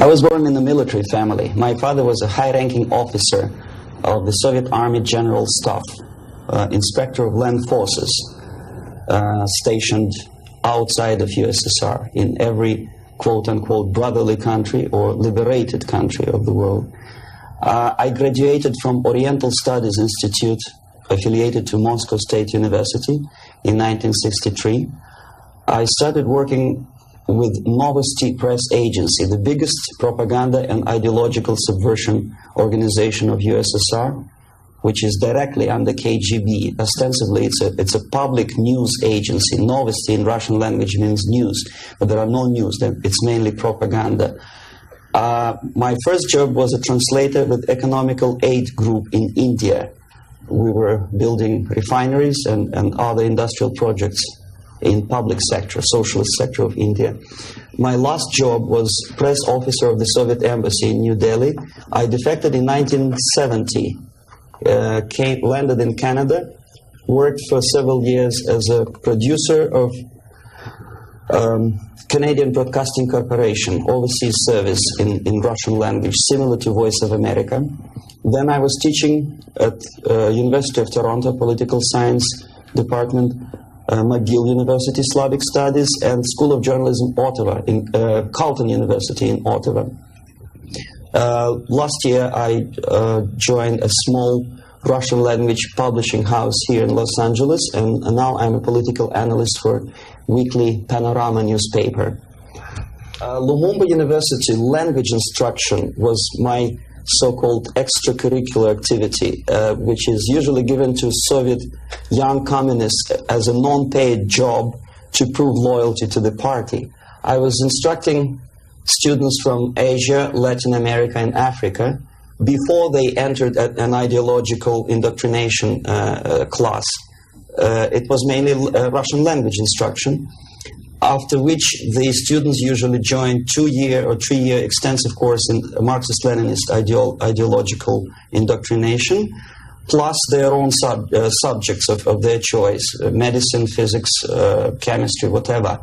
I was born in a military family. My father was a high-ranking officer of the Soviet Army General Staff, inspector of land forces, stationed outside of USSR in every quote-unquote brotherly country or liberated country of the world. I graduated from Oriental Studies Institute, affiliated to Moscow State University, in 1963. I started working with Novosti Press Agency, the biggest propaganda and ideological subversion organization of USSR, which is directly under KGB. Ostensibly, it's a public news agency. Novosti in Russian language means news, but there are no news. It's mainly propaganda. My first job was a translator with Economical Aid Group in India. We were building refineries and other industrial projects in public sector, socialist sector of India. My last job was press officer of the Soviet Embassy in New Delhi. I defected in 1970, landed in Canada, worked for several years as a producer of Canadian Broadcasting Corporation, overseas service in Russian language, similar to Voice of America. Then I was teaching at University of Toronto, Political Science Department, McGill University, Slavic Studies, and School of Journalism, Ottawa, in Carleton University in Ottawa. Last year, I joined a small Russian language publishing house here in Los Angeles, and now I'm a political analyst for weekly Panorama newspaper. Lumumba University language instruction was my so-called extracurricular activity, which is usually given to Soviet young communists as a non-paid job to prove loyalty to the party. I was instructing students from Asia, Latin America, and Africa before they entered an ideological indoctrination class. It was mainly Russian language instruction, after which the students usually join 2-year or 3-year extensive course in Marxist-Leninist ideological indoctrination, plus their own subjects of their choice, medicine, physics, chemistry, whatever.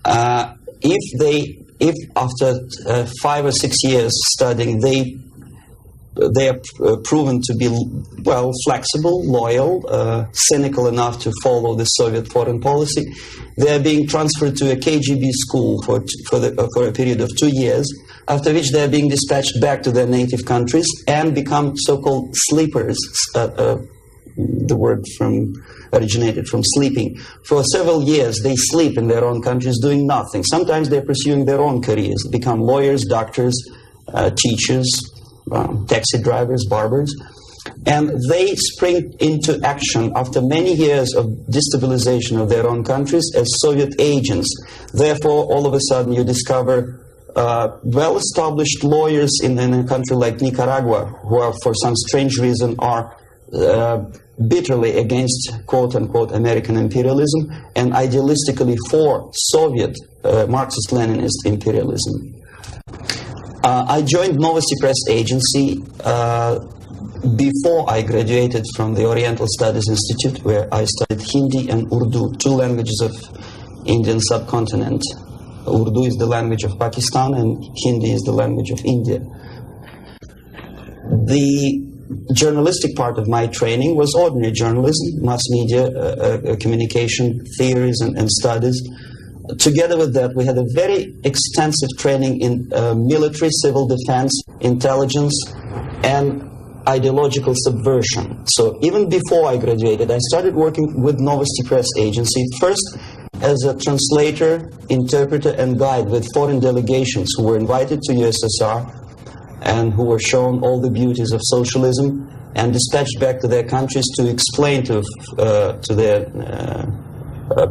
If after 5 or 6 years studying, they are proven to be, well, flexible, loyal, cynical enough to follow the Soviet foreign policy, they are being transferred to a KGB school for a period of 2 years, after which they are being dispatched back to their native countries and become so-called sleepers. The word originated from sleeping. For several years, they sleep in their own countries doing nothing. Sometimes they're pursuing their own careers, become lawyers, doctors, teachers, taxi drivers, barbers, and they spring into action after many years of destabilization of their own countries as Soviet agents. Therefore, all of a sudden you discover well-established lawyers in a country like Nicaragua who are, for some strange reason, are bitterly against quote-unquote American imperialism and idealistically for Soviet Marxist-Leninist imperialism. I joined Novosti Press Agency before I graduated from the Oriental Studies Institute, where I studied Hindi and Urdu, 2 languages of Indian subcontinent. Urdu is the language of Pakistan and Hindi is the language of India. The journalistic part of my training was ordinary journalism, mass media, communication theories and studies. Together with that, we had a very extensive training in military, civil defense, intelligence, and ideological subversion. So even before I graduated, I started working with Novosti Press Agency, first as a translator, interpreter, and guide with foreign delegations who were invited to USSR and who were shown all the beauties of socialism and dispatched back to their countries to explain to their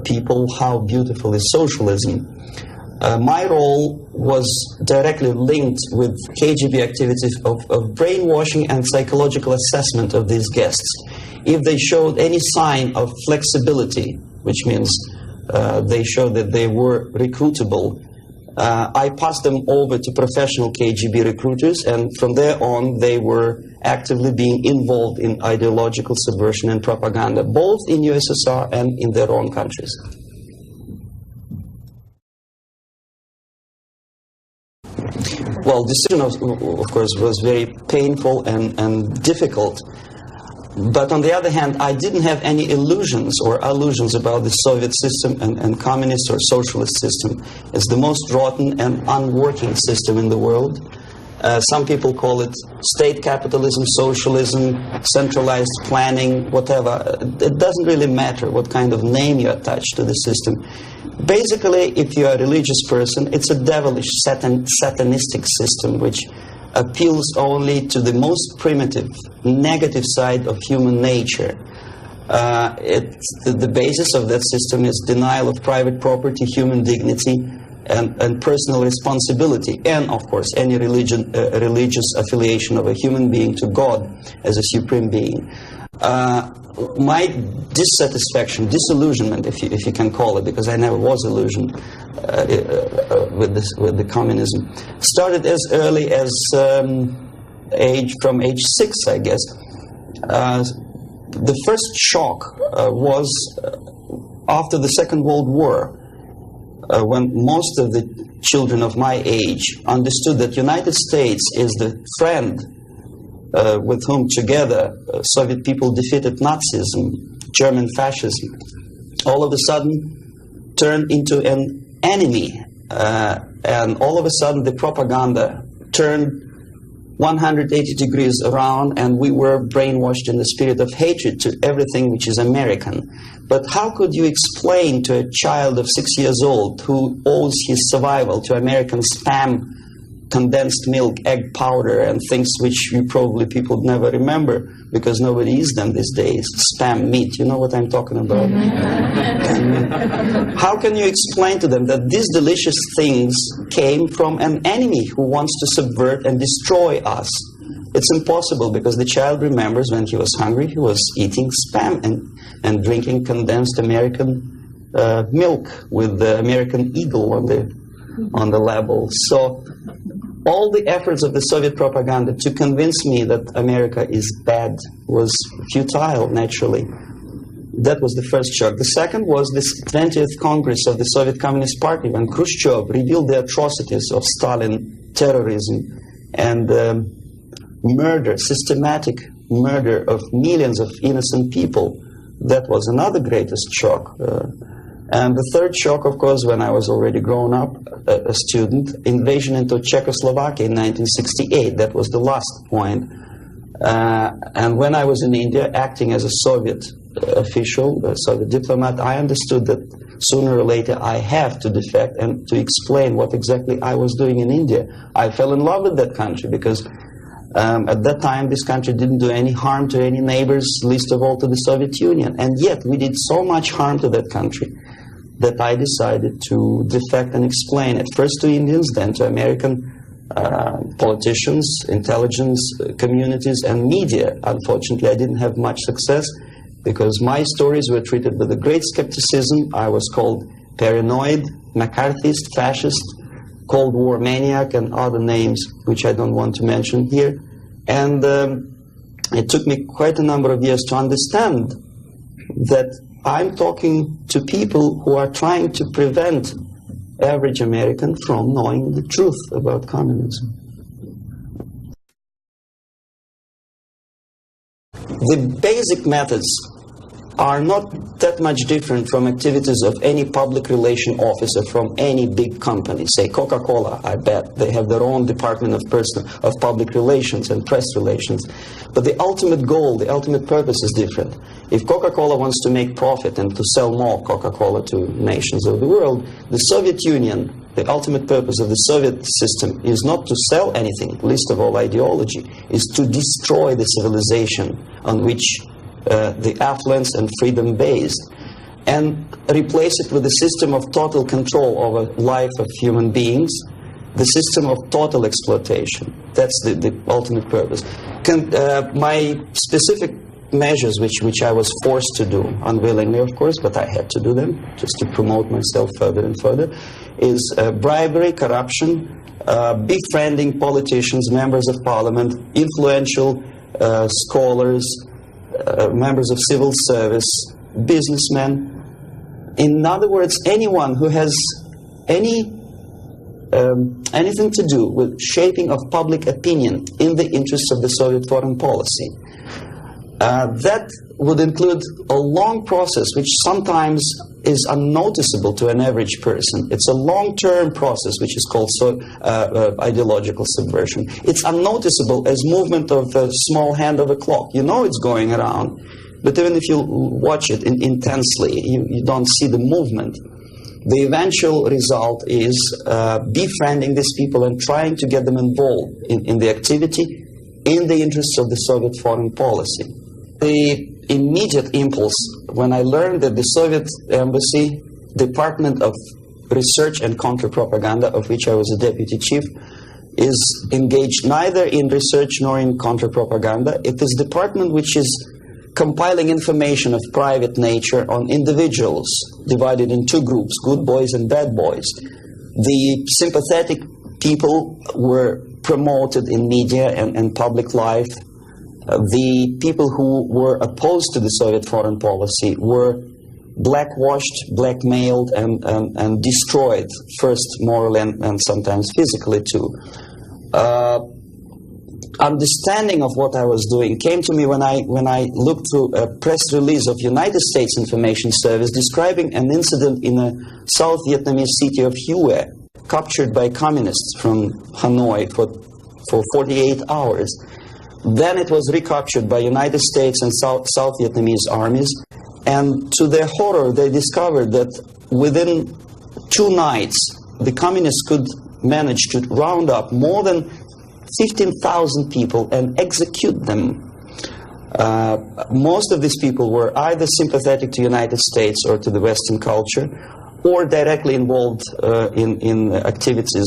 people how beautiful is socialism. My role was directly linked with KGB activities of brainwashing and psychological assessment of these guests. If they showed any sign of flexibility, which means they showed that they were recruitable, I passed them over to professional KGB recruiters, and from there on they were actively being involved in ideological subversion and propaganda, both in USSR and in their own countries. well, decision of course was very painful and difficult. But on the other hand, I didn't have any illusions or allusions about the Soviet system and communist or socialist system. It's the most rotten and unworking system in the world. Some people call it state capitalism, socialism, centralized planning, whatever. It doesn't really matter what kind of name you attach to the system. Basically, if you're a religious person, it's a devilish, satanistic system which appeals only to the most primitive, negative side of human nature. The basis of that system is denial of private property, human dignity, and personal responsibility, and of course any religious affiliation of a human being to God as a supreme being. My dissatisfaction, disillusionment, if you can call it, because I never was illusioned with the communism, started as early as from age 6, I guess. The first shock was after the Second World War, when most of the children of my age understood that United States is the friend with whom together Soviet people defeated Nazism, German fascism, all of a sudden turned into an enemy. And all of a sudden the propaganda turned 180 degrees around, and we were brainwashed in the spirit of hatred to everything which is American. But how could you explain to a child of 6 years old who owes his survival to American spam, condensed milk, egg powder, and things which you probably people never remember because nobody eats them these days, spam meat, you know what I'm talking about? How can you explain to them that these delicious things came from an enemy who wants to subvert and destroy us? It's impossible, because the child remembers when he was hungry, he was eating spam and drinking condensed American milk with the American eagle on the label. So all the efforts of the Soviet propaganda to convince me that America is bad was futile, naturally. That was the first shock. The second was this 20th Congress of the Soviet Communist Party, when Khrushchev revealed the atrocities of Stalin, terrorism, and murder, systematic murder of millions of innocent people. That was another greatest shock. And the third shock, of course, when I was already grown up, a student, invasion into Czechoslovakia in 1968. That was the last point. And when I was in India, acting as a Soviet official, a Soviet diplomat, I understood that sooner or later I have to defect and to explain what exactly I was doing in India. I fell in love with that country because at that time this country didn't do any harm to any neighbors, least of all to the Soviet Union. And yet we did so much harm to that country that I decided to defect and explain it, first to Indians, then to American politicians, intelligence communities, and media. Unfortunately, I didn't have much success because my stories were treated with a great skepticism. I was called paranoid, McCarthyist, fascist, Cold War maniac, and other names which I don't want to mention here. And it took me quite a number of years to understand that I'm talking to people who are trying to prevent average American from knowing the truth about communism. The basic methods are not that much different from activities of any public relation officer from any big company. Say Coca-Cola, I bet they have their own department of public relations and press relations. But the ultimate goal, the ultimate purpose is different. If Coca-Cola wants to make profit and to sell more Coca-Cola to nations of the world, the Soviet Union, the ultimate purpose of the Soviet system is not to sell anything, least of all ideology, is to destroy the civilization on which the affluence and freedom based, and replace it with a system of total control over life of human beings, the system of total exploitation. That's the ultimate purpose. My specific measures, which I was forced to do, unwillingly of course, but I had to do them just to promote myself further and further, is bribery, corruption, befriending politicians, members of parliament, influential scholars, members of civil service, businessmen. In other words, anyone who has any anything to do with shaping of public opinion in the interests of the Soviet foreign policy. That would include a long process which sometimes is unnoticeable to an average person. It's a long-term process which is called ideological subversion. It's unnoticeable as movement of a small hand of a clock. You know it's going around, but even if you watch it intensely, you don't see the movement. The eventual result is befriending these people and trying to get them involved in the activity in the interests of the Soviet foreign policy. The immediate impulse when I learned that the Soviet embassy, Department of Research and Counter-Propaganda, of which I was a deputy chief, is engaged neither in research nor in counter-propaganda. It is a department which is compiling information of private nature on individuals divided in two groups, good boys and bad boys. The sympathetic people were promoted in media and public life. The people who were opposed to the Soviet foreign policy were blackwashed, blackmailed, and destroyed, first morally and sometimes physically too. Understanding of what I was doing came to me when I looked through a press release of United States Information Service describing an incident in a South Vietnamese city of Hue, captured by communists from Hanoi for 48 hours. Then it was recaptured by United States and South Vietnamese armies, and to their horror they discovered that within 2 nights the communists could manage to round up more than 15,000 people and execute them. Most of these people were either sympathetic to the United States or to the Western culture, or directly involved in activities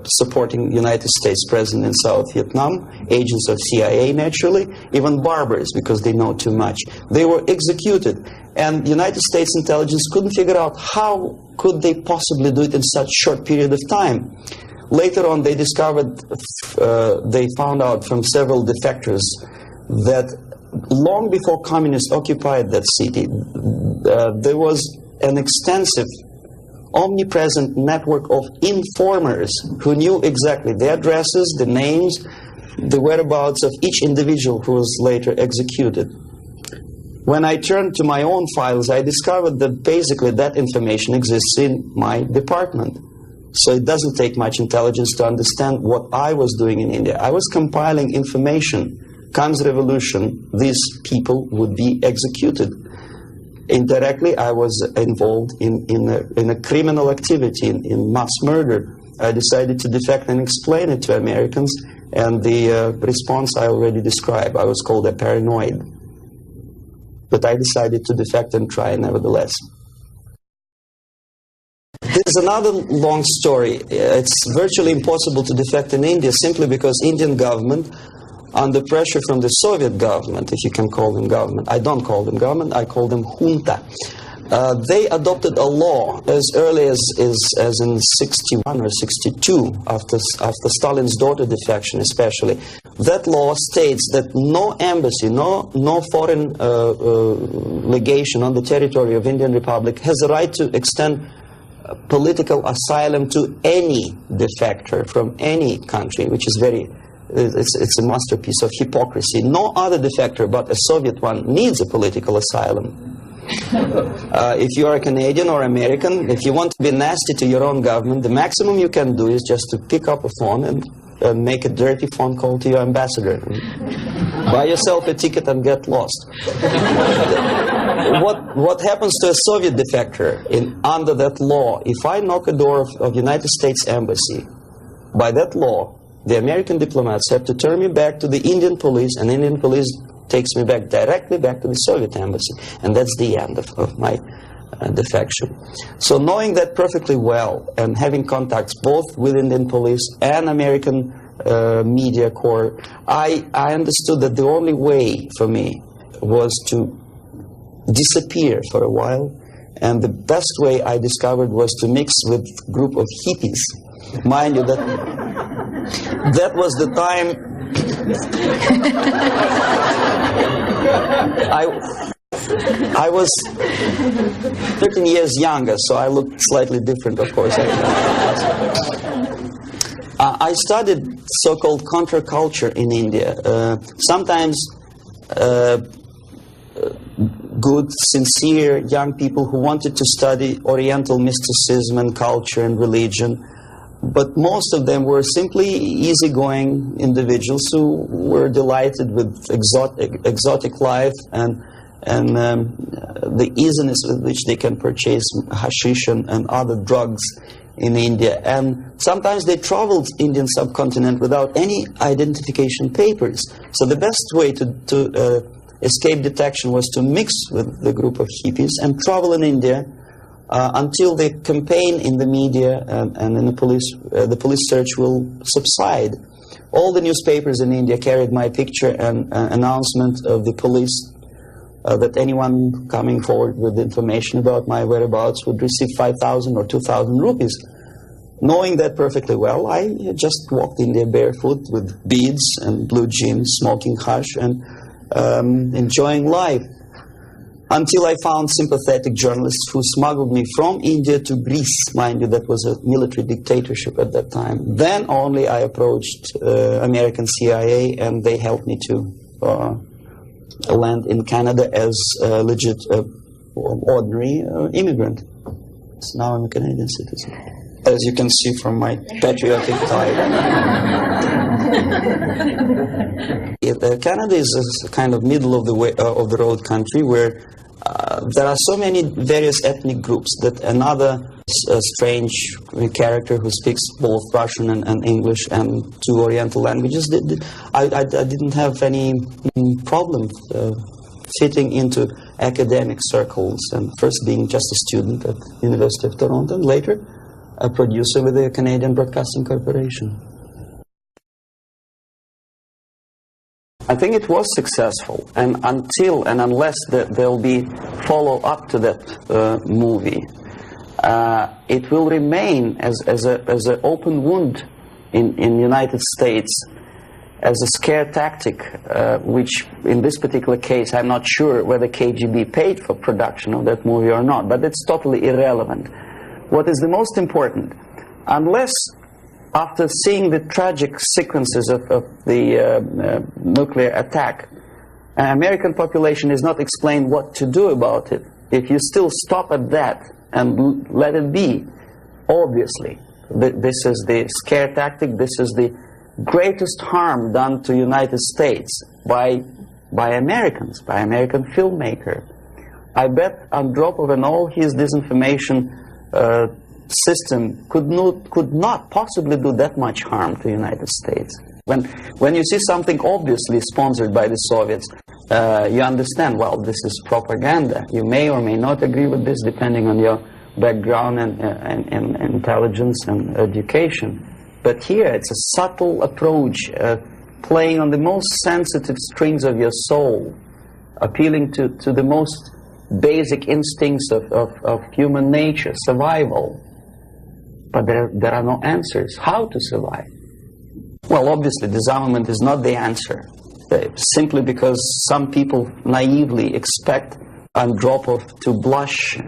supporting United States President in South Vietnam, agents of CIA naturally, even barbers because they know too much. They were executed, and United States intelligence couldn't figure out how could they possibly do it in such short period of time. Later on they discovered, they found out from several defectors that long before communists occupied that city, there was an extensive omnipresent network of informers who knew exactly the addresses, the names, the whereabouts of each individual who was later executed. When I turned to my own files, I discovered that basically that information exists in my department. So it doesn't take much intelligence to understand what I was doing in India. I was compiling information. Comes revolution, these people would be executed. Indirectly, I was involved in a criminal activity, in mass murder. I decided to defect and explain it to Americans, and the response I already described. I was called a paranoid. But I decided to defect and try nevertheless. There's another long story. It's virtually impossible to defect in India simply because Indian government, under pressure from the Soviet government, if you can call them government. I don't call them government, I call them junta. They adopted a law as early as in 61 or 62, after Stalin's daughter defection especially. That law states that no embassy, no foreign legation on the territory of Indian Republic has a right to extend political asylum to any defector from any country, which is it's a masterpiece of hypocrisy. No other defector but a Soviet one needs a political asylum. If you are a Canadian or American, if you want to be nasty to your own government, the maximum you can do is just to pick up a phone and make a dirty phone call to your ambassador. Buy yourself a ticket and get lost. What happens to a Soviet defector under that law? If I knock a door of United States Embassy, by that law, the American diplomats have to turn me back to the Indian police, and Indian police takes me directly back to the Soviet embassy. And that's the end of my defection. So knowing that perfectly well, and having contacts both with Indian police and American media corps, I understood that the only way for me was to disappear for a while. And the best way I discovered was to mix with a group of hippies. Mind you, that was the time I was 13 years younger, so I looked slightly different, of course. I studied so-called counterculture in India. Sometimes good, sincere young people who wanted to study Oriental mysticism and culture and religion, but most of them were simply easygoing individuals who were delighted with exotic life and the easiness with which they can purchase hashish and other drugs in India. And sometimes they traveled Indian subcontinent without any identification papers. So the best way to escape detection was to mix with the group of hippies and travel in India until the campaign in the media and in the police search will subside. All the newspapers in India carried my picture and announcement of the police that anyone coming forward with information about my whereabouts would receive 5,000 or 2,000 rupees. Knowing that perfectly well, I just walked India barefoot with beads and blue jeans, smoking hash and enjoying life. Until I found sympathetic journalists who smuggled me from India to Greece. Mind you, that was a military dictatorship at that time. Then only I approached American CIA, and they helped me to land in Canada as a legit, ordinary immigrant. So now I'm a Canadian citizen, as you can see from my patriotic tie. Canada is a kind of middle of the road country where there are so many various ethnic groups that another strange character who speaks both Russian and English and two Oriental languages, I didn't have any problem fitting into academic circles, and first being just a student at University of Toronto and later a producer with the Canadian Broadcasting Corporation. I think it was successful, and until and unless there'll be follow-up to that movie, it will remain as an open wound in the United States, as a scare tactic, which in this particular case, I'm not sure whether KGB paid for production of that movie or not, but it's totally irrelevant. What is the most important, unless after seeing the tragic sequences of the nuclear attack, American population is not explained what to do about it. If you still stop at that and let it be, obviously, this is the scare tactic, this is the greatest harm done to United States by Americans, by American filmmaker. I bet Andropov and all his disinformation system could not possibly do that much harm to the United States. When you see something obviously sponsored by the Soviets, you understand, well, this is propaganda. You may or may not agree with this depending on your background and intelligence and education. But here it's a subtle approach, playing on the most sensitive strings of your soul, appealing to the most basic instincts of human nature, survival. But there are no answers. How to survive? Well, obviously, disarmament is not the answer. Simply because some people naively expect Andropov to blush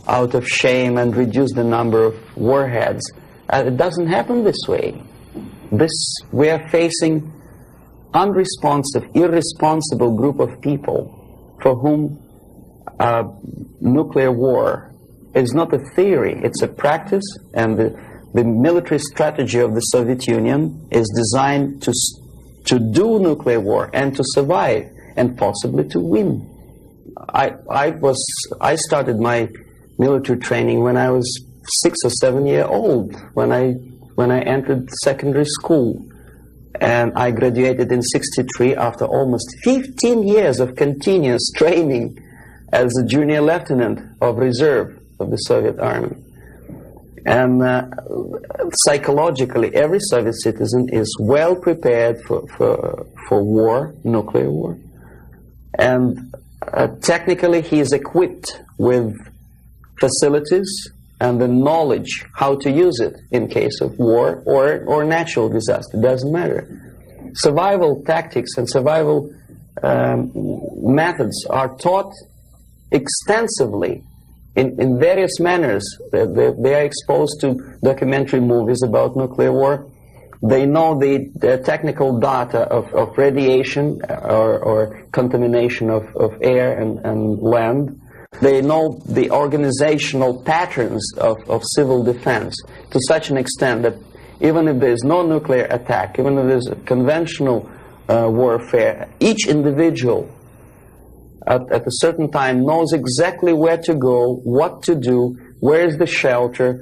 out of shame and reduce the number of warheads. It doesn't happen this way. We are facing unresponsive, irresponsible group of people for whom nuclear war is not a theory, it's a practice, and the military strategy of the Soviet Union is designed to do nuclear war and to survive and possibly to win. I started my military training when I was 6 or 7 years old, when I entered secondary school, and I graduated in '63 after almost 15 years of continuous training as a junior lieutenant of reserve of the Soviet Army. And psychologically, every Soviet citizen is well prepared for war, nuclear war. And technically, he is equipped with facilities and the knowledge how to use it in case of war or natural disaster. It doesn't matter. Survival tactics and survival methods are taught extensively in various manners. They are exposed to documentary movies about nuclear war. They know the technical data of radiation or contamination of air and land. They know the organizational patterns of civil defense to such an extent that even if there is no nuclear attack, even if there is conventional warfare, each individual at a certain time knows exactly where to go, what to do, where is the shelter,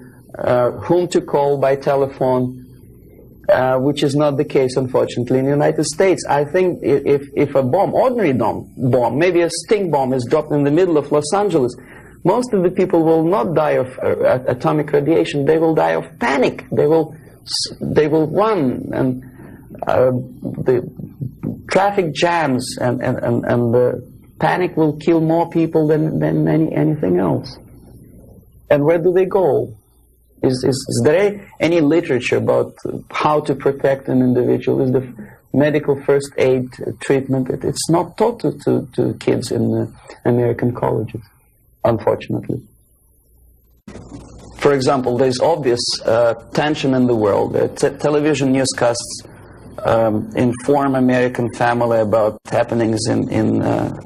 whom to call by telephone, which is not the case, unfortunately, in the United States. I think if a bomb, ordinary bomb, maybe a stink bomb is dropped in the middle of Los Angeles, most of the people will not die of atomic radiation. They will die of panic. They will run, and the traffic jams and the panic will kill more people than anything else. And where do they go? Is there any literature about how to protect an individual? Is the medical first aid treatment? It's not taught to kids in American colleges, unfortunately. For example, there's obvious tension in the world. Television newscasts inform American family about happenings in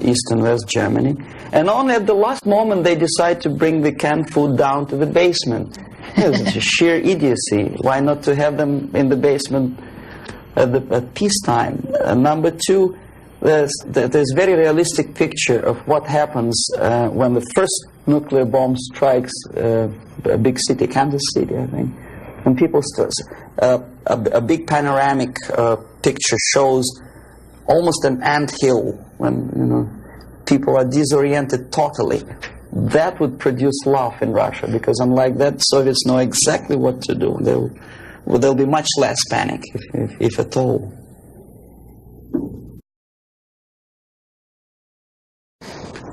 East and West Germany. And only at the last moment they decide to bring the canned food down to the basement. It's sheer idiocy. Why not to have them in the basement at peacetime? Number two, there's very realistic picture of what happens when the first nuclear bomb strikes a big city, Kansas City, I think. And people start, a big panoramic picture shows almost an anthill when people are disoriented totally. That would produce love in Russia, because unlike that, Soviets know exactly what to do. There'll be much less panic, if at all.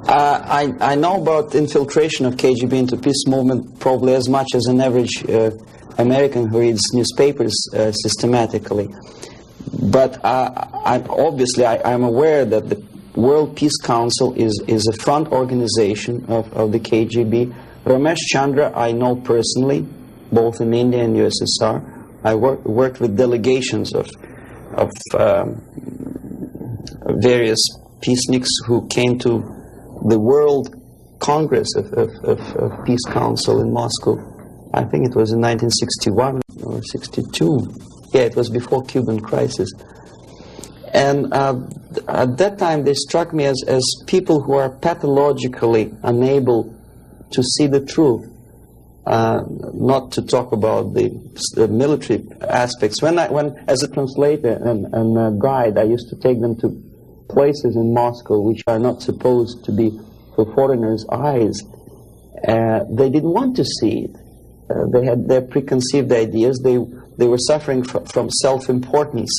I know about infiltration of KGB into peace movement probably as much as an average American who reads newspapers systematically. But I'm aware that the World Peace Council is a front organization of the KGB. Ramesh Chandra I know personally, both in India and USSR. I worked with delegations of various peaceniks who came to the World Congress of Peace Council in Moscow. I think it was in 1961 or 62. Yeah, it was before Cuban crisis. And at that time, they struck me as people who are pathologically unable to see the truth, not to talk about the military aspects. When as a translator and a guide, I used to take them to places in Moscow which are not supposed to be for foreigners' eyes. They didn't want to see it. They had their preconceived ideas. They were suffering from self-importance.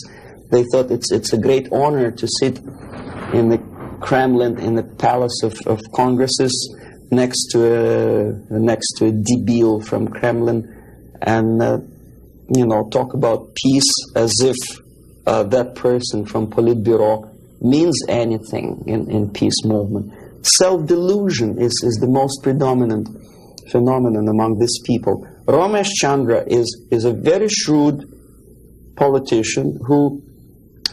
They thought it's a great honor to sit in the Kremlin, in the Palace of Congresses, next to a debil from Kremlin, and talk about peace as if that person from Politburo means anything in peace movement. Self-delusion is the most predominant phenomenon among these people. Ramesh Chandra is a very shrewd politician who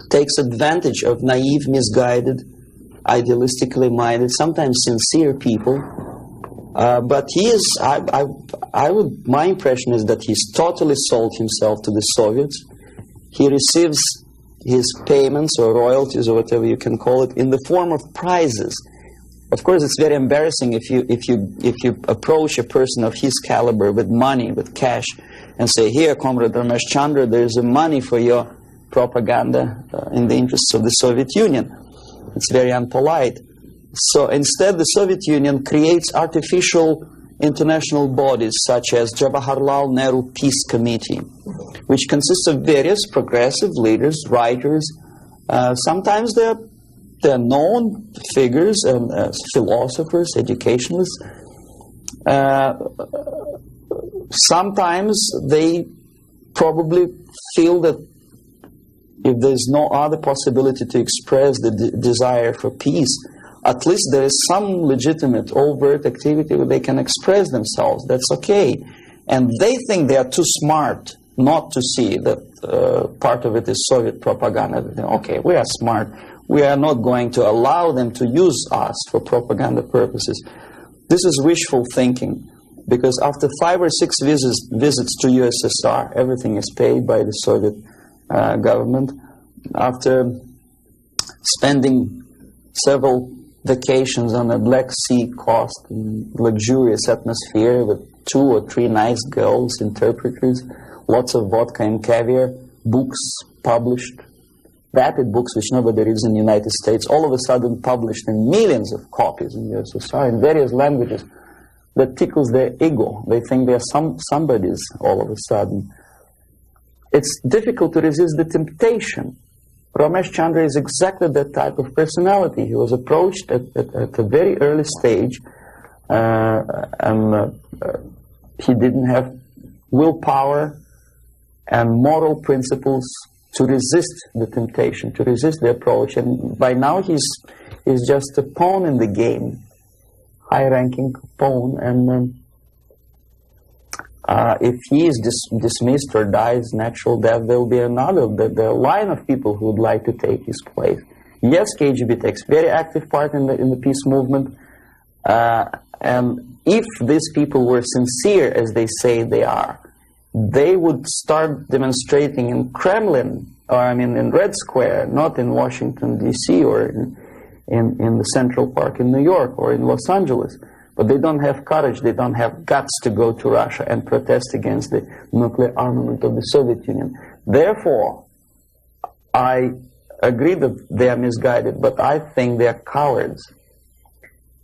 takes advantage of naive, misguided, idealistically minded, sometimes sincere people. But he is, my impression is that he's totally sold himself to the Soviets. He receives his payments or royalties or whatever you can call it in the form of prizes. Of course, it's very embarrassing if you approach a person of his caliber with money, with cash, and say, "Here, Comrade Ramesh Chandra, there's money for your propaganda in the interests of the Soviet Union." It's very unpolite. So instead, the Soviet Union creates artificial international bodies such as Jawaharlal Nehru Peace Committee, which consists of various progressive leaders, writers. Sometimes they're known figures, philosophers, educationalists. Sometimes they probably feel that if there's no other possibility to express the desire for peace, at least there is some legitimate overt activity where they can express themselves. That's okay. And they think they are too smart not to see that part of it is Soviet propaganda. Okay, we are smart. We are not going to allow them to use us for propaganda purposes. This is wishful thinking, because after 5 or 6 visits to USSR, everything is paid by the Soviet government. After spending several vacations on a Black Sea coast in luxurious atmosphere with 2 or 3 nice girls, interpreters, lots of vodka and caviar, books published, vapid books which nobody reads in the United States, all of a sudden published in millions of copies in USSR in various languages, that tickles their ego. They think they are somebodies all of a sudden. It's difficult to resist the temptation. Ramesh Chandra is exactly that type of personality. He was approached at a very early stage, and he didn't have willpower and moral principles to resist the temptation, to resist the approach. And by now he's just a pawn in the game, high-ranking pawn. And if he is dismissed or dies natural death, there will be another, the line of people who would like to take his place. Yes, KGB takes very active part in the peace movement, and if these people were sincere as they say they are, they would start demonstrating in Kremlin, or I mean in Red Square, not in Washington, D.C., or in the Central Park in New York, or in Los Angeles. But they don't have courage, they don't have guts to go to Russia and protest against the nuclear armament of the Soviet Union. Therefore, I agree that they are misguided, but I think they are cowards.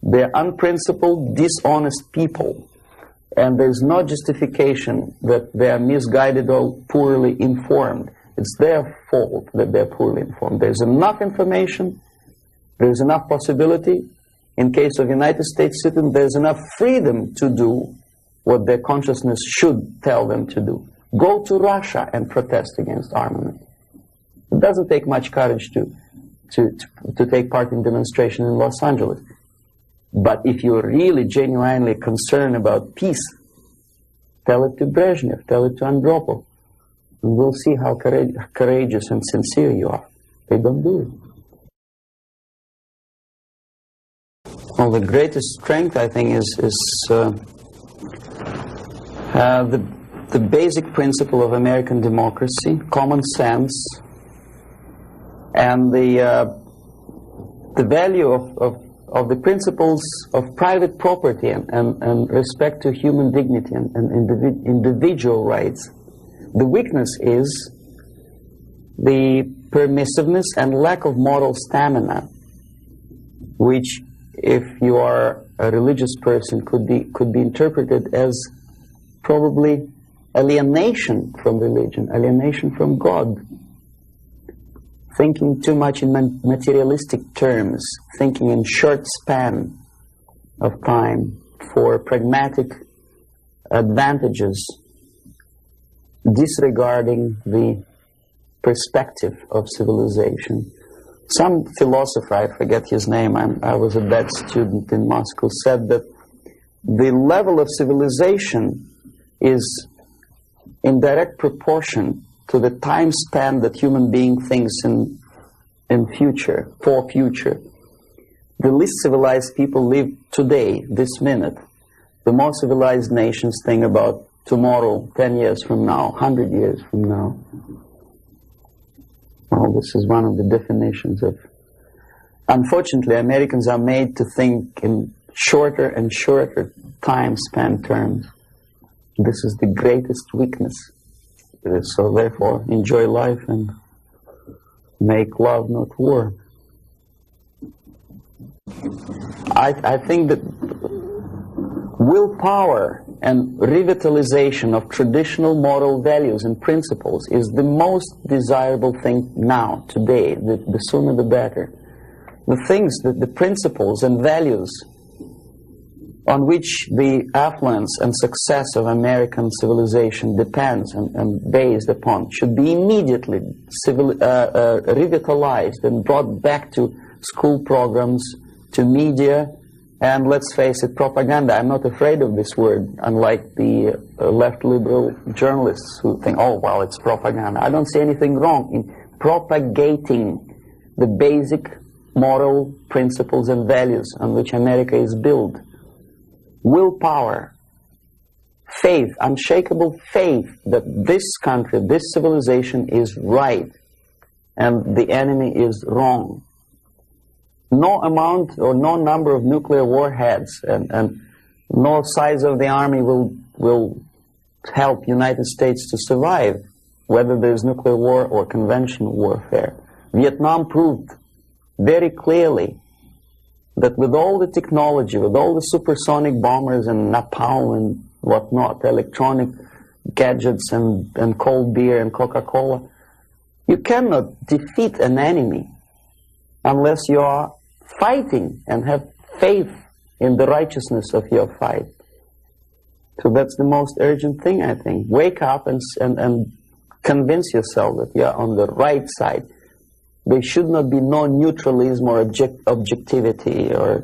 They are unprincipled, dishonest people. And there's no justification that they are misguided or poorly informed. It's their fault that they're poorly informed. There's enough information, there's enough possibility. In case of United States citizens, there's enough freedom to do what their consciousness should tell them to do. Go to Russia and protest against armament. It doesn't take much courage to take part in demonstration in Los Angeles. But if you're really genuinely concerned about peace, tell it to Brezhnev, tell it to Andropov, and we'll see how courageous and sincere you are. They don't do it. Well, the greatest strength, I think, is the basic principle of American democracy, common sense, and the value of the principles of private property and respect to human dignity and individual rights. The weakness is the permissiveness and lack of moral stamina, which, if you are a religious person, could be interpreted as probably alienation from religion, alienation from God. Thinking too much in materialistic terms, thinking in short span of time for pragmatic advantages, disregarding the perspective of civilization. Some philosopher, I forget his name, I was a bad student in Moscow, said that the level of civilization is in direct proportion to the time span that human being thinks in future, for future. The least civilized people live today, this minute. The more civilized nations think about tomorrow, 10 years from now, 100 years from now. Well, this is one of the definitions of... Unfortunately, Americans are made to think in shorter and shorter time span terms. This is the greatest weakness. So therefore, enjoy life and make love, not war. I think that willpower and revitalization of traditional moral values and principles is the most desirable thing now, today. The sooner the better. The things, the principles and values on which the affluence and success of American civilization depends and based upon should be immediately revitalized and brought back to school programs, to media and, let's face it, propaganda. I'm not afraid of this word, unlike the left liberal journalists who think, oh, well, it's propaganda. I don't see anything wrong in propagating the basic moral principles and values on which America is built. Willpower, faith, unshakable faith that this country, this civilization is right and the enemy is wrong. No amount or no number of nuclear warheads and no size of the army will help United States to survive, whether there's nuclear war or conventional warfare. Vietnam proved very clearly that with all the technology, with all the supersonic bombers and napalm and whatnot, electronic gadgets and cold beer and Coca-Cola, you cannot defeat an enemy unless you are fighting and have faith in the righteousness of your fight. So that's the most urgent thing, I think. Wake up and convince yourself that you're on the right side. There should not be no neutralism or objectivity. Or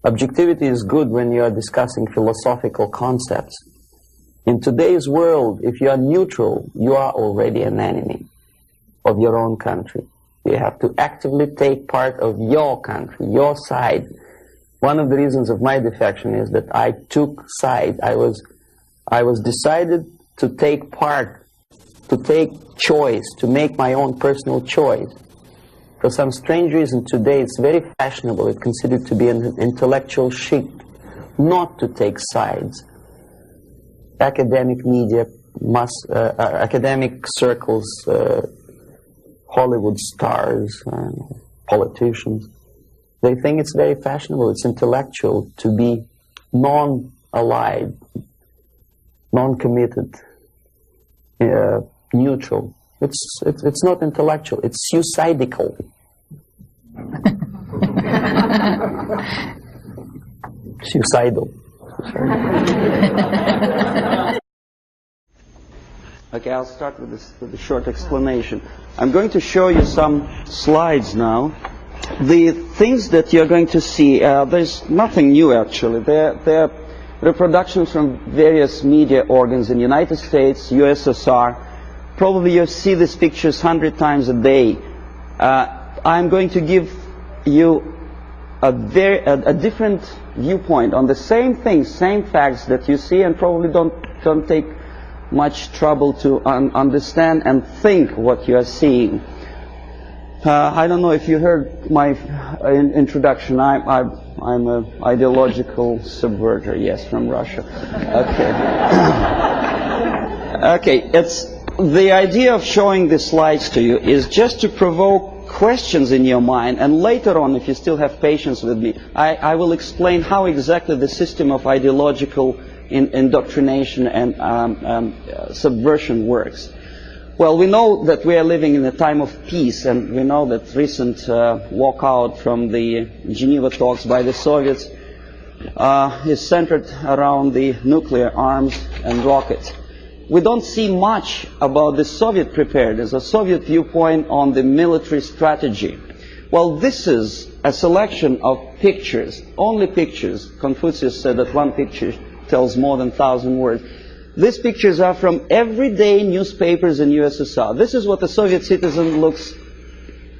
objectivity is good when you are discussing philosophical concepts. In today's world, if you are neutral, you are already an enemy of your own country. You have to actively take part of your country, your side. One of the reasons of my defection is that I took side. I was decided to take part, to take choice, to make my own personal choice. For some strange reason today it's very fashionable, it's considered to be an intellectual chic, not to take sides. Academic media, academic circles, Hollywood stars, politicians, they think it's very fashionable, it's intellectual to be non-allied, non-committed, neutral. It's not intellectual, it's suicidal. Suicidal. Okay, I'll start with a short explanation. I'm going to show you some slides now. The things that you're going to see, there's nothing new actually. They're reproductions from various media organs in the United States, USSR. Probably you see these pictures 100 times a day. I'm going to give you a different viewpoint on the same things, same facts that you see, and probably don't take much trouble to understand and think what you are seeing. I don't know if you heard my introduction. I'm an ideological subverter, yes, from Russia. Okay. Okay, the idea of showing the slides to you is just to provoke questions in your mind, and later on, if you still have patience with me, I will explain how exactly the system of ideological indoctrination and subversion works. Well, we know that we are living in a time of peace, and we know that recent walkout from the Geneva talks by the Soviets is centered around the nuclear arms and rockets. We don't see much about the Soviet preparedness, a Soviet viewpoint on the military strategy. Well, this is a selection of pictures, only pictures. Confucius said that one picture tells more than 1,000 words. These pictures are from everyday newspapers in USSR. This is what the Soviet citizen looks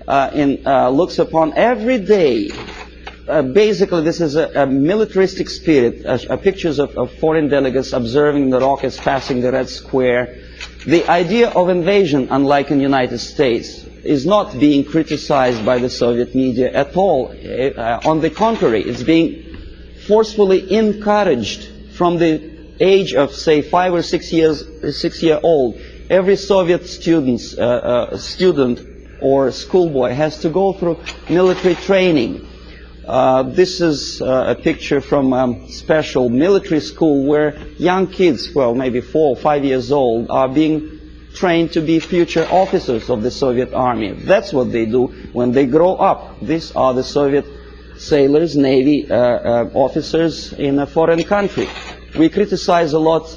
upon every day. Basically, this is a militaristic spirit, pictures of foreign delegates observing the rockets passing the Red Square. The idea of invasion, unlike in the United States, is not being criticized by the Soviet media at all. On the contrary, it's being forcefully encouraged from the age of, say, 5 or 6 year old. Every Soviet student or schoolboy has to go through military training. This is a picture from a special military school where young kids, well, maybe 4 or 5 years old, are being trained to be future officers of the Soviet army. That's what they do when they grow up. These are the Soviet sailors, Navy officers in a foreign country. We criticize a lot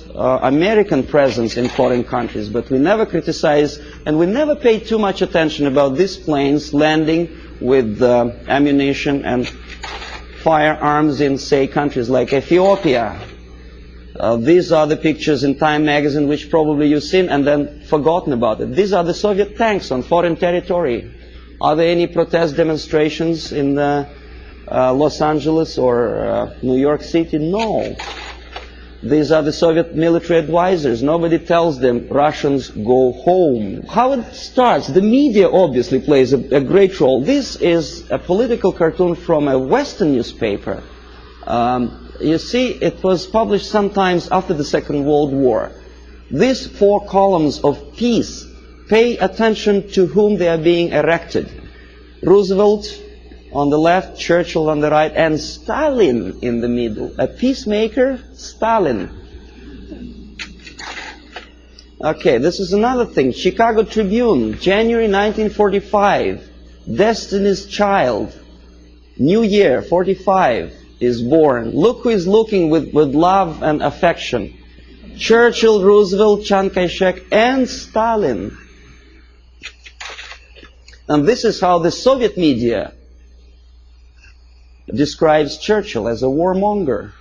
American presence in foreign countries, but we never criticize and we never pay too much attention about these planes landing with ammunition and firearms in, say, countries like Ethiopia. These are the pictures in Time magazine which probably you've seen and then forgotten about it. These are the Soviet tanks on foreign territory. Are there any protest demonstrations in Los Angeles or New York City? No. These are the Soviet military advisors. Nobody tells them Russians go home. How it starts? The media obviously plays a great role. This is a political cartoon from a Western newspaper. You see, it was published sometimes after the Second World War. These 4 columns of peace, pay attention to whom they are being erected. Roosevelt on the left, Churchill on the right, and Stalin in the middle. A peacemaker, Stalin. Okay, this is another thing. Chicago Tribune, January 1945. Destiny's Child. New Year, 45, is born. Look who is looking with love and affection. Churchill, Roosevelt, Chiang Kai-shek, and Stalin. And this is how the Soviet media describes Churchill as a warmonger.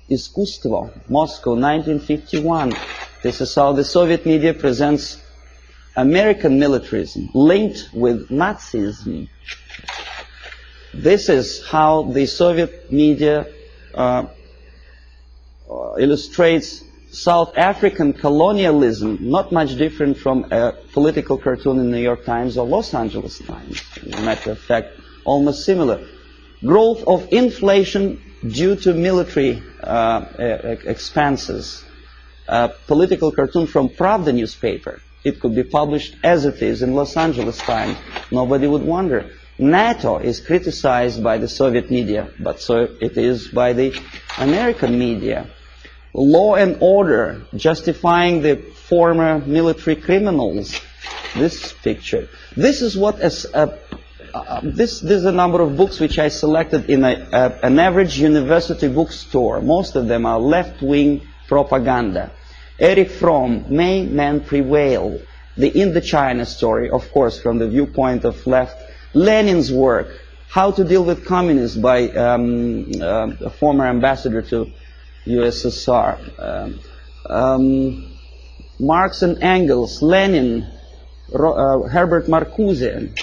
Искусство, Moscow, 1951. This is how the Soviet media presents American militarism linked with Nazism. This is how the Soviet media illustrates South African colonialism, not much different from a political cartoon in New York Times or Los Angeles Times. As a matter of fact, almost similar. Growth of inflation due to military expenses. A political cartoon from Pravda newspaper. It could be published as it is in Los Angeles Times. Nobody would wonder. NATO is criticized by the Soviet media, but so it is by the American media. Law and order, justifying the former military criminals. This picture. This is what this is a number of books which I selected in an average university bookstore. Most of them are left-wing propaganda. Erich Fromm, May Men Prevail. The Indochina story, of course, from the viewpoint of left. Lenin's work, How to Deal with Communists, by a former ambassador to USSR. Marx and Engels, Lenin, Herbert Marcuse.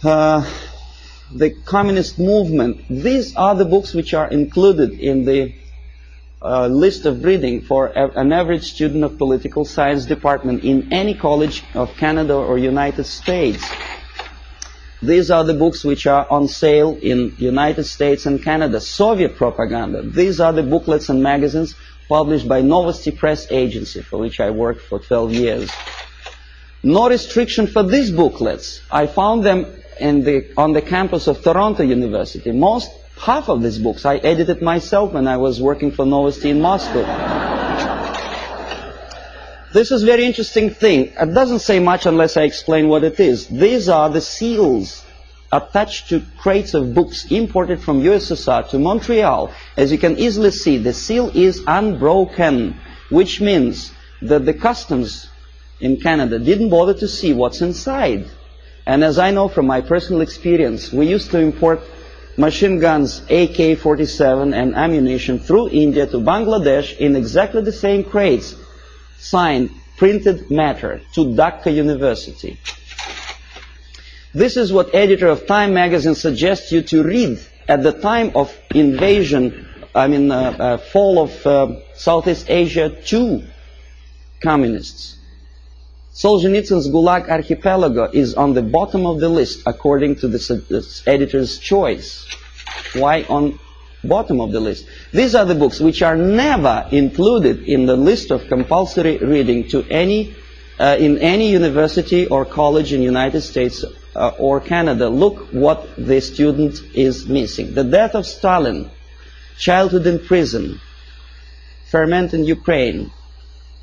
The communist movement. These are the books which are included in the list of reading for an average student of political science department in any college of Canada or United States. These are the books which are on sale in United States and Canada. Soviet propaganda. These are the booklets and magazines published by Novosti Press Agency, for which I worked for 12 years. No restriction for these booklets. I found them on the campus of Toronto University. Half of these books I edited myself when I was working for Novosti in Moscow. This is a very interesting thing. It doesn't say much unless I explain what it is. These are the seals attached to crates of books imported from USSR to Montreal. As you can easily see, the seal is unbroken, which means that the customs in Canada didn't bother to see what's inside. And as I know from my personal experience, we used to import machine guns, AK-47 and ammunition through India to Bangladesh in exactly the same crates, signed printed matter to Dhaka University. This is what editor of Time magazine suggests you to read at the time of invasion, fall of Southeast Asia to communists. Solzhenitsyn's Gulag Archipelago is on the bottom of the list according to the editor's choice. Why on bottom of the list? These are the books which are never included in the list of compulsory reading to in any university or college in the United States or Canada. Look what the student is missing. The Death of Stalin, Childhood in Prison, Ferment in Ukraine,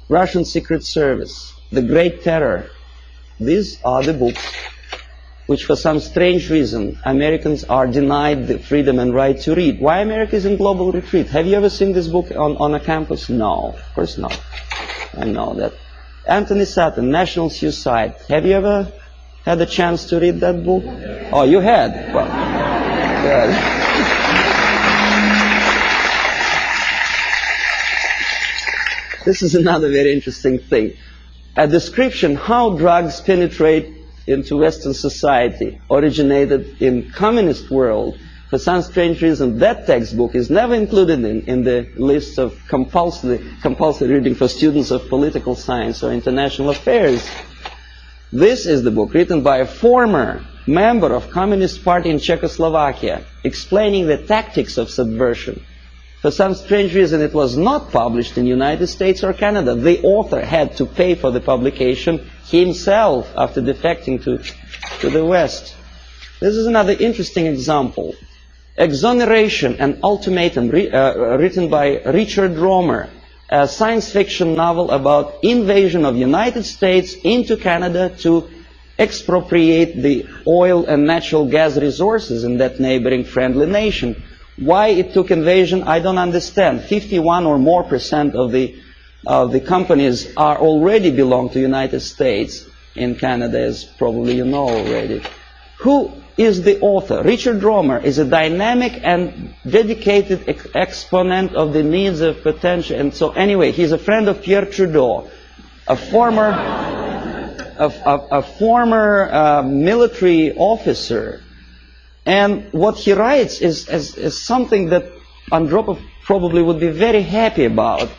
Russian Secret Service, The Great Terror. These are the books which for some strange reason Americans are denied the freedom and right to read. Why America is in global retreat? Have you ever seen this book on a campus? No, of course not. I know that. Anthony Sutton, National Suicide. Have you ever had a chance to read that book? Oh, you had? Well, This is another very interesting thing. A description how drugs penetrate into Western society originated in communist world. For some strange reason, that textbook is never included in the list of compulsory reading for students of political science or international affairs. This is the book written by a former member of Communist Party in Czechoslovakia, explaining the tactics of subversion. For some strange reason, it was not published in the United States or Canada. The author had to pay for the publication himself after defecting to the West. This is another interesting example. Exoneration and Ultimatum, written by Richard Romer, a science fiction novel about invasion of the United States into Canada to expropriate the oil and natural gas resources in that neighboring friendly nation. Why it took invasion, I don't understand. 51% or more of the companies are already belong to the United States. In Canada, as probably you know already. Who is the author? Richard Romer is a dynamic and dedicated exponent of the needs of potential. And so anyway, he's a friend of Pierre Trudeau, a former military officer. And what he writes is something that Andropov probably would be very happy about.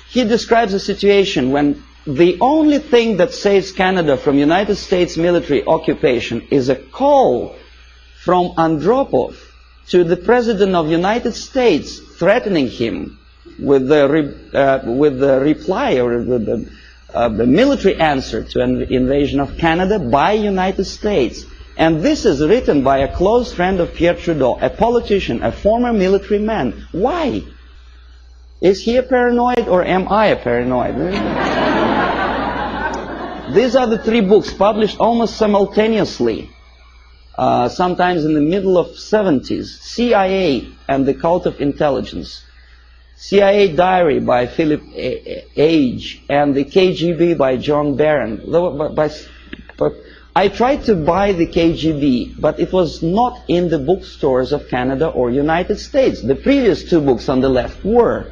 He describes a situation when the only thing that saves Canada from United States military occupation is a call from Andropov to the President of the United States, threatening him with the reply or the military answer to an invasion of Canada by United States. And this is written by a close friend of Pierre Trudeau, a politician, a former military man. Why? Is he a paranoid or am I a paranoid? These are the three books published almost simultaneously, sometimes in the middle of 70s. CIA and the Cult of Intelligence. CIA Diary by Philip Age and the KGB by John Barron. I tried to buy the KGB, but it was not in the bookstores of Canada or United States. The previous two books on the left were.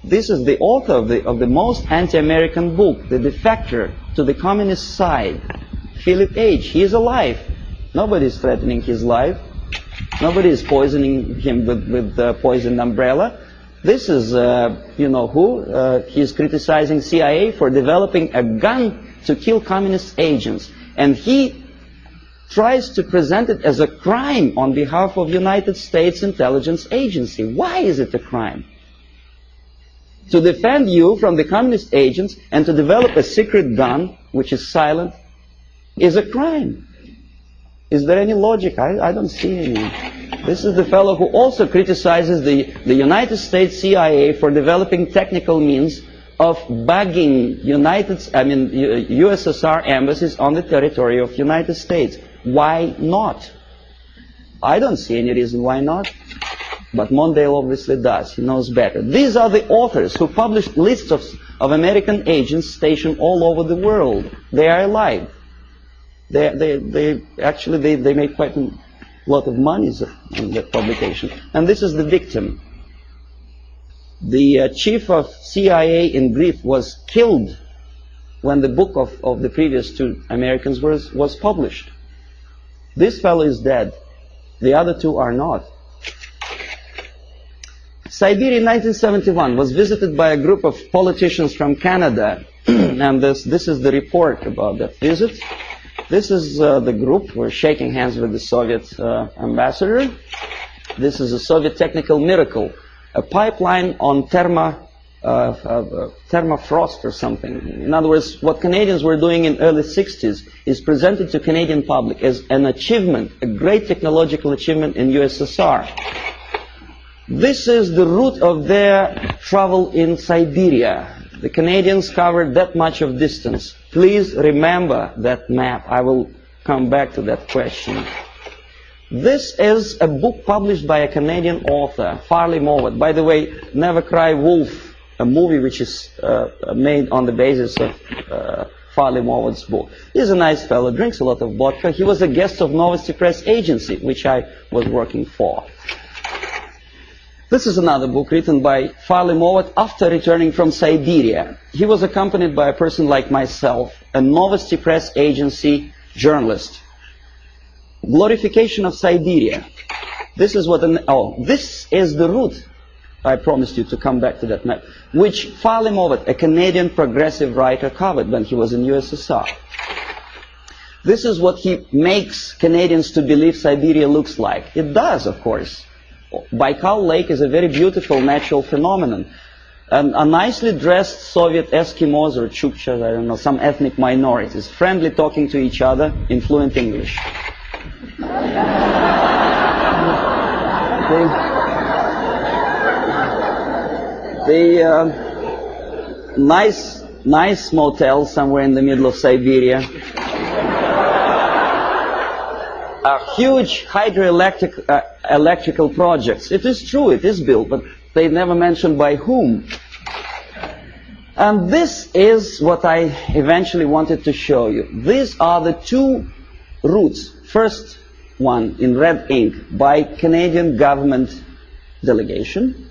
This is the author of the most anti-American book, The Defector to the Communist Side, Philip Age. He is alive. Nobody is threatening his life. Nobody is poisoning him with poisoned umbrella. This is, you know who? He is criticizing CIA for developing a gun to kill communist agents. And he tries to present it as a crime on behalf of United States Intelligence Agency. Why is it a crime? To defend you from the communist agents and to develop a secret gun, which is silent, is a crime. Is there any logic? I don't see any. This is the fellow who also criticizes the United States CIA for developing technical means of bugging USSR embassies on the territory of United States. Why not? I don't see any reason why not. But Mondale obviously does. He knows better. These are the authors who published lists of American agents stationed all over the world. They are alive. They actually made quite a lot of money on that publication. And this is the victim. The chief of CIA in brief was killed when the book of the previous two Americans was published. This fellow is dead. The other two are not. Siberia in 1971 was visited by a group of politicians from Canada. And this is the report about that visit. This is the group. We're shaking hands with the Soviet ambassador. This is a Soviet technical miracle. A pipeline on thermofrost or something. In other words, what Canadians were doing in early 60s is presented to Canadian public as an achievement, a great technological achievement in USSR. This is the route of their travel in Siberia. The Canadians covered that much of distance. Please remember that map. I will come back to that question. This is a book published by a Canadian author, Farley Mowat. By the way, Never Cry Wolf, a movie which is made on the basis of Farley-Mowatt's book. He's a nice fellow, drinks a lot of vodka. He was a guest of Novosti Press Agency, which I was working for. This is another book written by Farley-Mowat after returning from Siberia. He was accompanied by a person like myself, a Novosti Press Agency journalist. Glorification of Siberia. This is what this is the route, I promised you to come back to that map, which Farley-Mowat, a Canadian progressive writer, covered when he was in USSR. This is what he makes Canadians to believe Siberia looks like. It does, of course. Baikal Lake is a very beautiful natural phenomenon. A nicely dressed Soviet Eskimos or Chukchas, I don't know, some ethnic minorities, friendly talking to each other in fluent English. The nice motel somewhere in the middle of Siberia. Huge electrical projects. It is true, it is built, but they never mentioned by whom. And this is what I eventually wanted to show you. These are the two routes. First one in red ink by Canadian government delegation.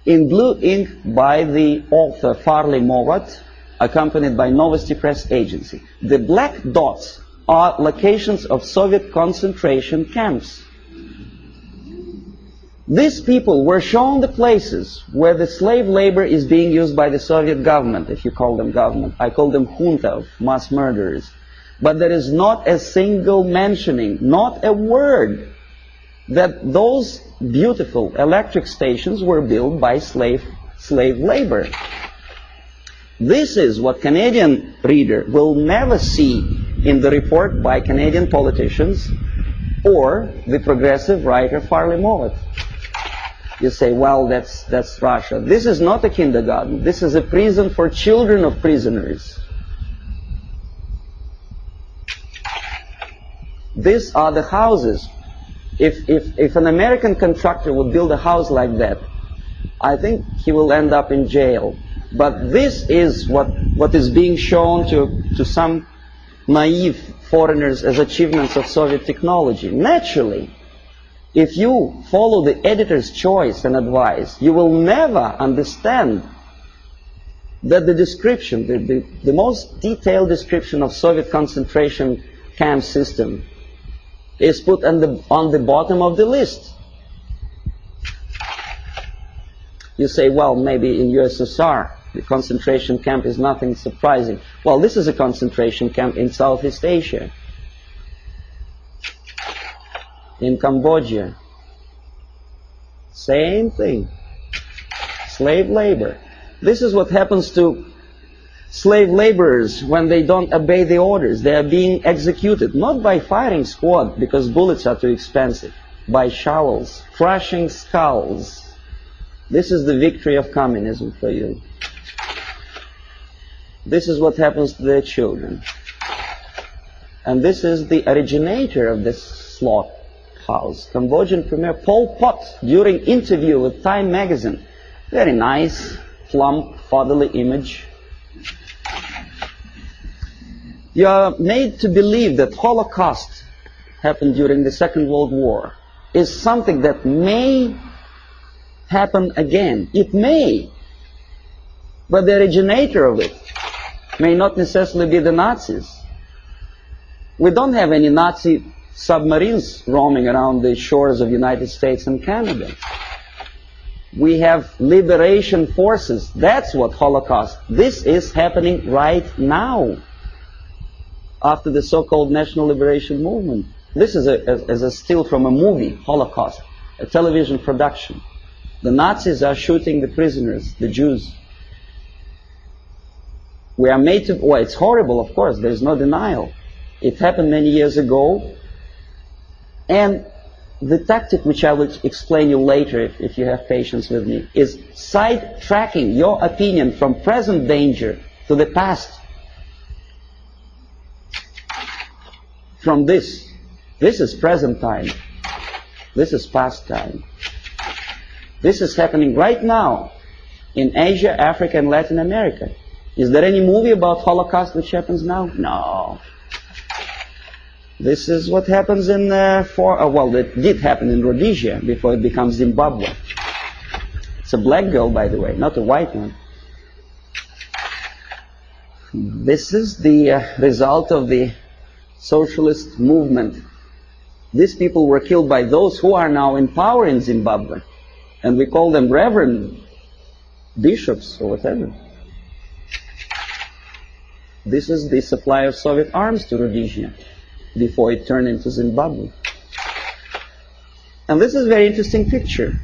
In blue ink by the author Farley-Mowat, accompanied by Novosti Press Agency. The black dots are locations of Soviet concentration camps. These people were shown the places where the slave labor is being used by the Soviet government, if you call them government. I call them junta of mass murderers. But there is not a single mentioning, not a word, that those beautiful electric stations were built by slave labor. This is what Canadian reader will never see in the report by Canadian politicians or the progressive writer Farley-Mowat. You say, well, that's Russia. This is not a kindergarten. This is a prison for children of prisoners. These are the houses. If an American contractor would build a house like that, I think he will end up in jail. But this is what is being shown to some naive foreigners as achievements of Soviet technology. Naturally, if you follow the editor's choice and advice, you will never understand that the description, the most detailed description of Soviet concentration camp system is put on the bottom of the list. You say, well, maybe in USSR, the concentration camp is nothing surprising. Well, this is a concentration camp in Southeast Asia, in Cambodia. Same thing. Slave labor. This is what happens to slave laborers when they don't obey the orders. They are being executed, not by firing squad, because bullets are too expensive, by shovels, crushing skulls. This is the victory of communism for you. This is what happens to their children. And this is the originator of this slaughterhouse, Cambodian Premier Pol Pot, during interview with Time magazine. Very nice, plump, fatherly image. You are made to believe that Holocaust happened during the Second World War is something that may happen again. It may. But the originator of it may not necessarily be the Nazis. We don't have any Nazi submarines roaming around the shores of the United States and Canada. We have liberation forces. That's what Holocaust. This is happening right now, after the so-called National Liberation Movement. This is a still from a movie, Holocaust, a television production. The Nazis are shooting the prisoners, the Jews. We are made to, well, it's horrible, of course, there's no denial. It happened many years ago, and the tactic which I will explain you later, if you have patience with me, is sidetracking your opinion from present danger to the past. From this is present time, this is past time. This is happening right now in Asia, Africa, and Latin America. Is there any movie about Holocaust which happens now? No. This is what happens in, well, it did happen in Rhodesia before it becomes Zimbabwe. It's a black girl, by the way, not a white one. This is the result of the socialist movement. These people were killed by those who are now in power in Zimbabwe. And we call them reverend bishops or whatever. This is the supply of Soviet arms to Rhodesia before it turned into Zimbabwe. And this is a very interesting picture.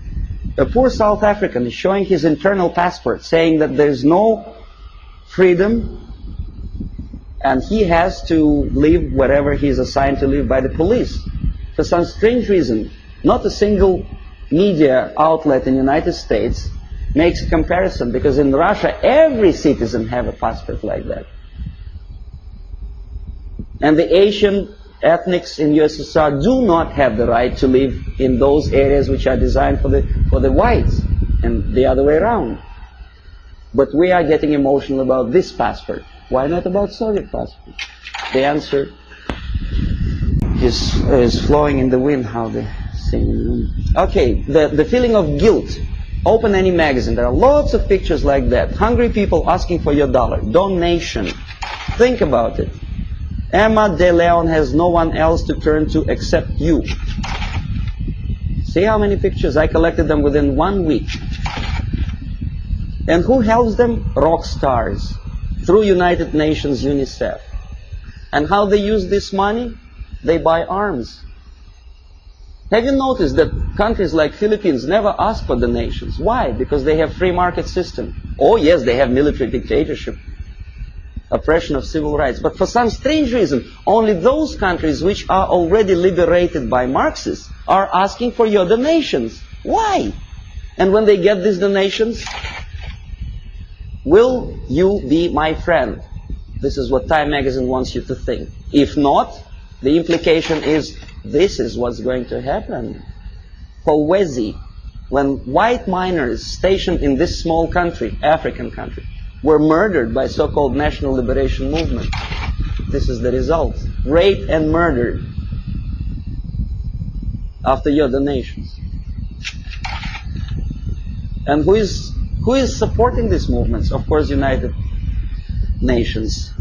A poor South African is showing his internal passport, saying that there's no freedom and he has to live wherever he's assigned to live by the police. For some strange reason, not a single media outlet in the United States makes a comparison, because in Russia every citizen has a passport like that. And the Asian ethnics in USSR do not have the right to live in those areas which are designed for the whites, and the other way around. But we are getting emotional about this passport. Why not about Soviet passport? The answer is flowing in the wind, how they sing in the wind. Okay, the feeling of guilt. Open any magazine. There are lots of pictures like that. Hungry people asking for your dollar. Donation. Think about it. Emma De Leon has no one else to turn to except you. See how many pictures? I collected them within 1 week. And who helps them? Rock stars. Through United Nations, UNICEF. And how they use this money? They buy arms. Have you noticed that countries like Philippines never ask for donations? Why? Because they have free market system. Oh yes, they have military dictatorship, oppression of civil rights. But for some strange reason, only those countries which are already liberated by Marxists are asking for your donations. Why? And when they get these donations, will you be my friend? This is what Time magazine wants you to think. If not, the implication is this is what's going to happen. Kolwezi, when white miners stationed in this small country, African country, were murdered by so-called National Liberation Movement. This is the result. Raped and murdered after your donations. And who is supporting these movements? Of course, United Nations.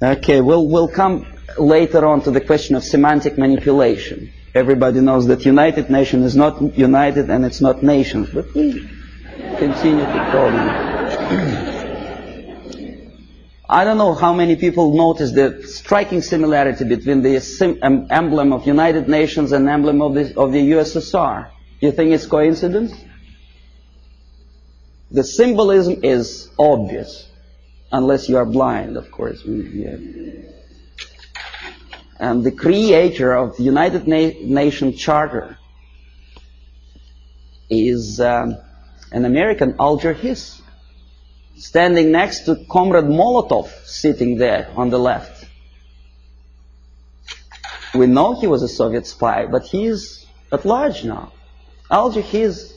Okay, we'll come later on to the question of semantic manipulation. Everybody knows that United Nations is not united and it's not nations, but we continue to call them. I don't know how many people noticed the striking similarity between the emblem of United Nations and emblem of the USSR. You think it's coincidence? The symbolism is obvious, unless you are blind, of course. And the creator of the United Nations Charter is an American, Alger Hiss, standing next to Comrade Molotov, sitting there on the left. We know he was a Soviet spy, but he's at large now. Alger Hiss,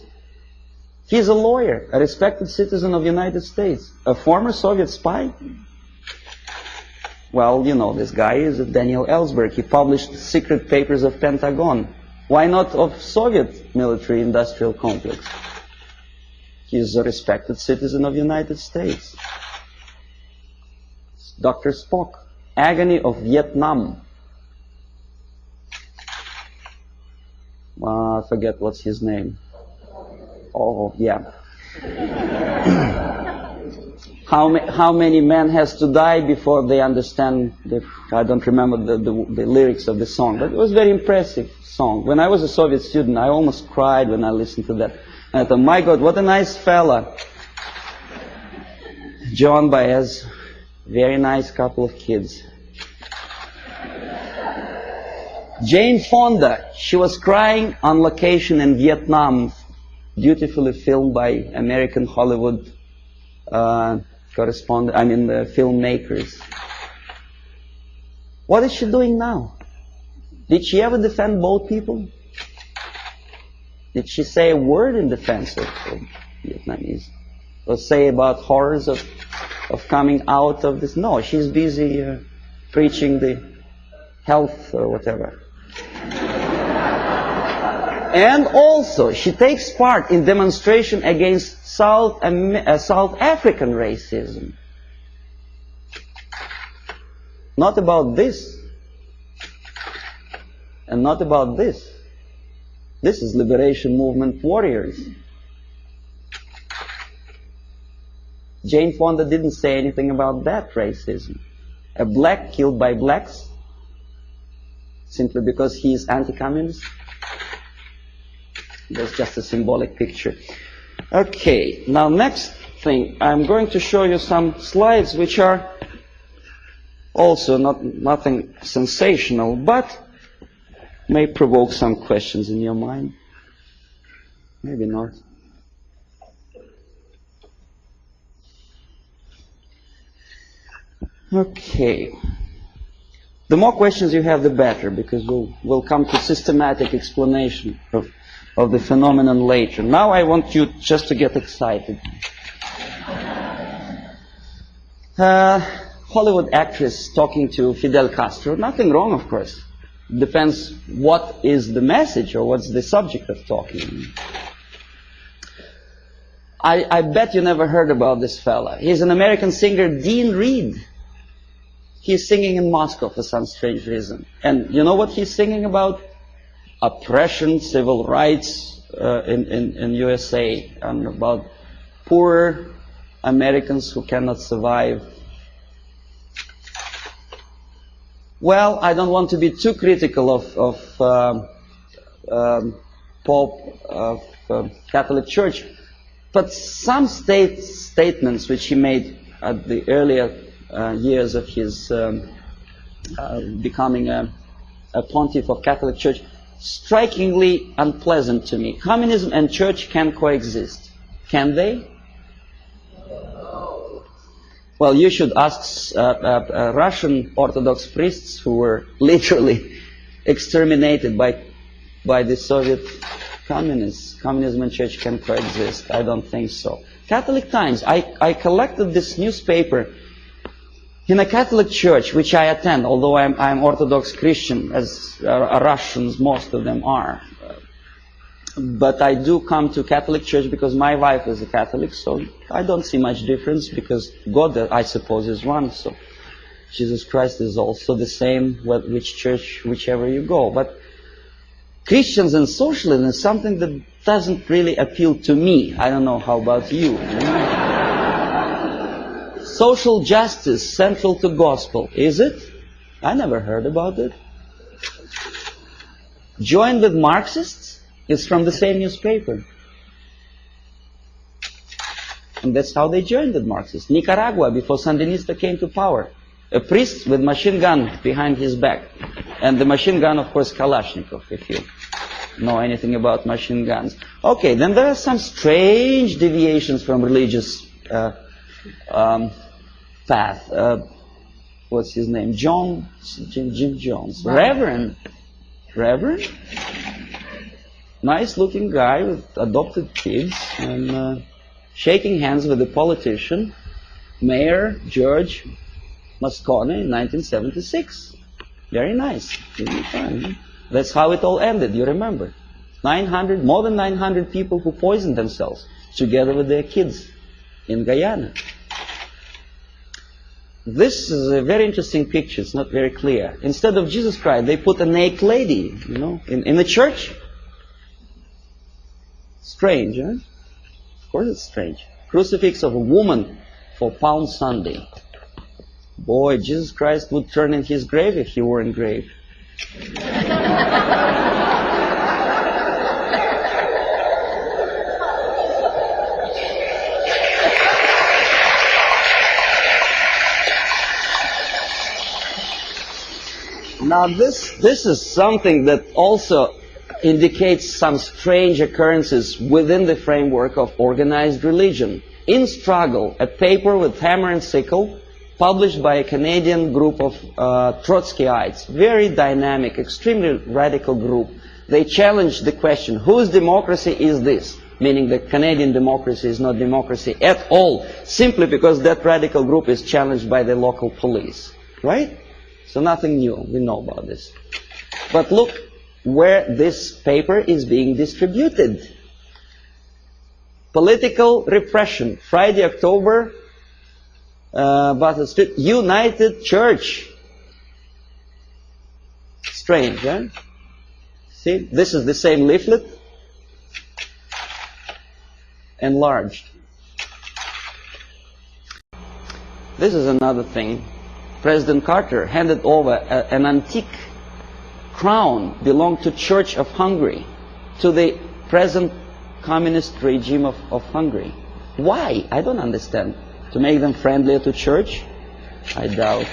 he's a lawyer, a respected citizen of the United States, a former Soviet spy. Well, you know, this guy is Daniel Ellsberg. He published secret papers of Pentagon. Why not of Soviet military-industrial complex? He's a respected citizen of the United States. Dr. Spock, Agony of Vietnam. I forget what's his name. Oh, yeah. How many men has to die before they understand I don't remember the lyrics of the song, but it was a very impressive song. When I was a Soviet student, I almost cried when I listened to that. And I thought, my God, what a nice fella. John Baez, very nice couple of kids. Jane Fonda, she was crying on location in Vietnam, beautifully filmed by American Hollywood filmmakers. What is she doing now? Did she ever defend both people? Did she say a word in defense of Vietnamese? or say about horrors of coming out of this. No, she's busy preaching the health or whatever. And also, she takes part in demonstration against South African racism. Not about this. And not about this. This is liberation movement warriors. Jane Fonda didn't say anything about that racism. A black killed by blacks simply because he is anti-communist. That's just a symbolic picture. Okay, now next thing, I'm going to show you some slides which are also nothing sensational, but may provoke some questions in your mind. Maybe not. Okay. The more questions you have, the better, because we'll come to systematic explanation of the phenomenon later. Now I want you just to get excited. Hollywood actress talking to Fidel Castro. Nothing wrong, of course. Depends what is the message or what's the subject of talking. I bet you never heard about this fella. He's an American singer, Dean Reed. He's singing in Moscow for some strange reason. And you know what he's singing about? Oppression, civil rights in USA, and about poor Americans who cannot survive. Well, I don't want to be too critical of Pope of Catholic Church, but some statements which he made at the earlier years of his becoming a pontiff of Catholic Church, strikingly unpleasant to me. Communism and church can coexist. Can they? Well, you should ask Russian Orthodox priests who were literally exterminated by the Soviet communists. Communism and church can coexist. I don't think so. Catholic Times. I collected this newspaper in a Catholic church, which I attend, although I'm Orthodox Christian, as Russians, most of them are. But I do come to Catholic church because my wife is a Catholic, so I don't see much difference, because God, I suppose, is one, so Jesus Christ is also the same, which church, whichever you go. But Christians and socialism is something that doesn't really appeal to me. I don't know, how about you? Social justice central to gospel, is it? I never heard about it. Join with Marxists? It's from the same newspaper. And that's how they joined with Marxists. Nicaragua, before Sandinista came to power. A priest with machine gun behind his back. And the machine gun, of course, Kalashnikov, if you know anything about machine guns. Okay, then there are some strange deviations from religious path. What's his name? Jim Jones. Reverend? Nice looking guy with adopted kids, and shaking hands with a politician, Mayor George Moscone in 1976. Very nice. That's how it all ended, you remember. More than 900 people who poisoned themselves together with their kids in Guyana. This is a very interesting picture. It's not very clear. Instead of Jesus Christ, they put a naked lady, you know, in the church. Strange, huh? Of course it's strange. Crucifix of a woman for Palm Sunday. Boy, Jesus Christ would turn in his grave if he were engraved. Now this is something that also indicates some strange occurrences within the framework of organized religion. In Struggle, a paper with hammer and sickle, published by a Canadian group of Trotskyites, very dynamic, extremely radical group. They challenged the question, whose democracy is this? meaning that Canadian democracy is not democracy at all, simply because that radical group is challenged by the local police, right? So nothing new, we know about this. But look where this paper is being distributed. Political repression, Friday, October, Battle Street, United Church. Strange, eh? See, this is the same leaflet, enlarged. This is another thing. President Carter handed over an antique crown belonged to Church of Hungary to the present communist regime of Hungary. Why? I don't understand. To make them friendlier to church? I doubt.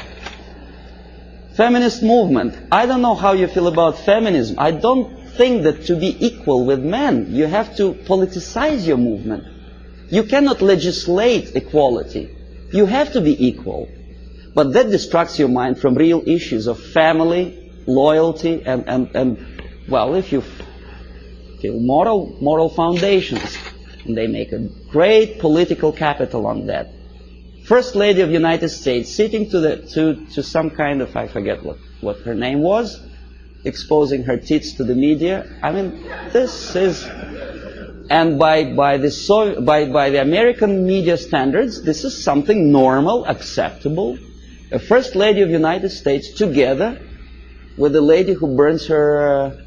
Feminist movement. I don't know how you feel about feminism. I don't think that to be equal with men, you have to politicize your movement. You cannot legislate equality. You have to be equal. But that distracts your mind from real issues of family, loyalty, and well, if you feel moral foundations, and they make a great political capital on that. First Lady of the United States sitting to some kind of, I forget what her name was, exposing her tits to the media. I mean, this is, and by the American media standards, this is something normal, acceptable. A First Lady of the United States together with a lady who burns her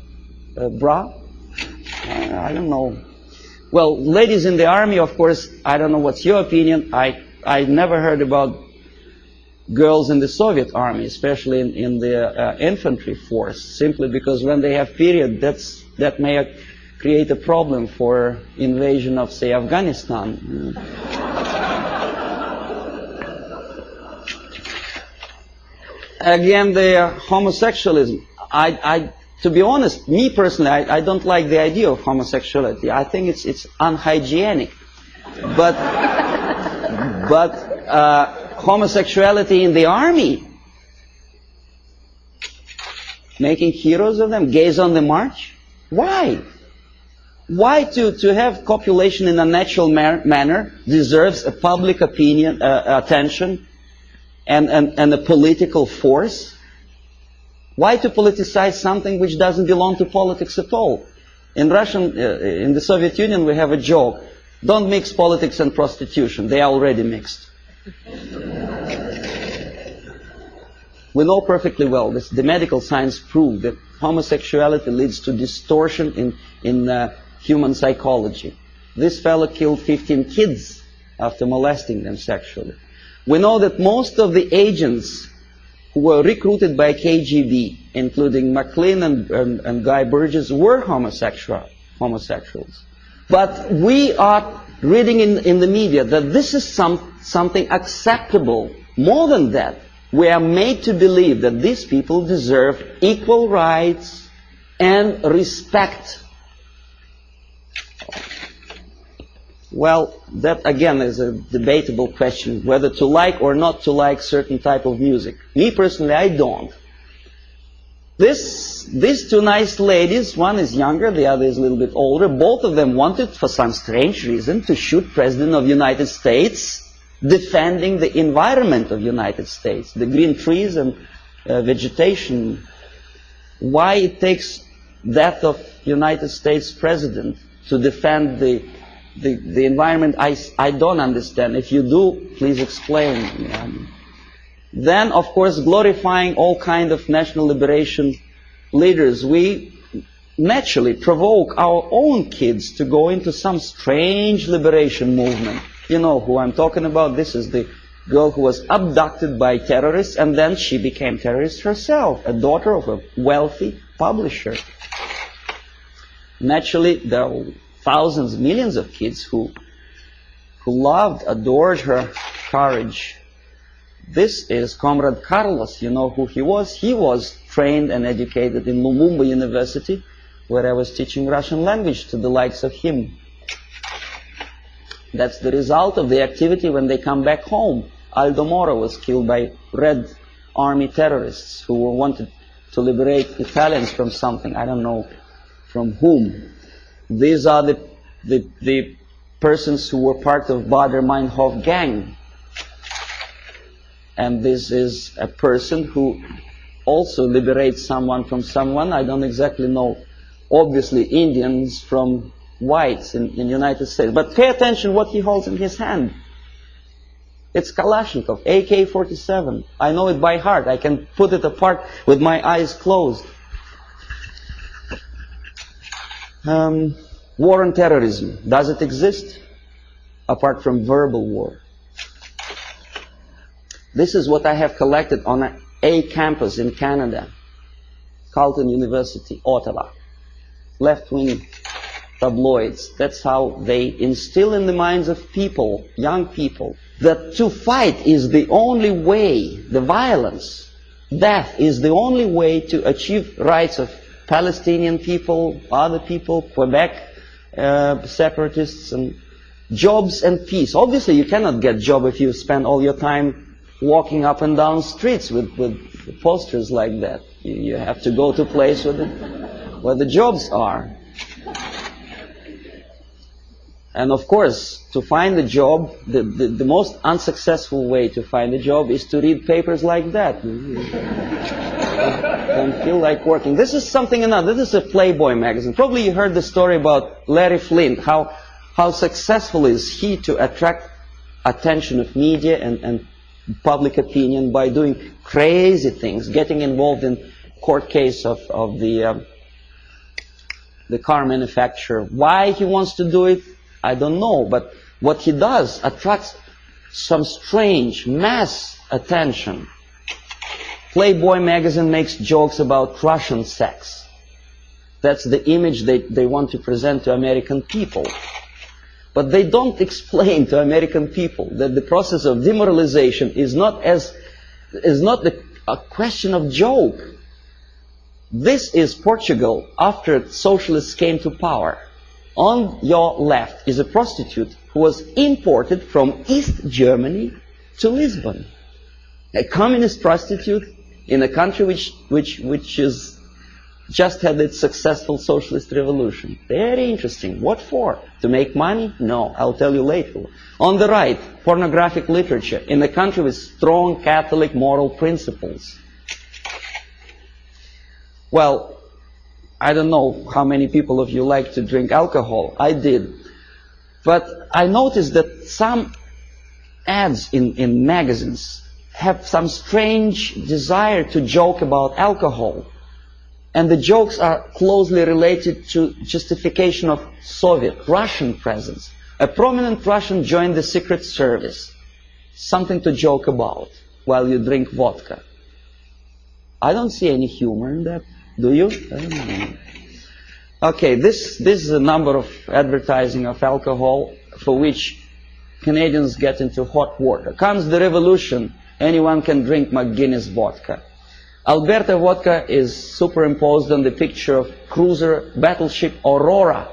bra. I don't know. Well, ladies in the army, of course, I don't know what's your opinion. I never heard about girls in the Soviet army, especially in the infantry force, simply because when they have period, that may create a problem for invasion of, say, Afghanistan. Again, the homosexualism. To be honest, me personally, I don't like the idea of homosexuality. I think it's unhygienic. But homosexuality in the army, making heroes of them, gays on the march. Why? Why to have copulation in a natural manner deserves a public opinion, attention, and a political force? Why to politicize something which doesn't belong to politics at all? In the Soviet Union, we have a joke: don't mix politics and prostitution. They are already mixed. We know perfectly well, the medical science proved that homosexuality leads to distortion in human psychology. This fellow killed 15 kids after molesting them sexually. We know that most of the agents who were recruited by KGB, including McLean and Guy Burgess, were homosexuals. But we are reading in the media that this is something acceptable. More than that, we are made to believe that these people deserve equal rights and respect. Well, that again is a debatable question, whether to like or not to like certain type of music. Me personally, I don't. These two nice ladies, one is younger, the other is a little bit older, both of them wanted, for some strange reason, to shoot President of the United States, defending the environment of the United States, the green trees and vegetation. Why it takes death of United States President to defend the environment, I don't understand. If you do, please explain. Then, of course, glorifying all kind of national liberation leaders, we naturally provoke our own kids to go into some strange liberation movement. You know who I'm talking about. This is the girl who was abducted by terrorists, and then she became terrorist herself, a daughter of a wealthy publisher. Naturally, there are thousands, millions of kids who loved, adored her courage. This is Comrade Carlos. You know who he was? He was trained and educated in Lumumba University, where I was teaching Russian language to the likes of him. That's the result of the activity when they come back home. Aldo Moro was killed by Red Army terrorists who wanted to liberate Italians from something. I don't know from whom. These are the persons who were part of Baader-Meinhof gang. And this is a person who also liberates someone from someone. I don't exactly know, obviously, Indians from whites in the United States. But pay attention what he holds in his hand. It's Kalashnikov, AK-47. I know it by heart. I can put it apart with my eyes closed. War on terrorism. Does it exist? Apart from verbal war. This is what I have collected on a campus in Canada. Carleton University, Ottawa. Left-wing tabloids. That's how they instill in the minds of people, young people, that to fight is the only way, the violence, death is the only way to achieve rights of Palestinian people, other people, Quebec separatists, and jobs and peace. Obviously, you cannot get job if you spend all your time walking up and down streets with posters like that. You have to go to a place where the jobs are. And of course, to find a job, the most unsuccessful way to find a job is to read papers like that. Don't feel like working. This is something another. This is a Playboy magazine. Probably you heard the story about Larry Flint, how successful is he to attract attention of media and public opinion by doing crazy things, getting involved in court case of the car manufacturer. Why he wants to do it, I don't know, but what he does attracts some strange mass attention. Playboy magazine makes jokes about Russian sex. That's the image they want to present to American people. But they don't explain to American people that the process of demoralization is not a question of joke. This is Portugal after socialists came to power. On your left is a prostitute who was imported from East Germany to Lisbon. A communist prostitute in a country which is just had its successful socialist revolution. Very interesting. What for? To make money? No, I'll tell you later. On the right, pornographic literature in a country with strong Catholic moral principles. Well, I don't know how many people of you like to drink alcohol. I did. But I noticed that some ads in magazines have some strange desire to joke about alcohol. And the jokes are closely related to justification of Soviet, Russian presence. A prominent Russian joined the secret service. Something to joke about while you drink vodka. I don't see any humor in that. Do you? I don't know. Okay, this is a number of advertising of alcohol for which Canadians get into hot water. Comes the revolution, anyone can drink McGuinness vodka. Alberta vodka is superimposed on the picture of cruiser battleship Aurora.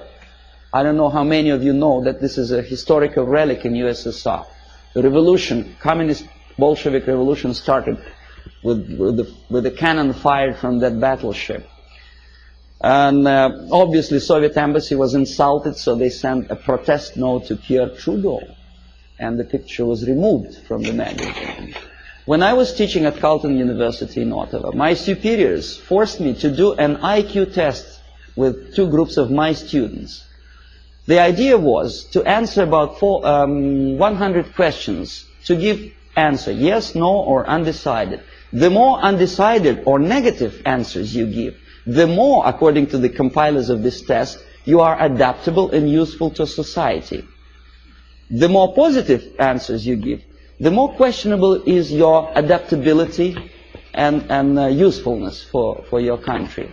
I don't know how many of you know that this is a historical relic in USSR. The revolution, communist Bolshevik revolution started with the cannon fired from that battleship. And obviously Soviet embassy was insulted, so they sent a protest note to Pierre Trudeau. And the picture was removed from the magazine. When I was teaching at Carleton University in Ottawa, my superiors forced me to do an IQ test with two groups of my students. The idea was to answer about 100 questions, to give answer, yes, no, or undecided. The more undecided or negative answers you give, the more, according to the compilers of this test, you are adaptable and useful to society. The more positive answers you give, the more questionable is your adaptability and usefulness for your country.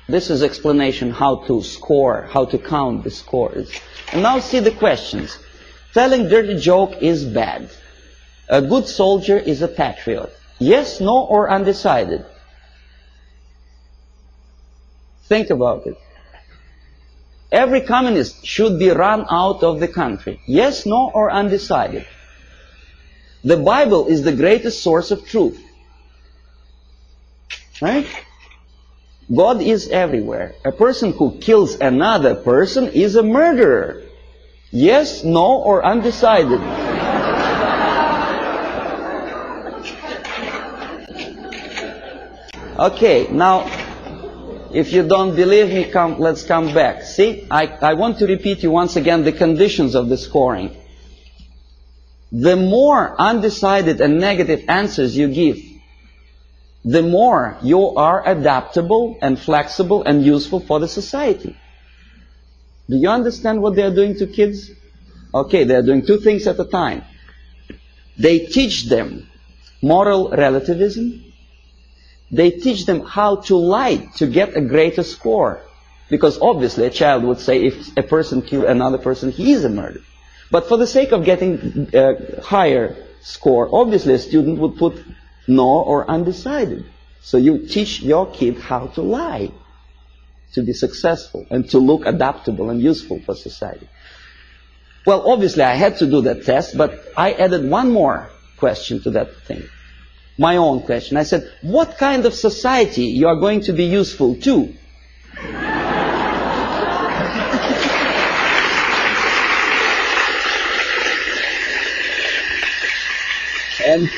This is explanation how to score, how to count the scores. And now see the questions. Telling dirty joke is bad. A good soldier is a patriot. Yes, no, or undecided. Think about it. Every communist should be run out of the country. Yes, no, or undecided. The Bible is the greatest source of truth. Right? God is everywhere. A person who kills another person is a murderer. Yes, no, or undecided. Okay, now, if you don't believe me, let's come back. See, I want to repeat you once again the conditions of the scoring. The more undecided and negative answers you give, the more you are adaptable and flexible and useful for the society. Do you understand what they are doing to kids? Okay, they are doing two things at a time. They teach them moral relativism. They teach them how to lie to get a greater score. Because obviously a child would say if a person kills another person, he is a murderer. But for the sake of getting a higher score, obviously a student would put no or undecided. So you teach your kid how to lie to be successful and to look adaptable and useful for society. Well, obviously I had to do that test, but I added one more question to that thing. My own question. I said, what kind of society you are going to be useful to? And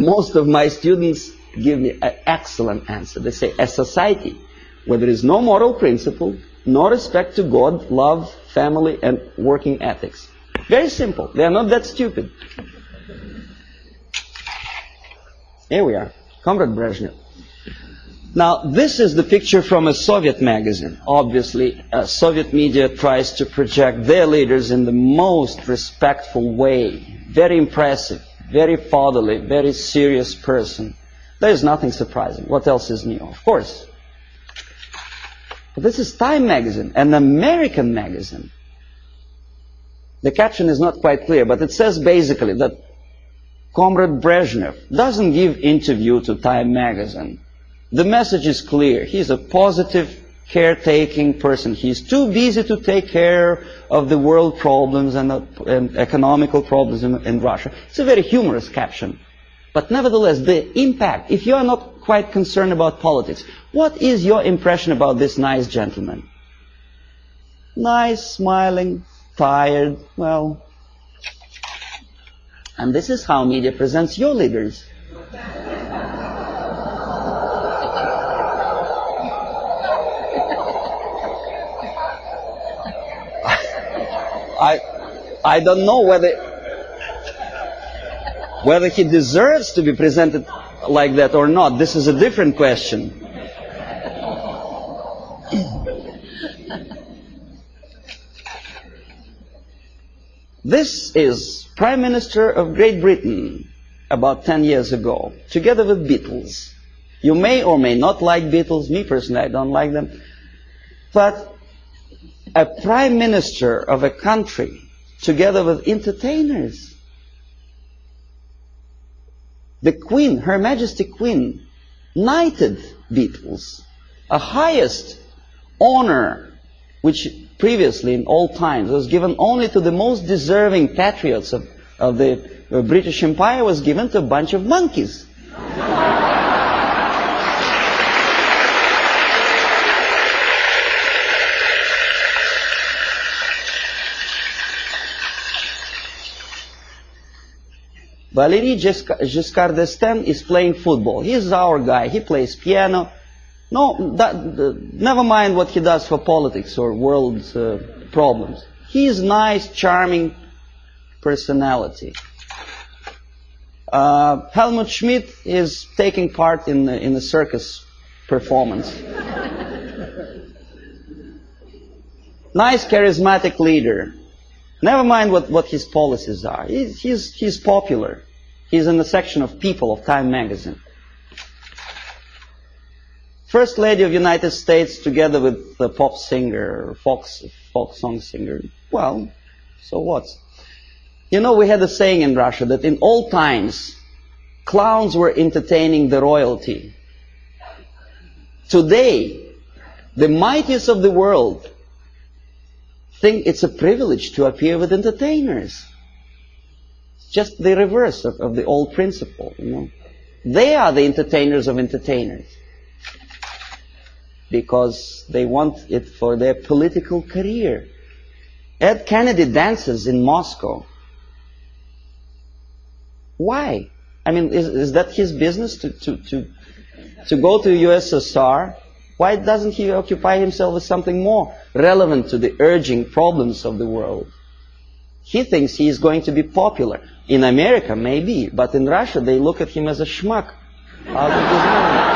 most of my students give me an excellent answer. They say, a society where there is no moral principle, no respect to God, love, family, and working ethics. Very simple. They are not that stupid. Here we are, Comrade Brezhnev. Now, this is the picture from a Soviet magazine. Obviously, Soviet media tries to project their leaders in the most respectful way. Very impressive, very fatherly, very serious person. There is nothing surprising. What else is new? Of course. But this is Time magazine, an American magazine. The caption is not quite clear, but it says basically that Comrade Brezhnev doesn't give interview to Time magazine. The message is clear. He's a positive, caretaking person. He's too busy to take care of the world problems and economical problems in Russia. It's a very humorous caption. But nevertheless, the impact, if you are not quite concerned about politics, what is your impression about this nice gentleman? Nice, smiling, tired, well. And this is how media presents your leaders. I don't know whether he deserves to be presented like that or not. This is a different question. This is Prime Minister of Great Britain about 10 years ago, together with Beatles. You may or may not like Beatles. Me personally, I don't like them. But a Prime Minister of a country together with entertainers. The Queen, Her Majesty Queen, knighted Beatles, a highest honor which previously in all times was given only to the most deserving patriots of the British Empire, was given to a bunch of monkeys. Valéry Giscard d'Estaing is playing football. He's our guy. He plays piano. No, never mind what he does for politics or world problems. He's nice, charming personality. Helmut Schmidt is taking part in the circus performance. Nice, charismatic leader. Never mind what his policies are. He's popular. He's in the section of People of Time magazine. First Lady of the United States together with the pop singer, folk song singer. Well, so what? You know, we had a saying in Russia that in old times, clowns were entertaining the royalty. Today, the mightiest of the world think it's a privilege to appear with entertainers. Just the reverse of the old principle, you know. They are the entertainers of entertainers. because they want it for their political career. Ed Kennedy dances in Moscow. Why? I mean, is that his business to go to USSR? Why doesn't he occupy himself with something more relevant to the urging problems of the world? He thinks he is going to be popular. In America, maybe, but in Russia, they look at him as a schmuck out of his mind.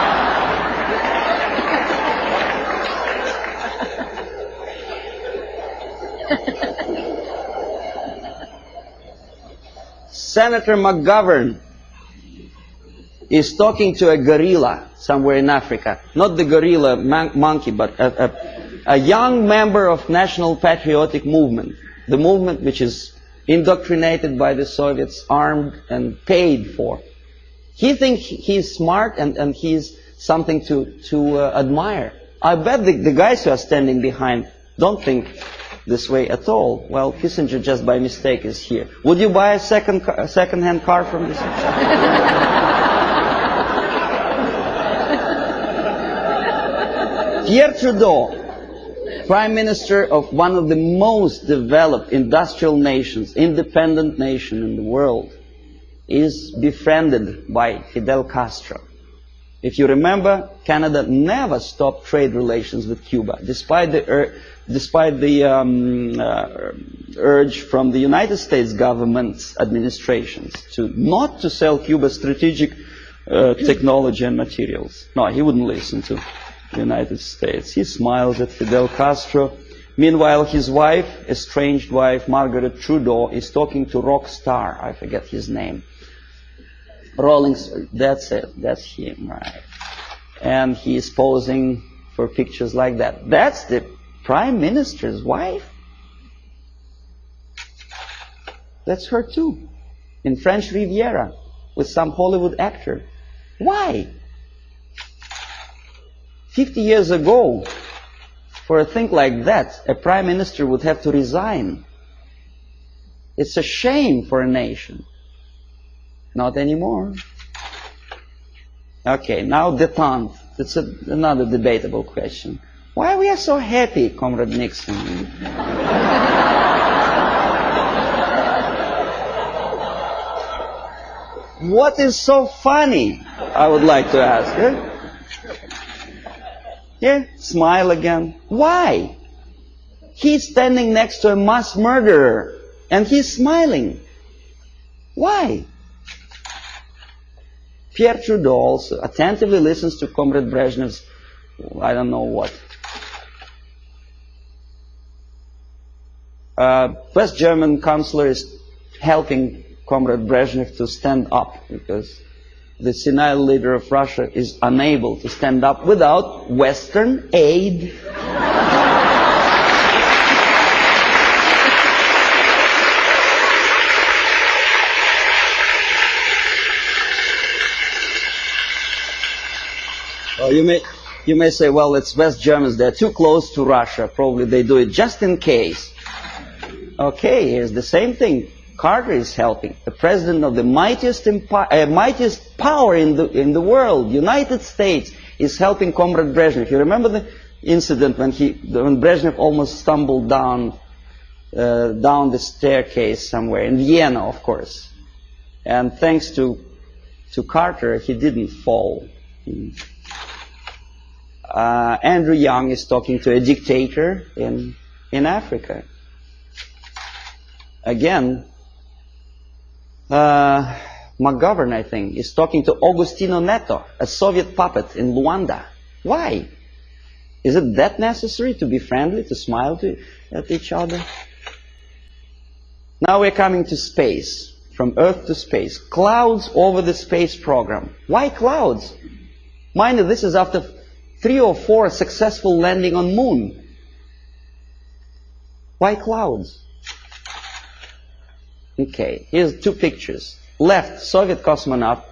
Senator McGovern is talking to a gorilla somewhere in Africa. Not the gorilla monkey, but a young member of National Patriotic Movement. The movement which is indoctrinated by the Soviets, armed and paid for. He thinks he's smart and he's something to admire. I bet the guys who are standing behind don't think this way at all. Well, Kissinger just by mistake is here. Would you buy a second-hand car from this? Pierre Trudeau, Prime Minister of one of the most developed industrial nations, independent nation in the world, is befriended by Fidel Castro. If you remember, Canada never stopped trade relations with Cuba, despite the urge from the United States government's administrations not to sell Cuba strategic technology and materials. No, he wouldn't listen to the United States. He smiles at Fidel Castro. Meanwhile, his wife, estranged wife, Margaret Trudeau, is talking to rock star. I forget his name. That's it. That's him, right? And he is posing for pictures like that. That's the Prime Minister's wife? That's her too. In French Riviera, with some Hollywood actor. Why? 50 years ago, for a thing like that, a Prime Minister would have to resign. It's a shame for a nation. Not anymore. Okay, now détente. It's another debatable question. Why we are so happy, Comrade Nixon? What is so funny? I would like to ask. Yeah, smile again. Why? He's standing next to a mass murderer and he's smiling. Why? Pierre Trudeau also attentively listens to Comrade Brezhnev's, I don't know what. West German chancellor is helping Comrade Brezhnev to stand up because the senile leader of Russia is unable to stand up without Western aid. You may say, well, it's West Germans, they're too close to Russia, probably they do it just in case. Okay, here's the same thing. Carter is helping. The president of the mightiest power in the world, United States, is helping Comrade Brezhnev. You remember the incident when Brezhnev almost stumbled down the staircase somewhere, in Vienna, of course. And thanks to Carter, he didn't fall. Andrew Young is talking to a dictator in Africa. Again, McGovern, I think, is talking to Agostino Neto, a Soviet puppet in Luanda. Why? Is it that necessary to be friendly, to smile at each other? Now we're coming to space, from Earth to space. Clouds over the space program. Why clouds? Mind you, this is after 3 or 4 successful landing on Moon. Why clouds? Okay, here's 2 pictures. Left, Soviet cosmonaut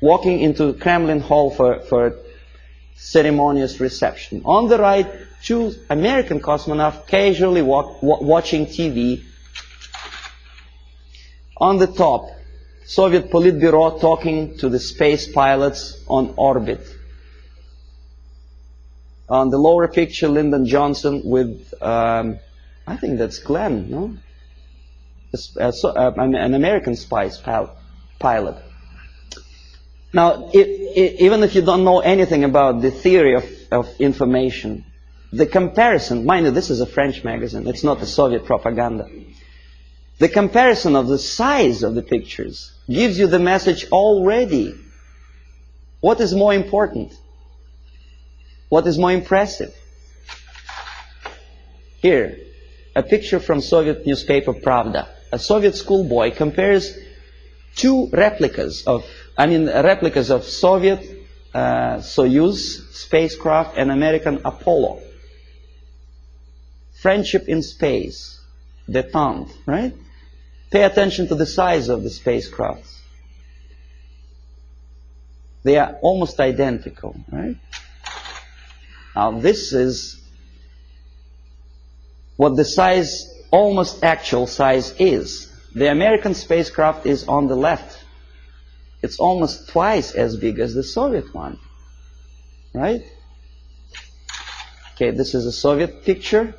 walking into Kremlin Hall for a ceremonious reception. On the right, 2 American cosmonauts casually watching TV. On the top, Soviet Politburo talking to the space pilots on orbit. On the lower picture, Lyndon Johnson with, I think that's Glenn, no? An American spice pilot. Now, even if you don't know anything about the theory of information, the comparison, mind you, this is a French magazine, it's not a Soviet propaganda. The comparison of the size of the pictures gives you the message already. What is more important? What is more impressive? Here, a picture from Soviet newspaper Pravda. A Soviet schoolboy compares two replicas of Soviet Soyuz spacecraft and American Apollo. Friendship in space, détente, right? Pay attention to the size of the spacecrafts. They are almost identical, right? Now this is what the size, almost actual size is. The American spacecraft is on the left. It's almost twice as big as the Soviet one, right? Okay, this is a Soviet picture.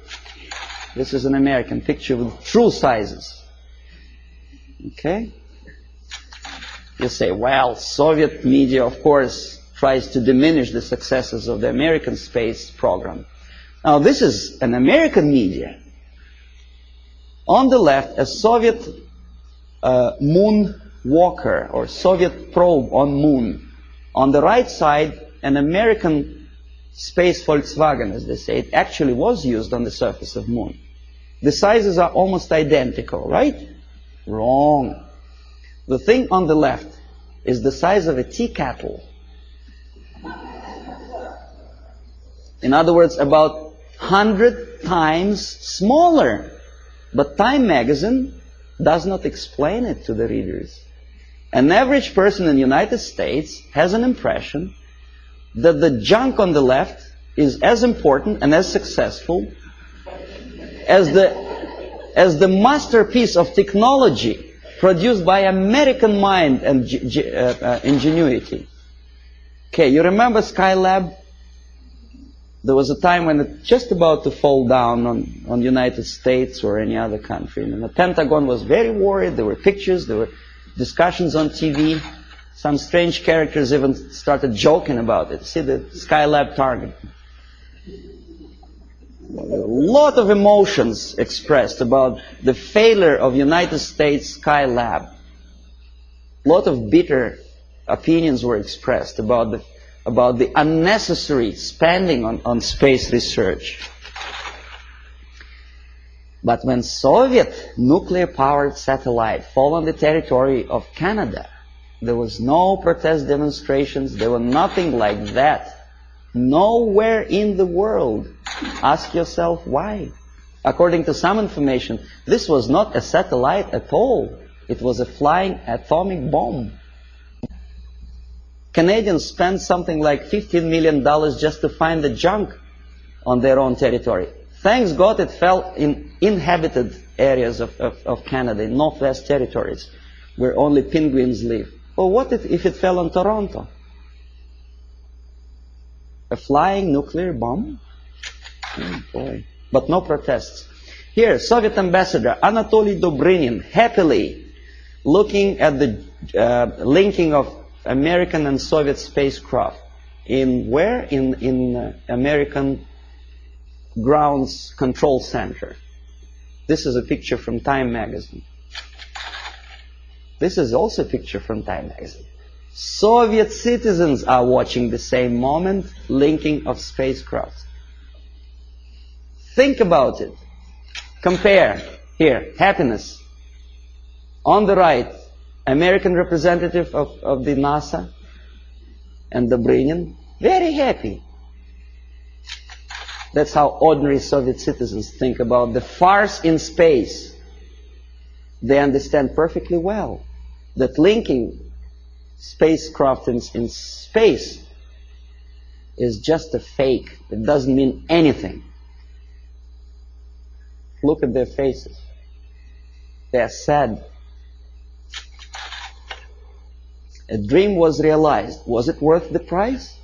This is an American picture with true sizes. Okay? You say, well, Soviet media, of course, tries to diminish the successes of the American space program. Now, this is an American media. On the left, a Soviet moon walker or Soviet probe on moon. On the right side, an American space Volkswagen, as they say. It actually was used on the surface of moon. The sizes are almost identical, right? Wrong. The thing on the left is the size of a tea kettle. In other words, about 100 times smaller. But Time magazine does not explain it to the readers. An average person in the United States has an impression that the junk on the left is as important and as successful as the masterpiece of technology produced by American mind and ingenuity. Okay, you remember Skylab? There was a time when it just about to fall down on the United States or any other country. And the Pentagon was very worried. There were pictures, there were discussions on TV. Some strange characters even started joking about it. See the Skylab target. A lot of emotions expressed about the failure of United States Skylab. A lot of bitter opinions were expressed about the unnecessary spending on space research. But when Soviet nuclear-powered satellite fell on the territory of Canada, there was no protest demonstrations, there were nothing like that. Nowhere in the world. Ask yourself why. According to some information, this was not a satellite at all. It was a flying atomic bomb. Canadians spent something like $15 million just to find the junk on their own territory. Thanks God it fell in inhabited areas of Canada, in Northwest Territories, where only penguins live. Well, what if it fell on Toronto? A flying nuclear bomb? Oh boy. But no protests. Here, Soviet ambassador Anatoly Dobrinin happily looking at the linking of American and Soviet spacecraft. In where? In American Grounds Control Center. This is a picture from Time magazine. This is also a picture from Time magazine. Soviet citizens are watching the same moment, linking of spacecraft. Think about it. Compare. Here, happiness. On the right, American representative of the NASA and Dobrinin, very happy. That's how ordinary Soviet citizens think about the farce in space. They understand perfectly well that linking spacecraft in space is just a fake. It doesn't mean anything. Look at their faces. They are sad. A dream was realized. Was it worth the price?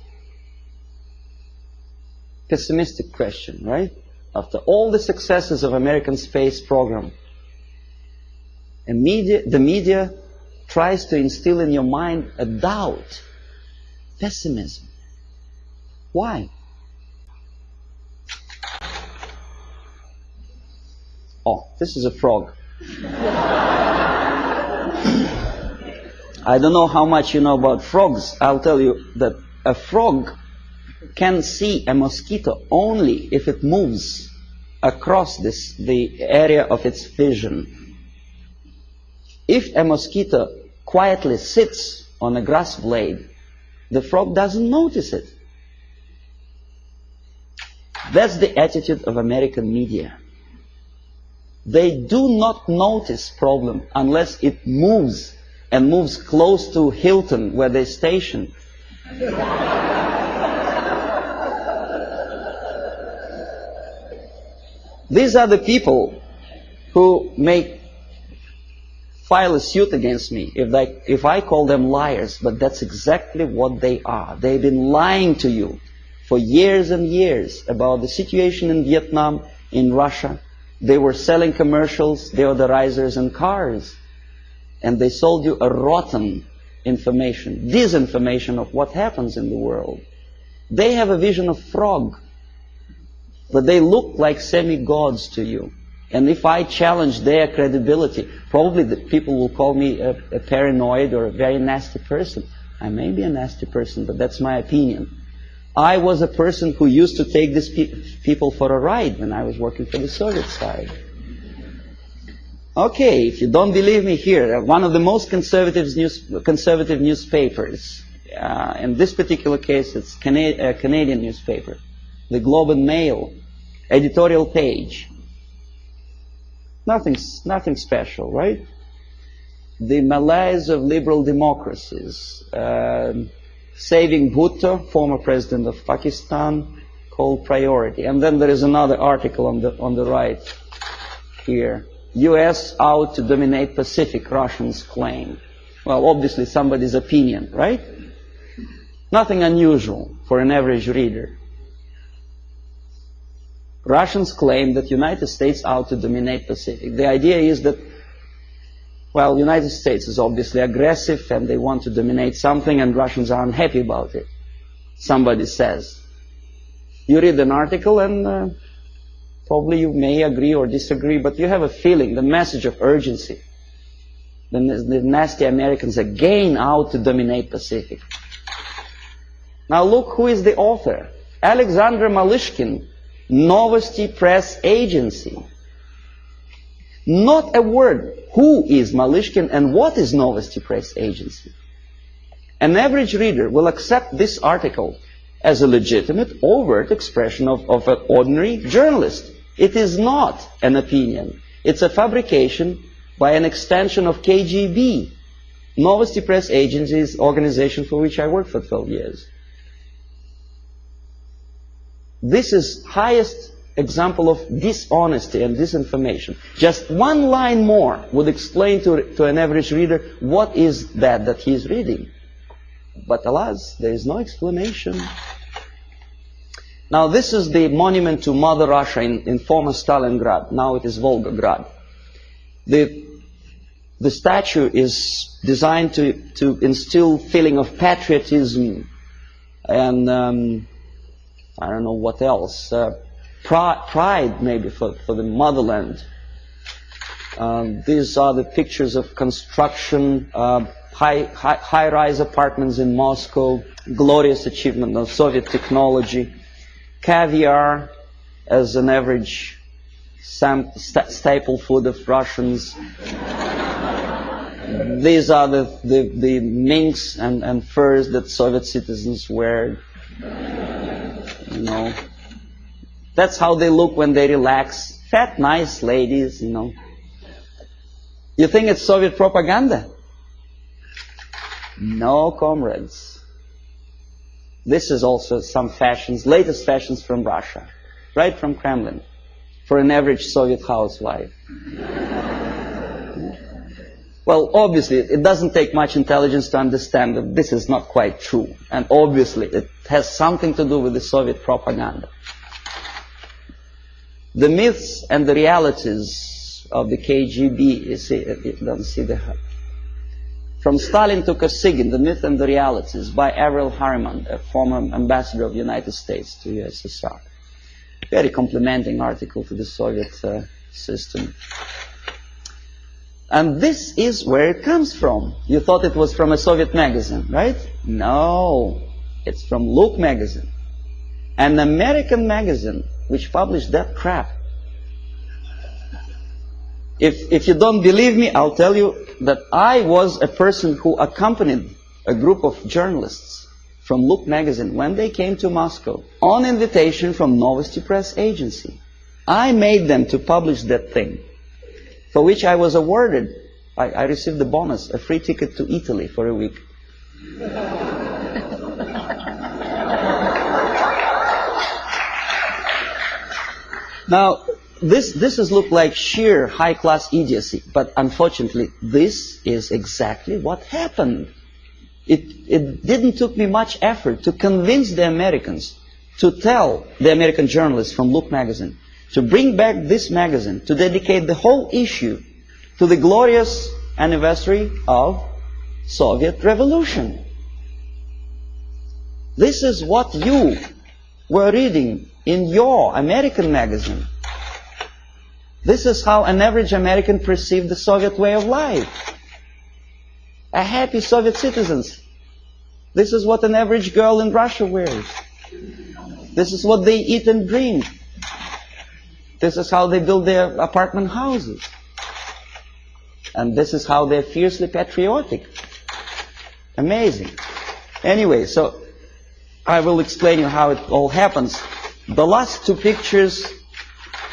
pessimistic question, right? After all the successes of American space program, the media tries to instill in your mind a doubt, pessimism. Why? Oh, this is a frog. I don't know how much you know about frogs. I'll tell you that a frog can see a mosquito only if it moves across the area of its vision. If a mosquito quietly sits on a grass blade, the frog doesn't notice it. That's the attitude of American media. They do not notice problem unless it moves, and moves close to Hilton, where they station. These are the people who may file a suit against me if I call them liars, but that's exactly what they are. They've been lying to you for years and years about the situation in Vietnam, in Russia. They were selling commercials, deodorizers and cars. And they sold you a rotten information, disinformation of what happens in the world. They have a vision of frog, but they look like semi-gods to you. And if I challenge their credibility, probably the people will call me a paranoid or a very nasty person. I may be a nasty person, but that's my opinion. I was a person who used to take these people for a ride when I was working for the Soviet side. Okay, if you don't believe me, here, one of the most conservative newspapers, in this particular case it's a Canadian newspaper, the Globe and Mail, editorial page. Nothing special, right? The malaise of liberal democracies. Saving Bhutto, former president of Pakistan, called priority. And then there is another article on the right here. U.S. out to dominate Pacific, Russians claim. Well, obviously somebody's opinion, right? Nothing unusual for an average reader. Russians claim that United States out to dominate Pacific. The idea is that, well, United States is obviously aggressive and they want to dominate something and Russians are unhappy about it. Somebody says. You read an article and probably you may agree or disagree, but you have a feeling, the message of urgency. The nasty Americans again out to dominate Pacific. Now look who is the author. Alexander Malishkin, Novosti Press Agency. Not a word. Who is Malishkin and what is Novosti Press Agency? An average reader will accept this article as a legitimate, overt expression of an ordinary journalist. It is not an opinion. It's a fabrication by an extension of KGB. Novosti Press Agency is an organization for which I worked for 12 years. This is highest example of dishonesty and disinformation. Just one line more would explain to an average reader what is that he is reading. But alas, there is no explanation. Now this is the monument to Mother Russia in former Stalingrad. Now it is Volgograd. The statue is designed to instill feeling of patriotism and I don't know what else. Pride maybe for the motherland. These are the pictures of construction, high-rise apartments in Moscow, glorious achievement of Soviet technology, caviar as an average staple food of Russians. These are the minks and furs that Soviet citizens wear. You know, that's how they look when they relax. Fat, nice ladies, you know. You think it's Soviet propaganda? No, comrades. This is also some fashions, latest fashions from Russia, right from Kremlin, for an average Soviet housewife. Well, obviously, it doesn't take much intelligence to understand that this is not quite true. And obviously, it has something to do with the Soviet propaganda. The myths and the realities of the KGB, you see, you don't see the... From Stalin to Kosygin, The Myth and the Realities, by Avril Harriman, a former ambassador of the United States to USSR. Very complimenting article to the Soviet system. And this is where it comes from. You thought it was from a Soviet magazine, right? No, it's from Look magazine. An American magazine which published that crap. If you don't believe me, I'll tell you that I was a person who accompanied a group of journalists from Look magazine when they came to Moscow on invitation from Novosti Press Agency. I made them to publish that thing, for which I was awarded, I received the bonus, a free ticket to Italy for a week. Now, this has looked like sheer high-class idiocy, but unfortunately, this is exactly what happened. It didn't took me much effort to convince the Americans to tell the American journalists from Look magazine to bring back this magazine, to dedicate the whole issue to the glorious anniversary of Soviet Revolution. This is what you were reading in your American magazine. This is how an average American perceived the Soviet way of life. A happy Soviet citizens. This is what an average girl in Russia wears. This is what they eat and drink. This is how they build their apartment houses. And this is how they're fiercely patriotic. Amazing. Anyway, so I will explain you how it all happens. The last two pictures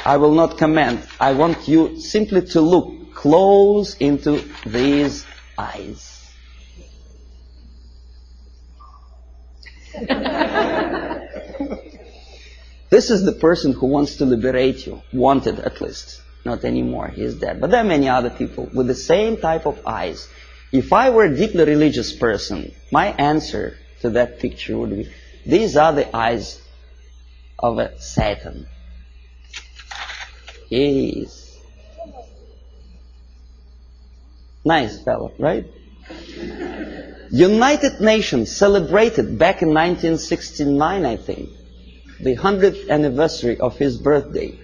I will not comment. I want you simply to look close into these eyes. This is the person who wants to liberate you. Wanted, at least. Not anymore. He is dead. But there are many other people with the same type of eyes. If I were a deeply religious person, my answer to that picture would be, these are the eyes of a Satan. Yes. Nice fellow, right? United Nations celebrated back in 1969, I think, the 100th anniversary of his birthday.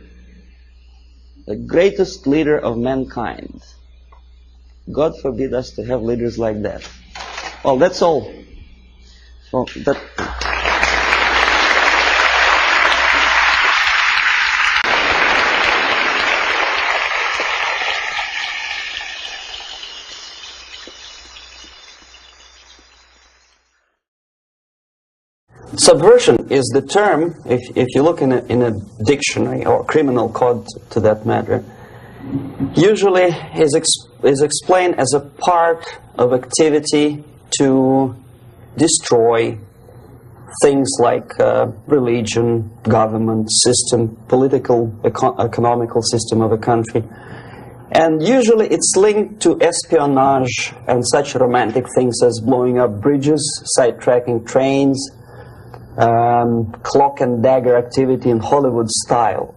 The greatest leader of mankind. God forbid us to have leaders like that. Well, that's all. Well, Subversion is the term, if you look in a dictionary or criminal code to that matter, usually is explained as a part of activity to destroy things like religion, government, system, political, economical system of a country. And usually it's linked to espionage and such romantic things as blowing up bridges, sidetracking trains, cloak and dagger activity in Hollywood style.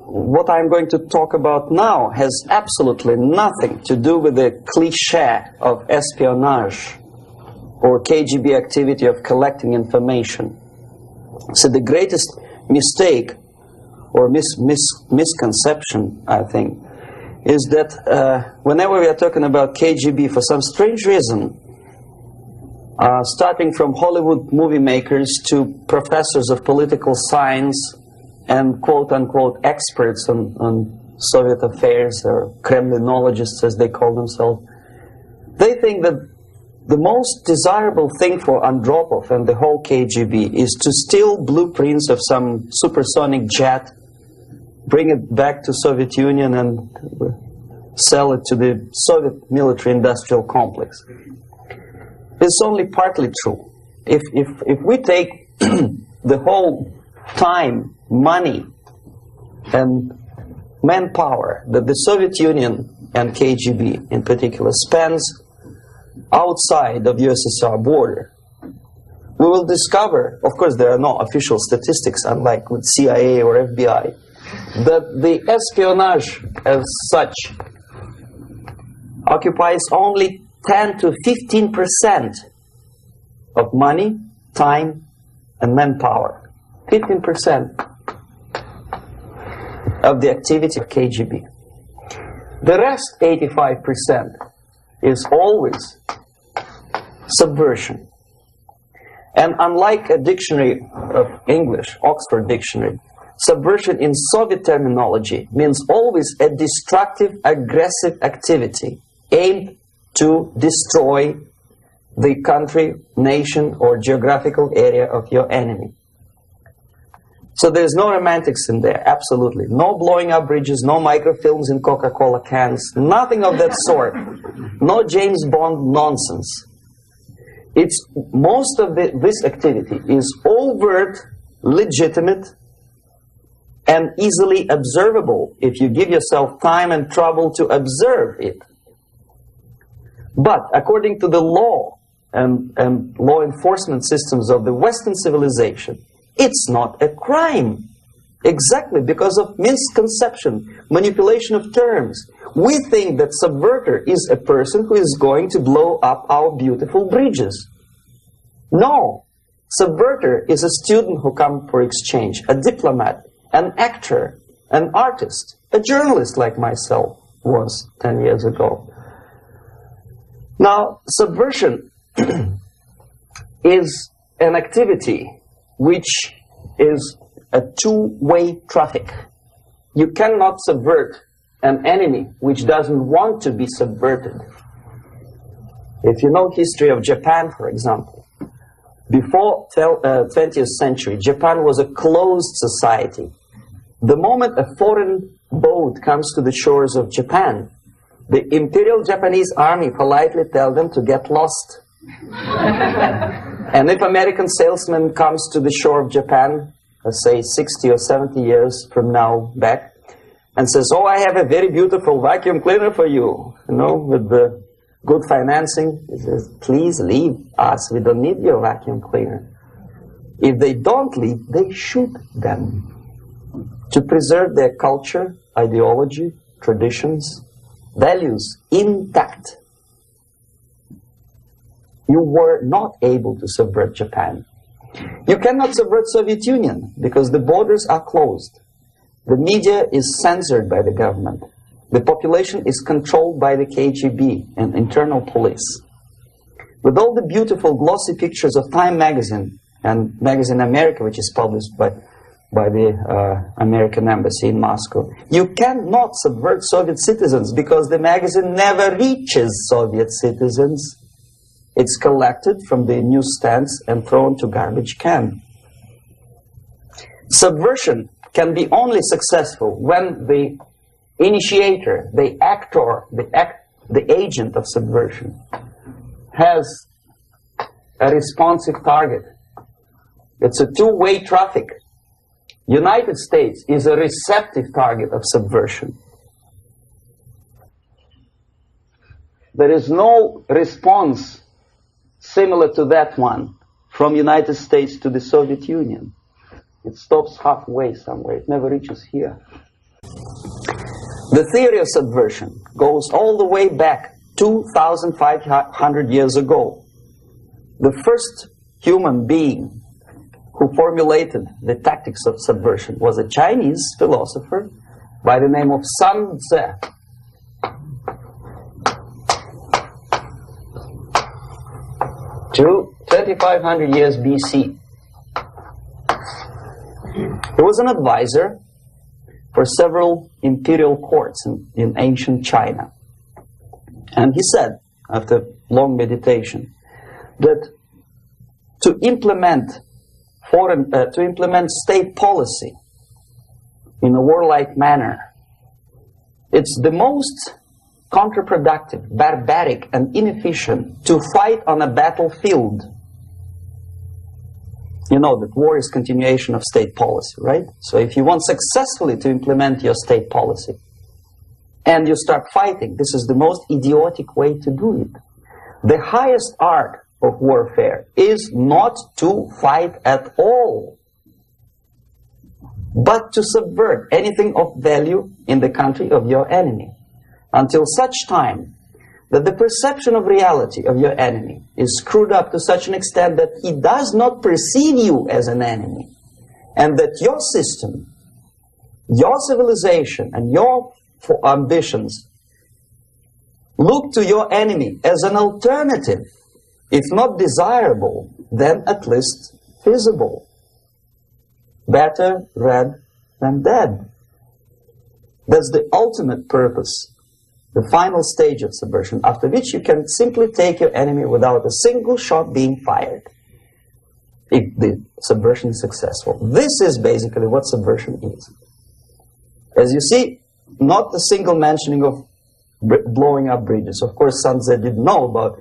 What I'm going to talk about now has absolutely nothing to do with the cliché of espionage or KGB activity of collecting information. So the greatest mistake or misconception, I think, is that whenever we are talking about KGB, for some strange reason, starting from Hollywood movie makers to professors of political science and quote-unquote experts on Soviet affairs, or Kremlinologists as they call themselves, they think that the most desirable thing for Andropov and the whole KGB is to steal blueprints of some supersonic jet, bring it back to Soviet Union and sell it to the Soviet military-industrial complex. It's only partly true. If we take the whole time, money, and manpower that the Soviet Union and KGB in particular spends outside of USSR border, we will discover, of course there are no official statistics unlike with CIA or FBI, that the espionage as such occupies only 10 to 15% of money, time, and manpower. 15% of the activity of KGB. The rest, 85%, is always subversion. And unlike a dictionary of English, Oxford Dictionary, subversion in Soviet terminology means always a destructive, aggressive activity aimed to destroy the country, nation, or geographical area of your enemy. So there's no romantics in there, absolutely. No blowing up bridges, no microfilms in Coca-Cola cans, nothing of that sort. No James Bond nonsense. It's most of this activity is overt, legitimate, and easily observable if you give yourself time and trouble to observe it. But according to the law and law enforcement systems of the Western civilization, it's not a crime. Exactly because of misconception, manipulation of terms. We think that subverter is a person who is going to blow up our beautiful bridges. No. Subverter is a student who comes for exchange, a diplomat, an actor, an artist, a journalist like myself was 10 years ago. Now, subversion is an activity which is a two-way traffic. You cannot subvert an enemy which doesn't want to be subverted. If you know history of Japan, for example, before 20th century, Japan was a closed society. The moment a foreign boat comes to the shores of Japan, the Imperial Japanese Army politely tells them to get lost. And if American salesman comes to the shore of Japan, let's say 60 or 70 years from now back, and says, oh, I have a very beautiful vacuum cleaner for you, with the good financing, he says, please leave us, we don't need your vacuum cleaner. If they don't leave, they shoot them to preserve their culture, ideology, traditions, values intact. You were not able to subvert Japan. You cannot subvert Soviet Union because the borders are closed. The media is censored by the government. The population is controlled by the KGB and internal police. With all the beautiful glossy pictures of Time magazine and Magazine America, which is published by the American Embassy in Moscow, you cannot subvert Soviet citizens because the magazine never reaches Soviet citizens. It's collected from the newsstands and thrown to garbage can. Subversion can be only successful when the initiator, the actor, the agent of subversion has a responsive target. It's a two-way traffic. United States is a receptive target of subversion. There is no response similar to that one from United States to the Soviet Union. It stops halfway somewhere. It never reaches here. The theory of subversion goes all the way back 2,500 years ago. The first human being who formulated the tactics of subversion was a Chinese philosopher by the name of Sun Tzu. 2,500 years BC. He was an advisor for several imperial courts in ancient China. And he said, after long meditation, that to implement state policy in a warlike manner, it's the most counterproductive, barbaric, and inefficient to fight on a battlefield. You know that war is continuation of state policy, right? So if you want successfully to implement your state policy, and you start fighting, this is the most idiotic way to do it. The highest art of warfare is not to fight at all, but to subvert anything of value in the country of your enemy, until such time that the perception of reality of your enemy is screwed up to such an extent that he does not perceive you as an enemy, and that your system, your civilization, and your ambitions look to your enemy as an alternative, if not desirable, then at least feasible. Better red than dead. That's the ultimate purpose, the final stage of subversion, after which you can simply take your enemy without a single shot being fired, if the subversion is successful. This is basically what subversion is. As you see, not a single mentioning of blowing up bridges. Of course, Sun Tzu didn't know about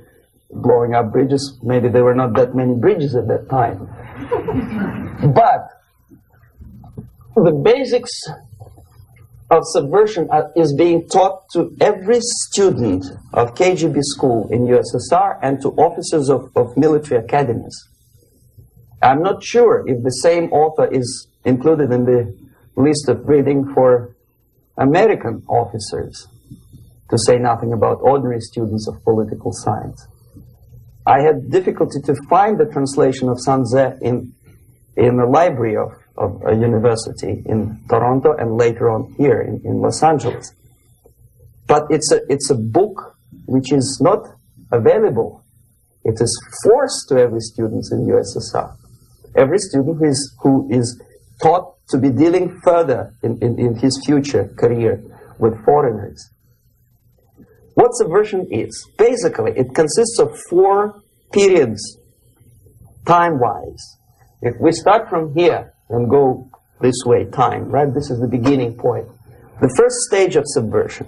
blowing up bridges. Maybe there were not that many bridges at that time. But the basics of subversion is being taught to every student of KGB school in USSR and to officers of military academies. I'm not sure if the same author is included in the list of reading for American officers, to say nothing about ordinary students of political science. I had difficulty to find the translation of Sun Tzu in the library of a university in Toronto and later on here in Los Angeles. But it's a book which is not available. It is forced to every student in USSR. Every student who is taught to be dealing further in his future career with foreigners. What subversion is? Basically, it consists of 4 periods, time-wise. If we start from here and go this way, time, right? This is the beginning point. The first stage of subversion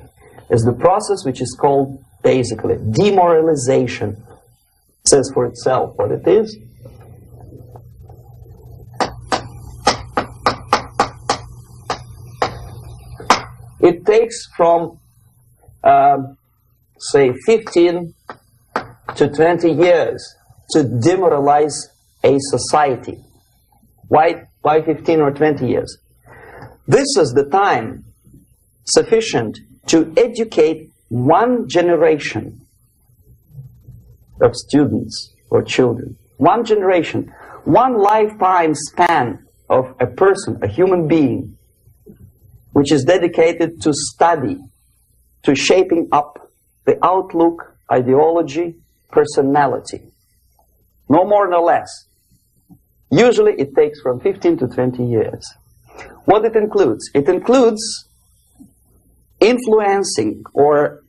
is the process which is called, basically, demoralization. It says for itself what it is. It takes from, say, 15 to 20 years to demoralize a society. Why 15 or 20 years? This is the time sufficient to educate one generation of students or children. One generation, one lifetime span of a person, a human being, which is dedicated to study, to shaping up the outlook, ideology, personality. No more no less. Usually it takes from 15 to 20 years. What it includes? It includes influencing, or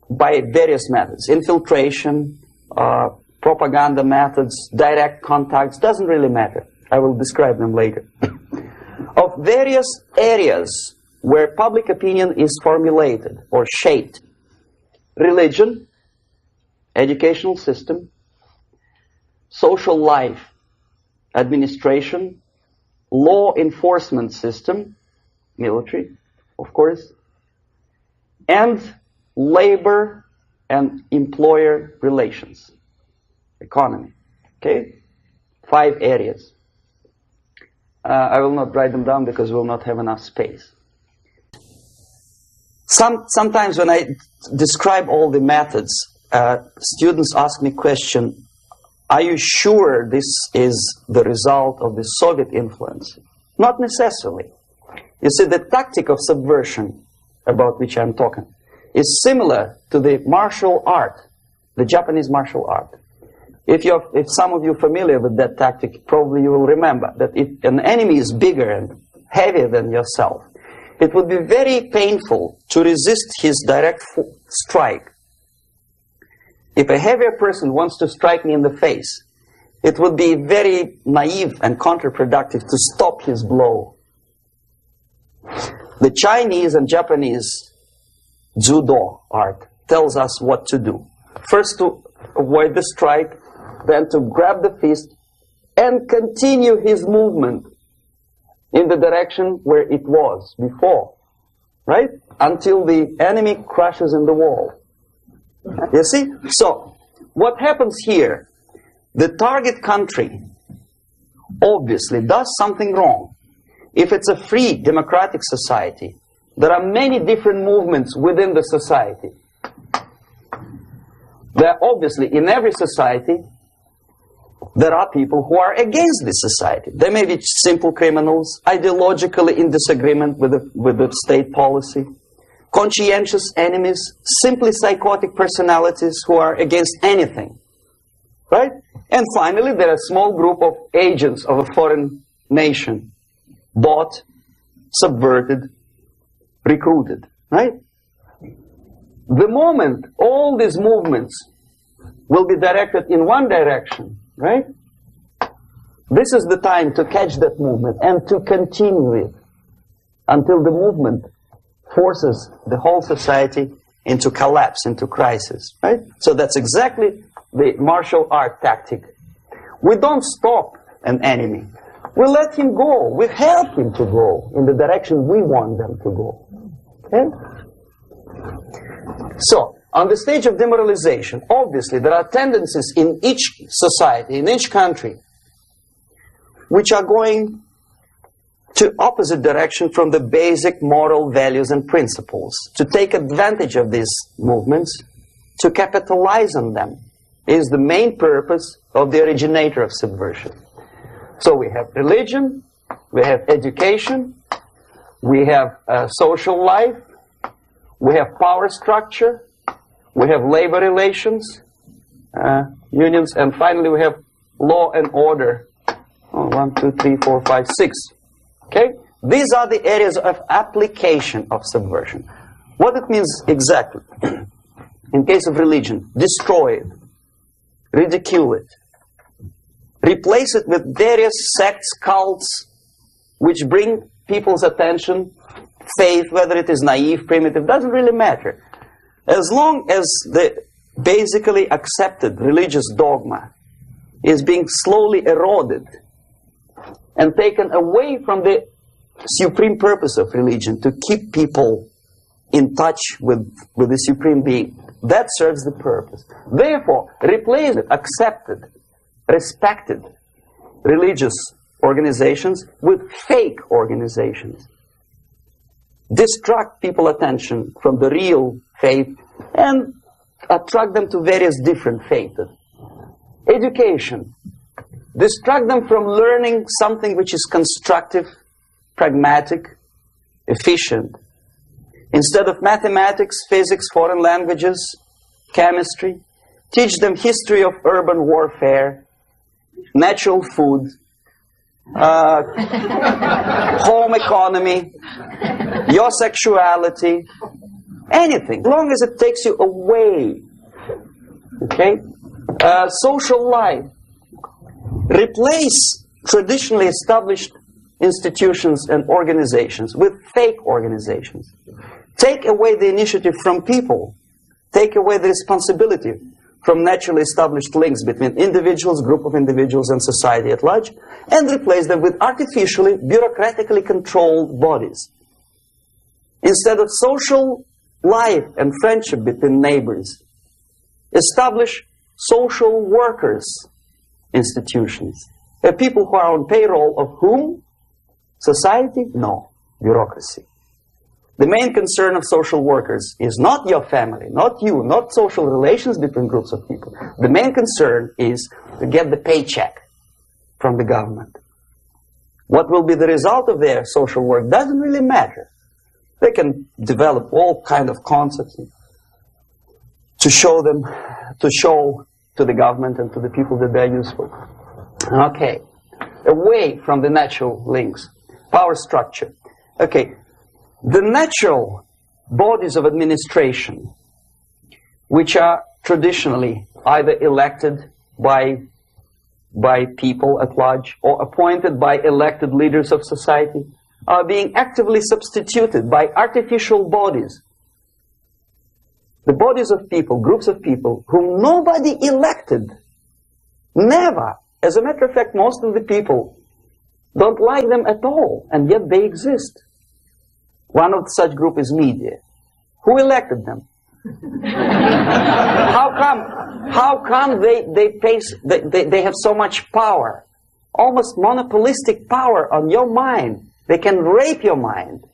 by various methods, infiltration, propaganda methods, direct contacts, doesn't really matter. I will describe them later. Of various areas where public opinion is formulated or shaped. Religion, educational system, social life, administration, law enforcement system, military, of course, and labor and employer relations, economy. Okay? 5 areas. I will not write them down because we will not have enough space. Sometimes when I describe all the methods, students ask me question, are you sure this is the result of the Soviet influence? Not necessarily. You see, the tactic of subversion, about which I'm talking, is similar to the martial art, the Japanese martial art. If some of you are familiar with that tactic, probably you will remember that if an enemy is bigger and heavier than yourself, it would be very painful to resist his direct strike. If a heavier person wants to strike me in the face, it would be very naive and counterproductive to stop his blow. The Chinese and Japanese judo art tells us what to do. First to avoid the strike, then to grab the fist and continue his movement in the direction where it was before, right? Until the enemy crashes in the wall. You see? So, what happens here? The target country obviously does something wrong. If it's a free democratic society, there are many different movements within the society. There are obviously, in every society, there are people who are against this society. They may be simple criminals, ideologically in disagreement with the state policy, conscientious enemies, simply psychotic personalities who are against anything. Right? And finally, there are a small group of agents of a foreign nation, bought, subverted, recruited. Right? The moment all these movements will be directed in one direction, right? This is the time to catch that movement and to continue it until the movement forces the whole society into collapse, into crisis, right? So that's exactly the martial art tactic. We don't stop an enemy. We let him go. We help him to go in the direction we want them to go. Okay? So, on the stage of demoralization, obviously there are tendencies in each society, in each country, which are going to opposite direction from the basic moral values and principles. To take advantage of these movements, to capitalize on them, is the main purpose of the originator of subversion. So we have religion, we have education, we have social life, we have power structure, we have labor relations, unions, and finally we have law and order. 1, 2, 3, 4, 5, 6. Okay? These are the areas of application of subversion. What it means exactly? In case of religion, destroy it, ridicule it, replace it with various sects, cults, which bring people's attention, faith, whether it is naive, primitive, doesn't really matter. As long as the basically accepted religious dogma is being slowly eroded and taken away from the supreme purpose of religion, to keep people in touch with the supreme being, that serves the purpose. Therefore, replace it, accepted, respected religious organizations with fake organizations. Distract people's attention from the real faith and attract them to various different faiths. Education. Distract them from learning something which is constructive, pragmatic, efficient. Instead of mathematics, physics, foreign languages, chemistry, teach them history of urban warfare, natural food, home economy, your sexuality, anything, as long as it takes you away. Okay? Social life. Replace traditionally established institutions and organizations with fake organizations. Take away the initiative from people. Take away the responsibility from naturally established links between individuals, group of individuals, and society at large, and replace them with artificially, bureaucratically controlled bodies. Instead of social life and friendship between neighbors, establish social workers institutions. People who are on payroll of whom? Society? No. Bureaucracy. The main concern of social workers is not your family, not you, not social relations between groups of people. The main concern is to get the paycheck from the government. What will be the result of their social work doesn't really matter. They can develop all kind of concepts to show to the government and to the people that they're useful. Okay. Away from the natural links. Power structure. Okay. The natural bodies of administration, which are traditionally either elected by people at large or appointed by elected leaders of society, are being actively substituted by artificial bodies. The bodies of people, groups of people, whom nobody elected, never As a matter of fact, most of the people don't like them at all, and yet they exist. One of such group is media. Who elected them? How come they have so much power? Almost monopolistic power on your mind. They can rape your mind.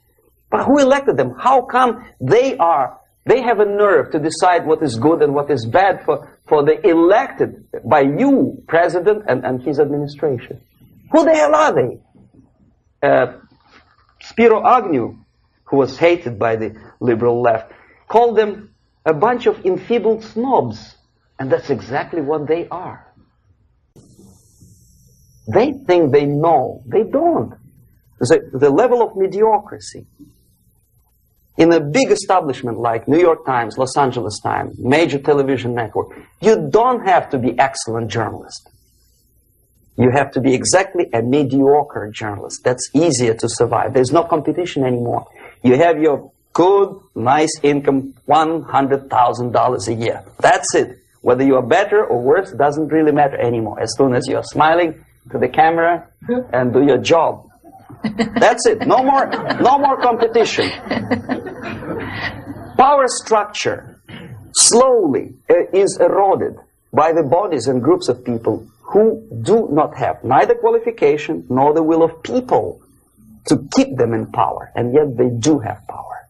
But who elected them? How come they have a nerve to decide what is good and what is bad for the elected by you, president, and his administration? Who the hell are they? Spiro Agnew, who was hated by the liberal left, called them a bunch of enfeebled snobs. And that's exactly what they are. They think they know. They don't. The level of mediocrity. In a big establishment like New York Times, Los Angeles Times, major television network, you don't have to be excellent journalist. You have to be exactly a mediocre journalist. That's easier to survive. There's no competition anymore. You have your good, nice income, $100,000 a year. That's it. Whether you are better or worse doesn't really matter anymore. As soon as you're smiling to the camera and do your job. That's it. No more competition. Power structure slowly is eroded by the bodies and groups of people who do not have neither qualification nor the will of people to keep them in power, and yet they do have power.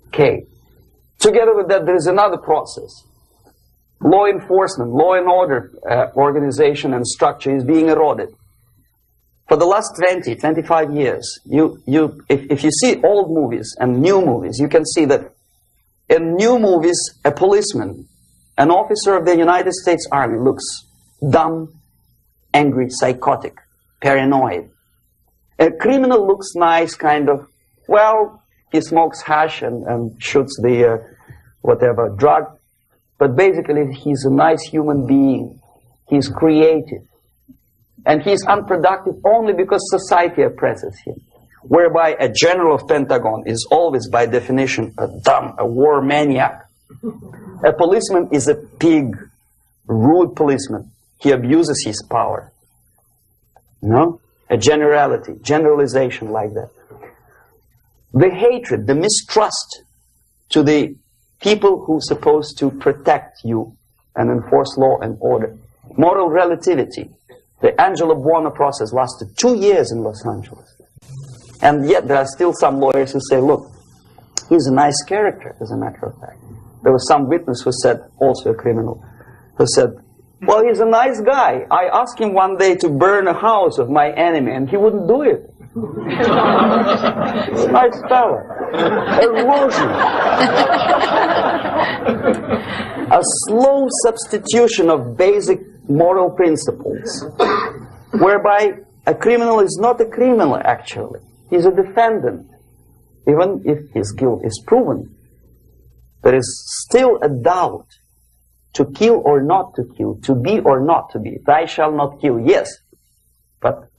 Okay. Together with that, there is another process. Law enforcement, law and order organization and structure is being eroded. For the last 20, 25 years, if you see old movies and new movies, you can see that in new movies, a policeman, an officer of the United States Army looks dumb, angry, psychotic, paranoid. A criminal looks nice, kind of, well, he smokes hash and shoots the whatever drug, but basically he's a nice human being. He's creative. And he's unproductive only because society oppresses him. Whereby a general of Pentagon is always, by definition, a war maniac. A policeman is a pig, rude policeman. He abuses his power. No? A generalization like that. The hatred, the mistrust to the people who are supposed to protect you and enforce law and order. Moral relativity. The Angelo Buono process lasted 2 years in Los Angeles. And yet there are still some lawyers who say, look, he's a nice character, as a matter of fact. There was some witness who said, also a criminal, who said, well, he's a nice guy. I asked him one day to burn a house of my enemy, and he wouldn't do it. It's a nice fella. Erosion. A slow substitution of basic moral principles, whereby a criminal is not a criminal, actually. He's a defendant. Even if his guilt is proven, there is still a doubt to kill or not to kill, to be or not to be. Thou shalt not kill, yes, but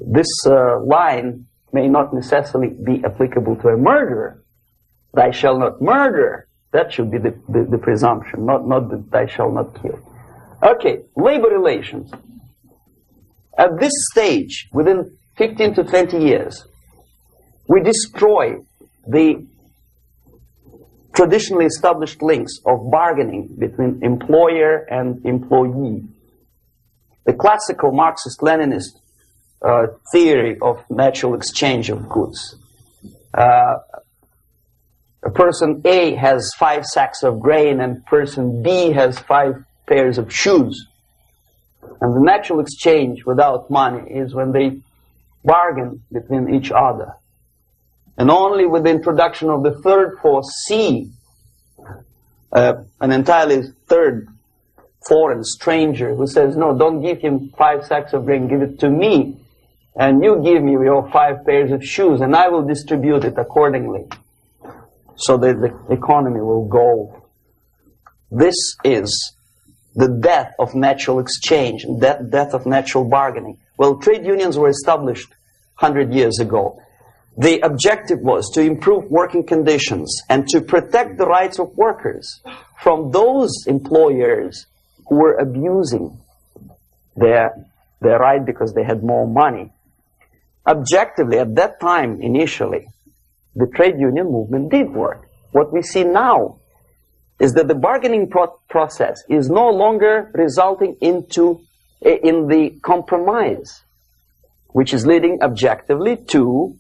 this line may not necessarily be applicable to a murderer. Thou shalt not murder. That should be the presumption, not that thou shalt not kill. Okay, labor relations. At this stage, within 15 to 20 years, we destroy the traditionally established links of bargaining between employer and employee. The classical Marxist-Leninist theory of natural exchange of goods. A person A has 5 sacks of grain and person B has 5 pairs of shoes. And the natural exchange without money is when they bargain between each other. And only with the introduction of the third force, C, an entirely third foreign stranger who says, no, don't give him 5 sacks of grain, give it to me. And you give me your 5 pairs of shoes, and I will distribute it accordingly. So that the economy will go. This is the death of natural exchange, death of natural bargaining. Well, trade unions were established 100 years ago. The objective was to improve working conditions and to protect the rights of workers from those employers who were abusing They're right because they had more money. Objectively, at that time, initially, the trade union movement did work. What we see now is that the bargaining process is no longer resulting in the compromise, which is leading objectively to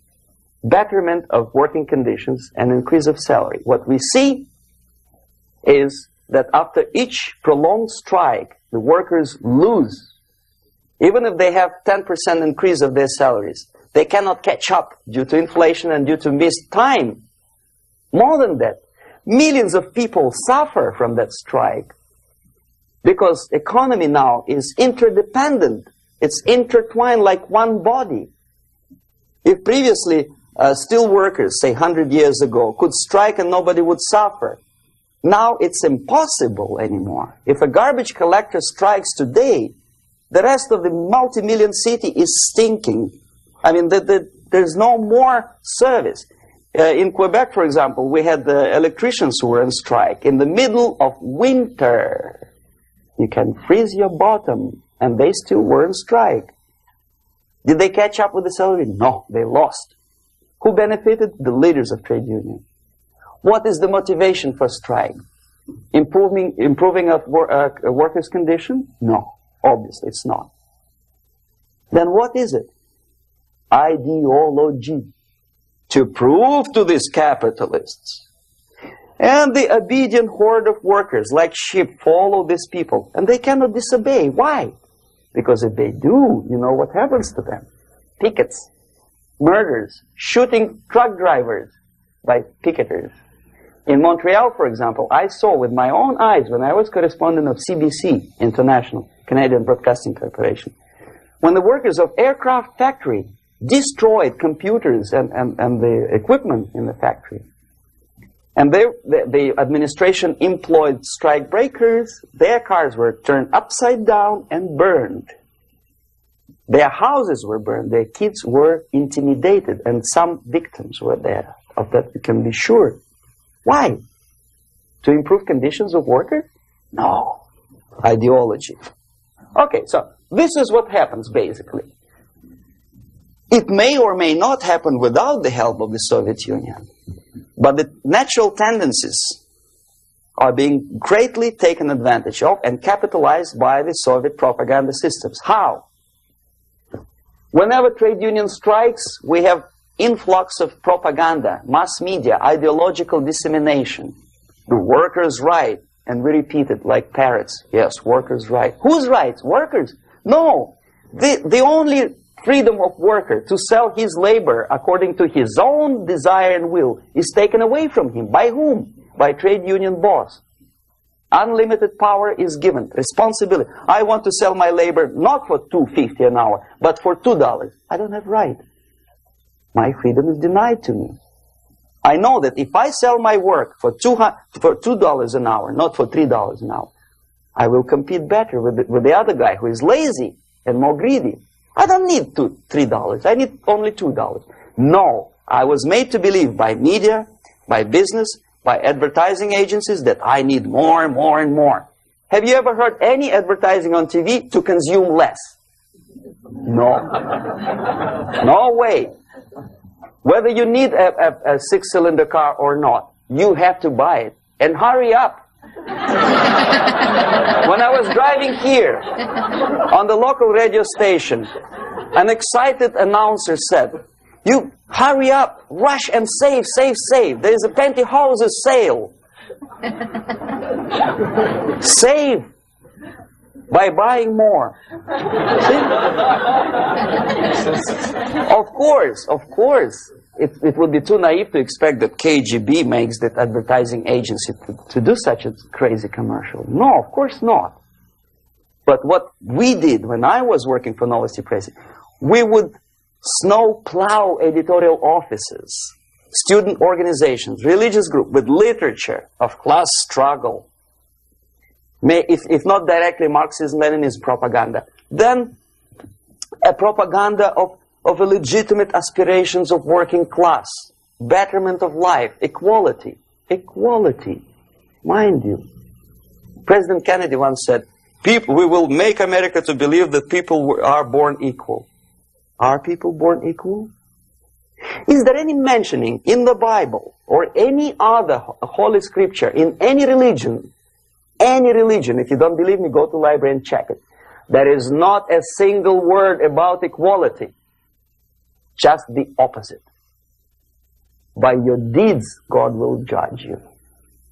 betterment of working conditions and increase of salary. What we see is that after each prolonged strike, the workers lose. Even if they have 10% increase of their salaries, they cannot catch up due to inflation and due to missed time. More than that, millions of people suffer from that strike because economy now is interdependent. It's intertwined like one body. If previously steel workers, say 100 years ago, could strike and nobody would suffer, now it's impossible anymore. If a garbage collector strikes today, the rest of the multi-million city is stinking. I mean, there's no more service. In Quebec, for example, we had the electricians who were on strike in the middle of winter. You can freeze your bottom, and they still were on strike. Did they catch up with the salary? No, they lost. Who benefited? The leaders of trade union. What is the motivation for strike? Improving of a workers' condition? No, obviously it's not. Then what is it? Ideology. To prove to these capitalists. And the obedient horde of workers, like sheep, follow these people. And they cannot disobey. Why? Because if they do, you know what happens to them? Pickets, murders, shooting truck drivers by picketers. In Montreal, for example, I saw with my own eyes when I was correspondent of CBC International, Canadian Broadcasting Corporation, when the workers of aircraft factory destroyed computers and the equipment in the factory. And the administration employed strike breakers. Their cars were turned upside down and burned. Their houses were burned. Their kids were intimidated. And some victims were there. Of that we can be sure. Why? To improve conditions of workers? No. Ideology. Okay, so this is what happens basically. It may or may not happen without the help of the Soviet Union. But the natural tendencies are being greatly taken advantage of and capitalized by the Soviet propaganda systems. How? Whenever trade union strikes, we have influx of propaganda, mass media, ideological dissemination. The workers' right. And we repeat it like parrots. Yes, workers' right. Whose rights? Workers? No. The only freedom of worker to sell his labor according to his own desire and will is taken away from him. By whom? By trade union boss. Unlimited power is given. Responsibility. I want to sell my labor not for $2.50 an hour, but for $2. I don't have right. My freedom is denied to me. I know that if I sell my work for $2 an hour, not for $3 an hour, I will compete better with the other guy who is lazy and more greedy. I don't need $3. I need only $2. No, I was made to believe by media, by business, by advertising agencies that I need more and more and more. Have you ever heard any advertising on TV to consume less? No. No way. Whether you need a six-cylinder car or not, you have to buy it. And hurry up. When I was driving here on the local radio station, an excited announcer said, "You hurry up, rush and save, save, save. There is a pantyhose sale." Save by buying more. Of course. It would be too naive to expect that KGB makes that advertising agency to do such a crazy commercial. No, of course not. But what we did when I was working for Novosti Press, we would snow plow editorial offices, student organizations, religious groups with literature of class struggle. If not directly Marxism-Leninism propaganda, then a propaganda of a legitimate aspirations of working class, betterment of life, equality. Equality. Mind you. President Kennedy once said, We will make America to believe that people are born equal. Are people born equal? Is there any mentioning in the Bible or any other holy scripture in any religion, if you don't believe me, go to the library and check it. There is not a single word about equality. Just the opposite. By your deeds, God will judge you.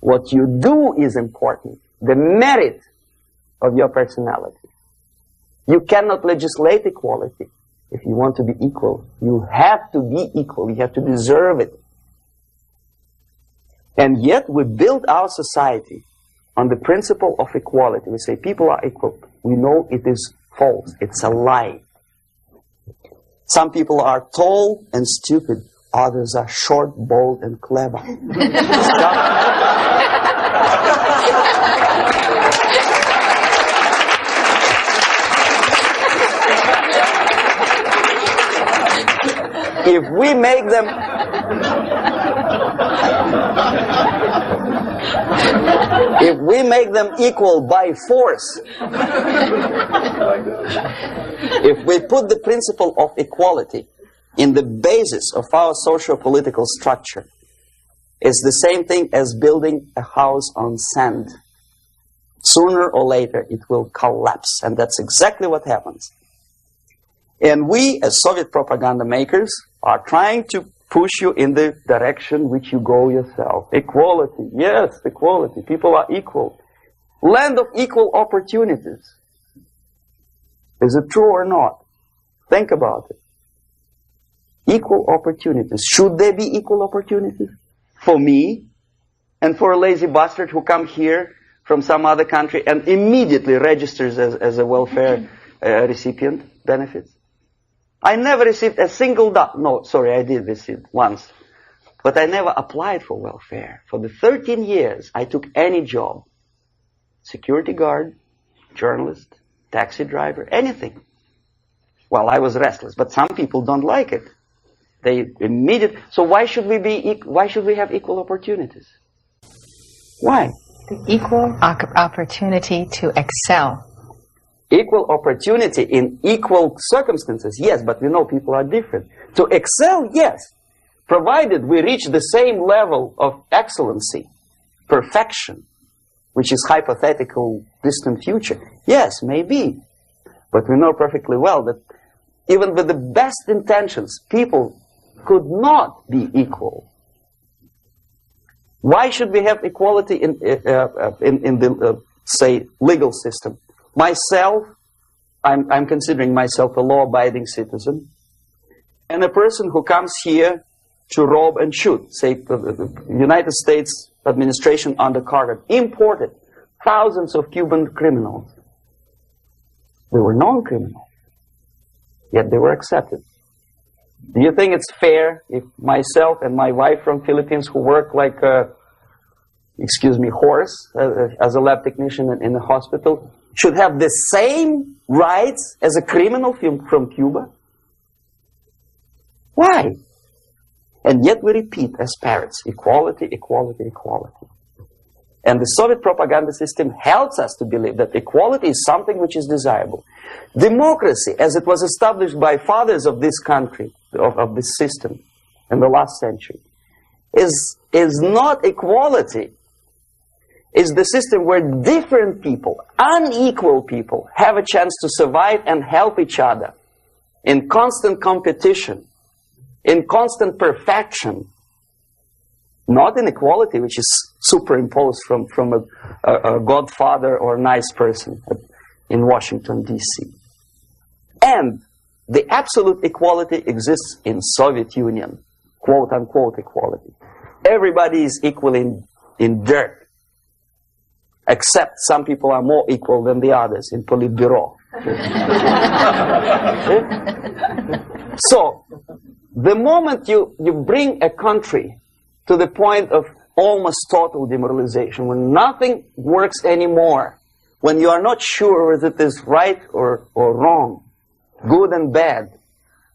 What you do is important. The merit of your personality. You cannot legislate equality. If you want to be equal, you have to be equal. You have to deserve it. And yet we build our society on the principle of equality. We say people are equal. We know it is false. It's a lie. Some people are tall and stupid. Others are short, bold, and clever. If we make them equal by force, if we put the principle of equality in the basis of our socio-political structure, it's the same thing as building a house on sand. Sooner or later it will collapse, and that's exactly what happens. And we, as Soviet propaganda makers, are trying to push you in the direction which you go yourself. Equality, yes, equality. People are equal. Land of equal opportunities. Is it true or not? Think about it. Equal opportunities. Should there be equal opportunities? For me, and for a lazy bastard who comes here from some other country and immediately registers as a welfare recipient benefits? I never received a single no, sorry, I did receive once. But I never applied for welfare. For the 13 years, I took any job. Security guard, journalist, taxi driver, anything. Well, I was restless, but some people don't like it. They immediately. So why should we have equal opportunities? Why? The equal opportunity to excel. Equal opportunity in equal circumstances, yes, but we know people are different. To excel, yes, provided we reach the same level of excellency, perfection, which is hypothetical, distant future. Yes, maybe. But we know perfectly well that even with the best intentions, people could not be equal. Why should we have equality in the, say, legal system? Myself, I'm considering myself a law-abiding citizen, and a person who comes here to rob and shoot, say, the United States administration under Carter imported thousands of Cuban criminals. They were non-criminals, yet they were accepted. Do you think it's fair if myself and my wife from Philippines, who work like a, horse as a lab technician in a hospital, should have the same rights as a criminal from Cuba? Why? And yet we repeat as parrots, equality, equality, equality. And the Soviet propaganda system helps us to believe that equality is something which is desirable. Democracy, as it was established by fathers of this country, of this system in the last century, is not equality. Is the system where different people, unequal people, have a chance to survive and help each other in constant competition, in constant perfection, not in equality, which is superimposed from a godfather or a nice person in Washington, D.C. And the absolute equality exists in Soviet Union, quote-unquote equality. Everybody is equal in dirt. Except some people are more equal than the others in Politburo. So, the moment you bring a country to the point of almost total demoralization, when nothing works anymore, when you are not sure whether it is right or wrong, good and bad,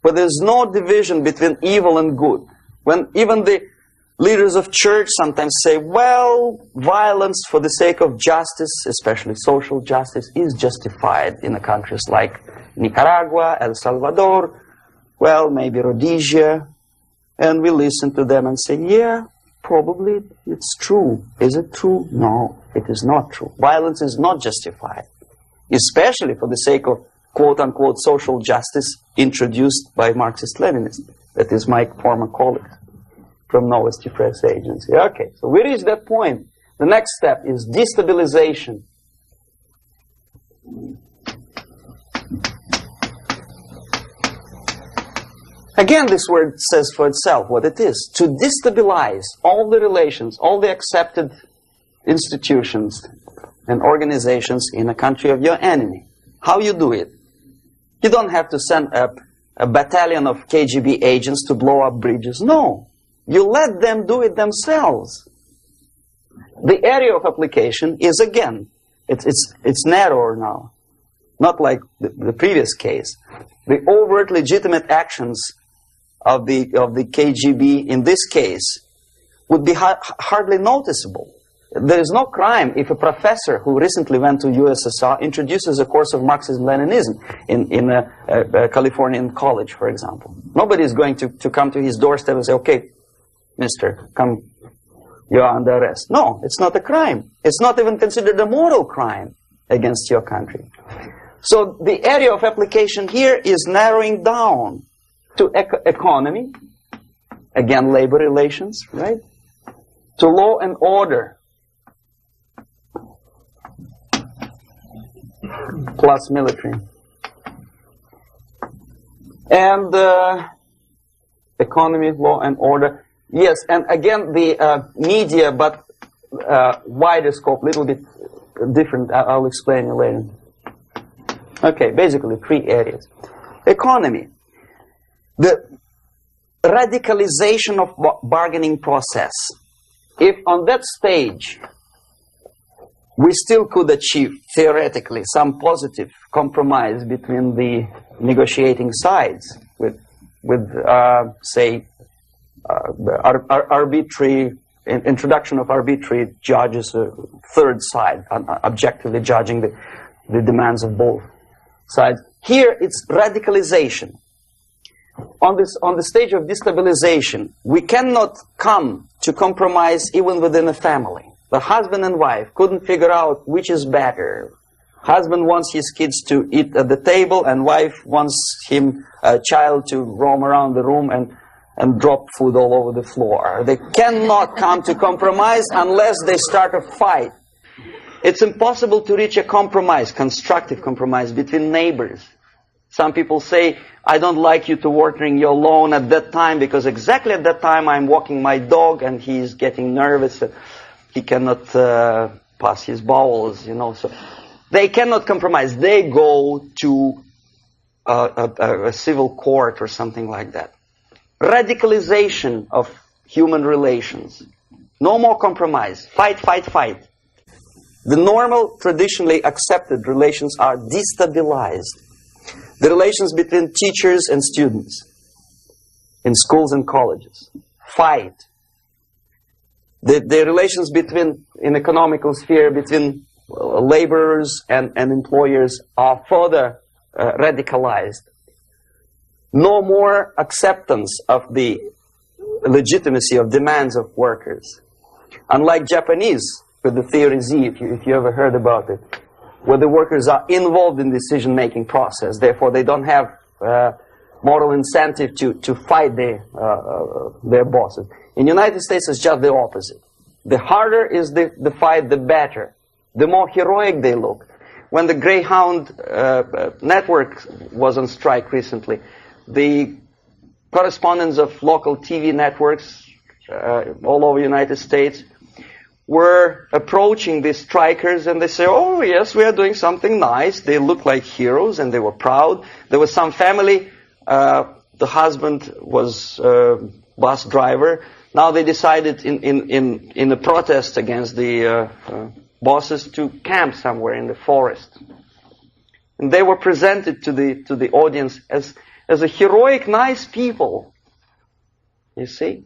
but there's no division between evil and good, when even the Leaders of church sometimes say, well, violence for the sake of justice, especially social justice, is justified in countries like Nicaragua, El Salvador, well, maybe Rhodesia. And we listen to them and say, yeah, probably it's true. Is it true? No, it is not true. Violence is not justified, especially for the sake of quote-unquote social justice introduced by Marxist-Leninists. That is my former colleague from Novosti Press Agency. Okay, so we reach that point. The next step is destabilization. Again, this word says for itself what it is. To destabilize all the relations, all the accepted institutions and organizations in a country of your enemy. How you do it? You don't have to send a battalion of KGB agents to blow up bridges. No. You let them do it themselves. The area of application is, again, it's narrower now. Not like the previous case. The overt legitimate actions of the KGB in this case would be hardly noticeable. There is no crime if a professor who recently went to USSR introduces a course of Marxism-Leninism in a Californian college, for example. Nobody is going to come to his doorstep and say, okay, mister, come, you are under arrest. No, it's not a crime. It's not even considered a moral crime against your country. So the area of application here is narrowing down to economy, again, labor relations, right? To law and order, plus military. And economy, law and order. Yes, and again, the media, but wider scope, little bit different. I'll explain you later. Okay, basically 3 areas. Economy. The radicalization of bargaining process. If on that stage we still could achieve, theoretically, some positive compromise between the negotiating sides with say, arbitrary, introduction of arbitrary judges, a third side, objectively judging the demands of both sides. Here it's radicalization. On the stage of destabilization, we cannot come to compromise even within a family. The husband and wife couldn't figure out which is better. Husband wants his kids to eat at the table, and wife wants a child to roam around the room and drop food all over the floor. They cannot come to compromise unless they start a fight. It's impossible to reach a compromise, constructive compromise, between neighbors. Some people say, I don't like you to watering your lawn at that time because exactly at that time I'm walking my dog and he's getting nervous. He cannot pass his bowels, you know. So they cannot compromise. They go to a civil court or something like that. Radicalization of human relations. No more compromise. Fight, fight, fight. The normal, traditionally accepted relations are destabilized. The relations between teachers and students in schools and colleges. Fight. The relations in economical sphere between laborers and employers are further radicalized. No more acceptance of the legitimacy of demands of workers. Unlike Japanese, with the theory Z, if you ever heard about it, where the workers are involved in the decision-making process, therefore they don't have moral incentive to fight their bosses. In the United States, it's just the opposite. The harder is the fight, the better. The more heroic they look. When the Greyhound network was on strike recently, the correspondents of local TV networks all over the United States were approaching these strikers, and they say, oh yes, we are doing something nice. They look like heroes and they were proud. There was some family, the husband was bus driver. Now they decided in a protest against the bosses to camp somewhere in the forest. And they were presented to the audience as a heroic, nice people. You see?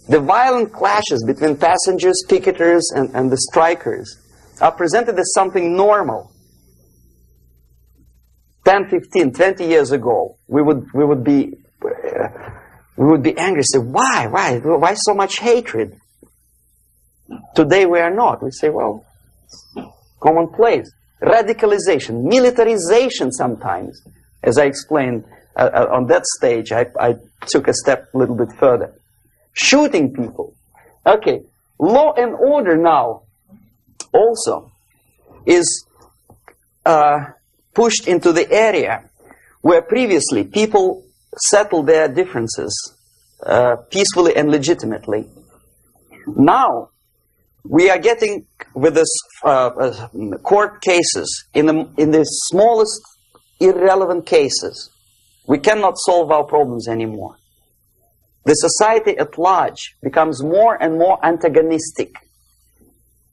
the violent clashes between passengers, picketers, and the strikers are presented as something normal. 10, 15, 20 years ago, we would be angry, say, why so much hatred? Today we are not. We say, well, commonplace. Radicalization, militarization sometimes. As I explained on that stage, I took a step a little bit further. Shooting people. Okay, law and order now also is pushed into the area where previously people settled their differences peacefully and legitimately. Now, we are getting with this court cases in the smallest irrelevant cases. We cannot solve our problems anymore. The society at large becomes more and more antagonistic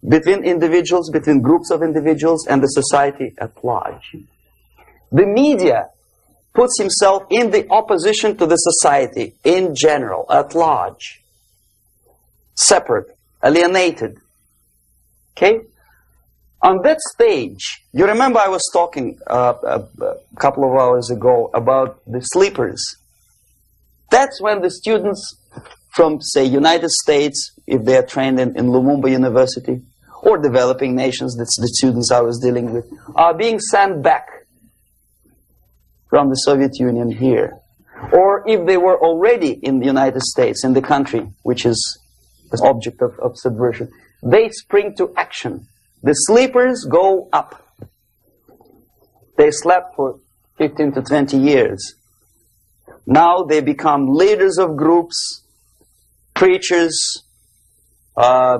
between individuals, between groups of individuals, and the society at large. The media puts himself in the opposition to the society in general, at large. Separate, alienated. Okay? On that stage, you remember I was talking a couple of hours ago about the sleepers. That's when the students from, say, United States, if they are trained in Lumumba University, or developing nations, that's the students I was dealing with, are being sent back from the Soviet Union here. Or if they were already in the United States, in the country which is the object of subversion, they spring to action. The sleepers go up. They slept for 15 to 20 years. Now they become leaders of groups, preachers, I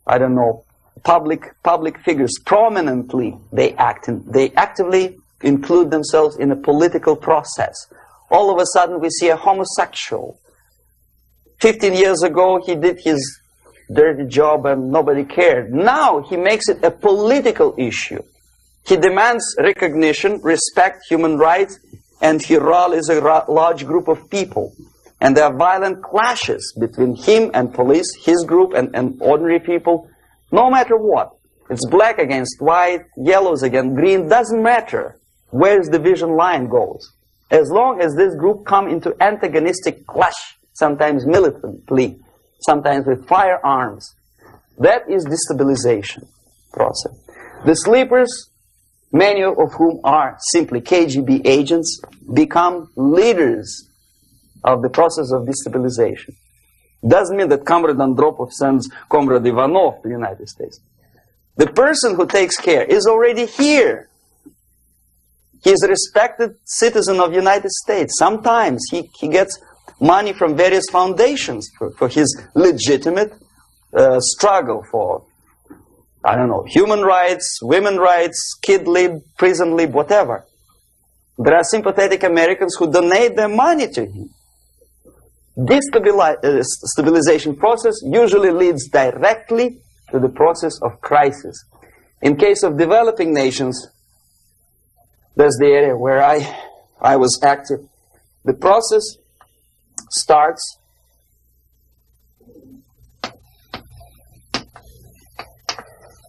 don't know, public figures. Prominently they actively include themselves in a political process. All of a sudden we see a homosexual. 15 years ago he did his dirty job and nobody cared. Now he makes it a political issue. He demands recognition, respect, human rights, and he rallies a large group of people. And there are violent clashes between him and police, his group and ordinary people, no matter what. It's black against white, yellows against green, doesn't matter where the division line goes. As long as this group come into antagonistic clash, sometimes militantly, sometimes with firearms, that is destabilization process. The sleepers, many of whom are simply KGB agents, become leaders of the process of destabilization. Doesn't mean that Comrade Andropov sends Comrade Ivanov to the United States. The person who takes care is already here. He is a respected citizen of the United States. Sometimes he gets money from various foundations for his legitimate struggle for, I don't know, human rights, women's rights, kid lib, prison lib, whatever. There are sympathetic Americans who donate their money to him. This stabilization process usually leads directly to the process of crisis. In case of developing nations, that's the area where I was active. The process starts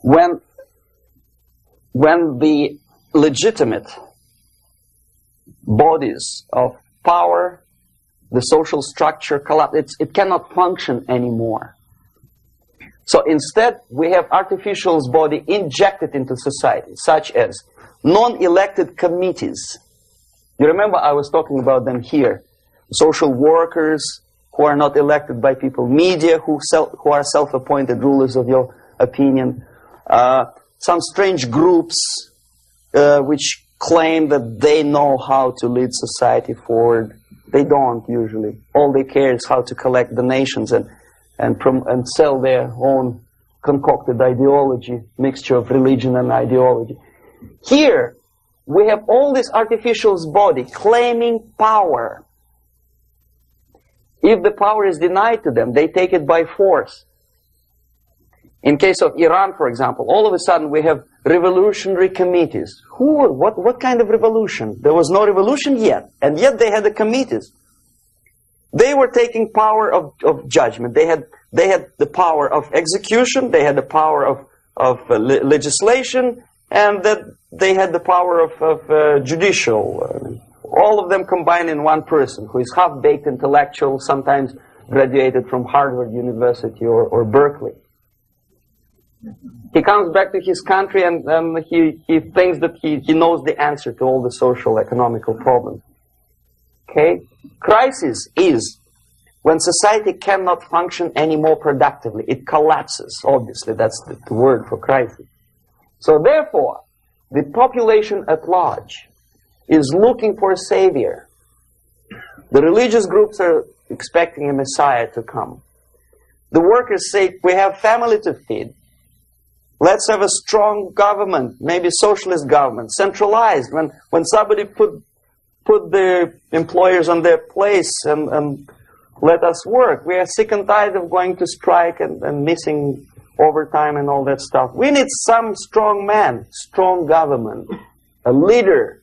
when the legitimate bodies of power, the social structure collapse. It cannot function anymore. So instead, we have artificial's body injected into society, such as non-elected committees. You remember I was talking about them here. Social workers who are not elected by people, media who are self-appointed rulers of your opinion, some strange groups which claim that they know how to lead society forward. They don't usually. All they care is how to collect donations and sell their own concocted ideology, mixture of religion and ideology. Here, we have all this artificial's body claiming power. If the power is denied to them, they take it by force. In case of Iran, for example, all of a sudden we have revolutionary committees. What kind of revolution? There was no revolution yet, and yet they had the committees. They were taking power of judgment. They had the power of execution, they had the power of legislation, and that they had the power of judicial. All of them combined in one person, who is half-baked intellectual, sometimes graduated from Harvard University or Berkeley. He comes back to his country and he thinks that he knows the answer to all the social, economical problems. Okay? Crisis is when society cannot function any more productively. It collapses, obviously. That's the word for crisis. So therefore, the population at large is looking for a savior. The religious groups are expecting a Messiah to come. The workers say, we have family to feed. Let's have a strong government, maybe socialist government, centralized. When somebody put the employers on their place and let us work. We are sick and tired of going to strike and missing overtime and all that stuff. We need some strong man, strong government, a leader,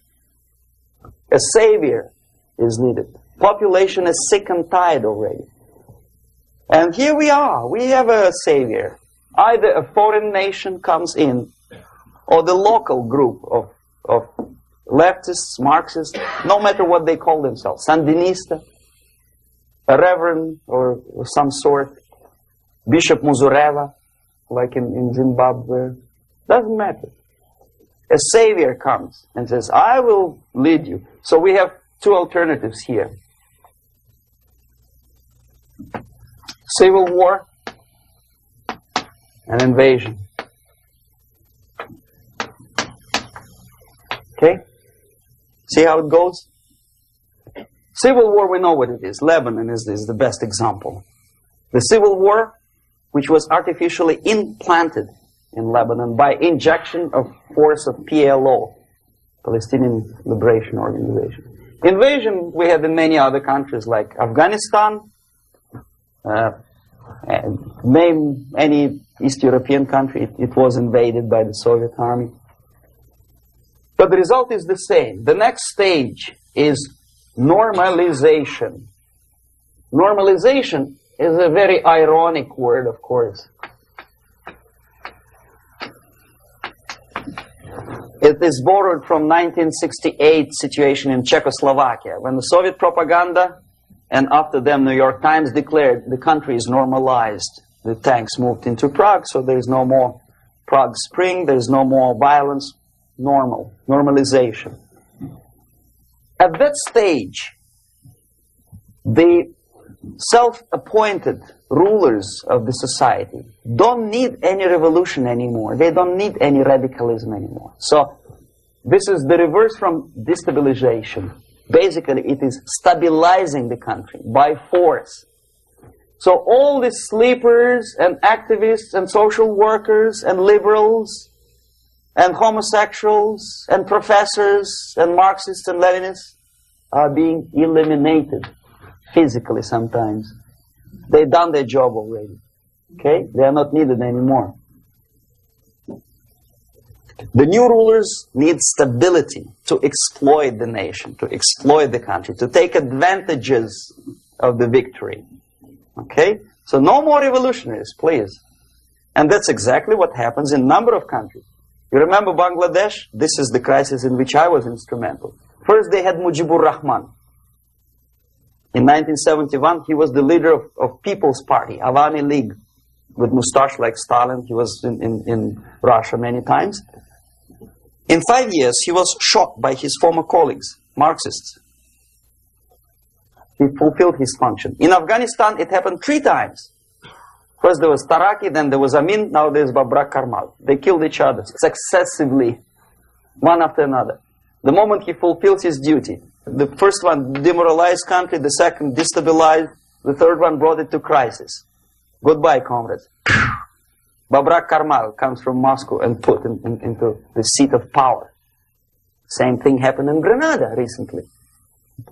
a savior is needed. Population is sick and tired already. And here we are. We have a savior. Either a foreign nation comes in, or the local group of leftists, Marxists, no matter what they call themselves, Sandinista, a reverend or some sort, Bishop Muzureva, like in Zimbabwe, doesn't matter. A savior comes and says, I will lead you. So we have two alternatives here. Civil war and invasion. Okay? See how it goes? Civil war, we know what it is. Lebanon is the best example. The civil war, which was artificially implanted in Lebanon by injection of force of PLO, Palestinian Liberation Organization. Invasion we had in many other countries like Afghanistan, name any East European country, it was invaded by the Soviet army. But the result is the same. The next stage is normalization. Normalization is a very ironic word, of course. It is borrowed from 1968 situation in Czechoslovakia, when the Soviet propaganda and after them New York Times declared the country is normalized. The tanks moved into Prague, so there is no more Prague Spring, there is no more violence. Normalization. At that stage, the self-appointed rulers of the society don't need any revolution anymore. They don't need any radicalism anymore. So this is the reverse from destabilization. Basically, it is stabilizing the country by force. So all the sleepers and activists and social workers and liberals and homosexuals and professors and Marxists and Leninists are being eliminated physically sometimes. They've done their job already. Okay? They are not needed anymore. The new rulers need stability to exploit the nation, to exploit the country, to take advantages of the victory. Okay? So no more revolutionaries, please. And that's exactly what happens in a number of countries. You remember Bangladesh? This is the crisis in which I was instrumental. First they had Mujibur Rahman. In 1971, he was the leader of People's Party, Awami League, with mustache like Stalin. He was in Russia many times. In 5 years, he was shot by his former colleagues, Marxists. He fulfilled his function. In Afghanistan, it happened 3 times. First there was Taraki, then there was Amin, now there's Babrak Karmal. They killed each other successively, one after another. The moment he fulfills his duty, the first one demoralized country, the second destabilized, the third one brought it to crisis. Goodbye, comrades. Babrak Karmal comes from Moscow and put into the seat of power. Same thing happened in Grenada recently.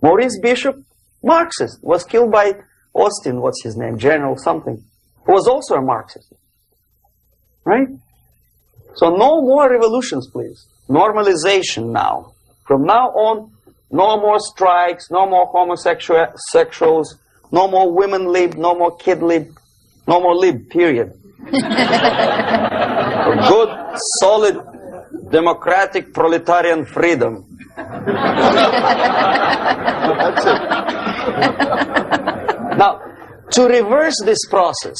Maurice Bishop, Marxist, was killed by Austin, what's his name, General something, who was also a Marxist. Right? So no more revolutions, please. Normalization now. From now on, no more strikes, no more homosexuals, No more women lib, no more kid lib, no more lib, period. A good, solid, democratic, proletarian freedom. That's it. Now, to reverse this process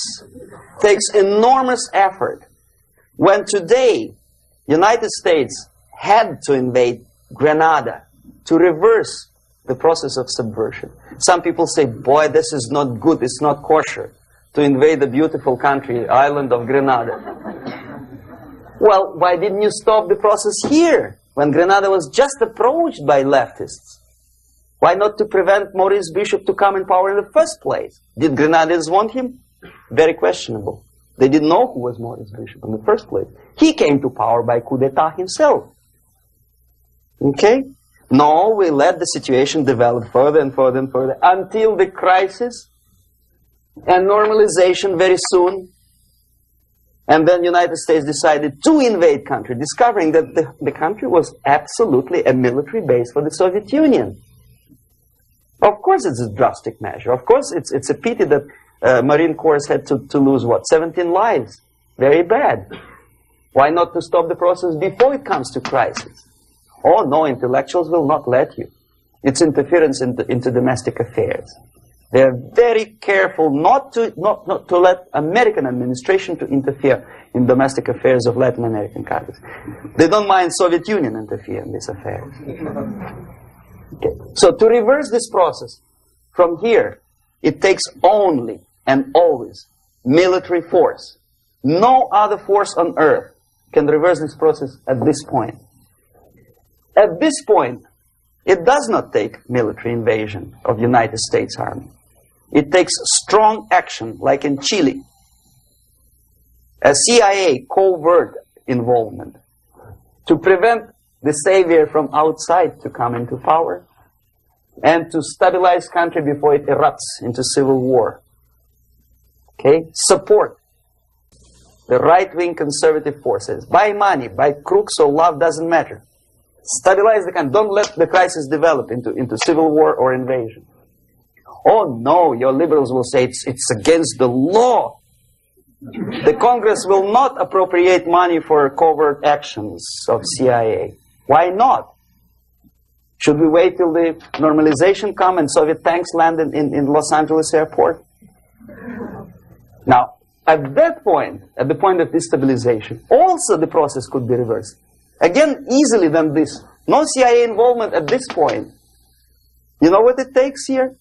takes enormous effort. When today, United States had to invade Grenada to reverse the process of subversion. Some people say, boy, this is not good, it's not kosher to invade the beautiful country, island of Grenada. Well, why didn't you stop the process here, when Grenada was just approached by leftists? Why not to prevent Maurice Bishop to come in power in the first place? Did Grenadians want him? Very questionable. They didn't know who was Maurice Bishop in the first place. He came to power by coup d'etat himself. Okay? No, we let the situation develop further and further and further until the crisis and normalization very soon. And then the United States decided to invade country, discovering that the country was absolutely a military base for the Soviet Union. Of course it's a drastic measure. Of course it's a pity that Marine Corps had to lose, what, 17 lives. Very bad. Why not to stop the process before it comes to crisis? Oh, no, intellectuals will not let you. It's interference into domestic affairs. They're very careful not to let American administration to interfere in domestic affairs of Latin American countries. They don't mind Soviet Union interfere in these affairs. Okay. So to reverse this process, from here, it takes only and always military force. No other force on earth can reverse this process at this point. At this point, it does not take military invasion of the United States Army. It takes strong action, like in Chile. A CIA covert involvement to prevent the savior from outside to come into power and to stabilize country before it erupts into civil war. Okay? Support the right-wing conservative forces. By money, by crooks or love, doesn't matter. Stabilize the country. Don't let the crisis develop into civil war or invasion. Oh no, your liberals will say it's against the law. The Congress will not appropriate money for covert actions of CIA. Why not? Should we wait till the normalization come and Soviet tanks land in Los Angeles airport? Now, at that point, at the point of destabilization, also the process could be reversed. Again, easily than this. No CIA involvement at this point. You know what it takes here?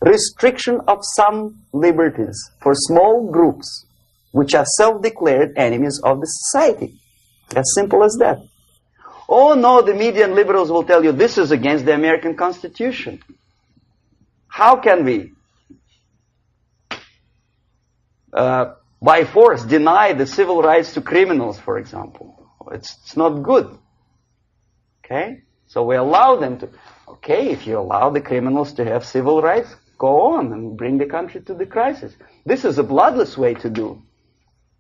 Restriction of some liberties for small groups which are self-declared enemies of the society. As simple as that. Oh no, the media and liberals will tell you this is against the American Constitution. How can we, by force, deny the civil rights to criminals, for example? It's not good. Okay? So we allow them to. Okay, if you allow the criminals to have civil rights, go on and bring the country to the crisis. This is a bloodless way to do.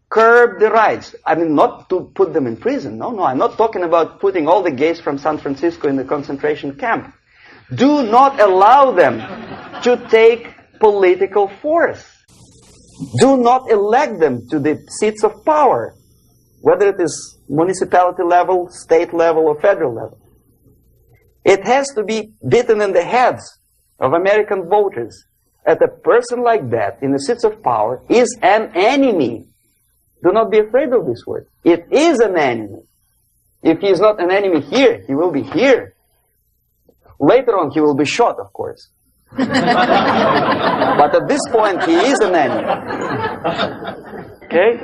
Curb the rights. I mean, not to put them in prison. No, I'm not talking about putting all the gays from San Francisco in the concentration camp. Do not allow them to take political force. Do not elect them to the seats of power, whether it is municipality level, state level, or federal level. It has to be beaten in the heads of American voters that a person like that in the seats of power is an enemy. Do not be afraid of this word. It is an enemy. If he is not an enemy here, he will be here. Later on, he will be shot, of course. But at this point, he is an enemy. Okay?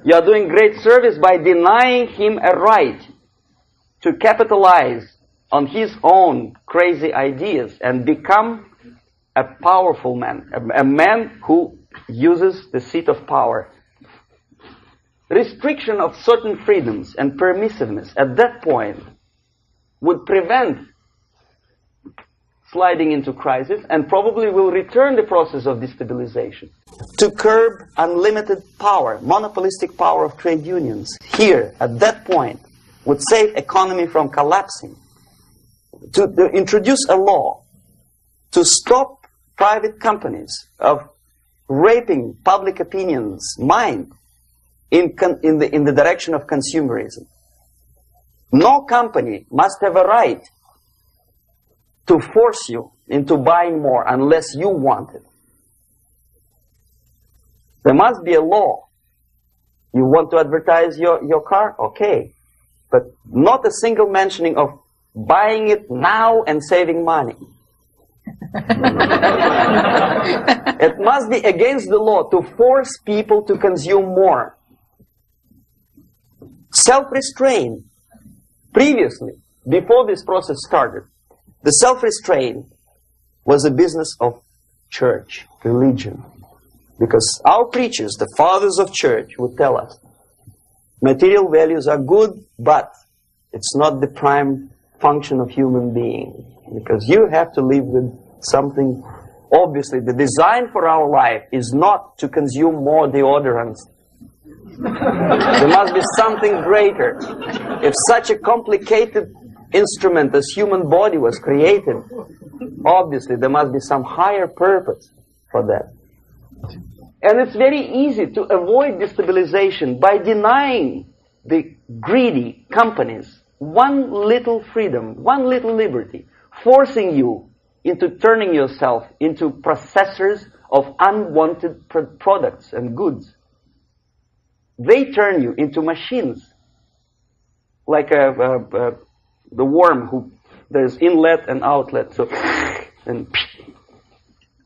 You are doing great service by denying him a right to capitalize on his own crazy ideas and become a powerful man, a man who uses the seat of power. Restriction of certain freedoms and permissiveness at that point would prevent sliding into crisis and probably will return the process of destabilization. To curb unlimited power, monopolistic power of trade unions, here, at that point, would save economy from collapsing. To introduce a law to stop private companies of raping public opinion's mind in the direction of consumerism. No company must have a right to force you into buying more unless you want it. There must be a law. You want to advertise your car? Okay. But not a single mentioning of buying it now and saving money. It must be against the law to force people to consume more. Self-restraint. Previously, before this process started, the self-restraint was a business of church, religion. Because our preachers, the fathers of church, would tell us, material values are good, but it's not the prime function of human being. Because you have to live with something. Obviously, the design for our life is not to consume more deodorants. There must be something greater. If such a complicated instrument as human body was created, obviously there must be some higher purpose for that. And it's very easy to avoid destabilization by denying the greedy companies one little freedom, one little liberty, forcing you into turning yourself into processors of unwanted products and goods. They turn you into machines, like the worm who there's inlet and outlet. So, and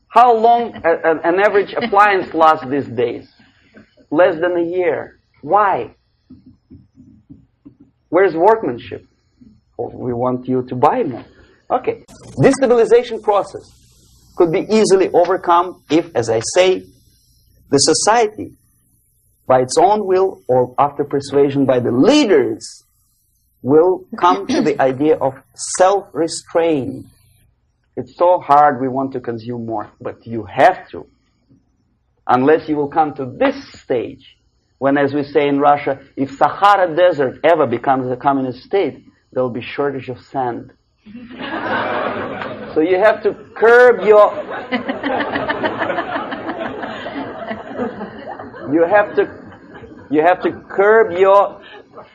how long an average appliance lasts these days? Less than a year. Why? Where's workmanship? Oh, we want you to buy more. Okay. Destabilization process could be easily overcome if, as I say, the society, by its own will or after persuasion by the leaders, will come to the idea of self-restraint. It's so hard, we want to consume more, but you have to. Unless you will come to this stage, when, as we say in Russia, if Sahara Desert ever becomes a communist state, there will be shortage of sand. So you have to curb your... You have to curb your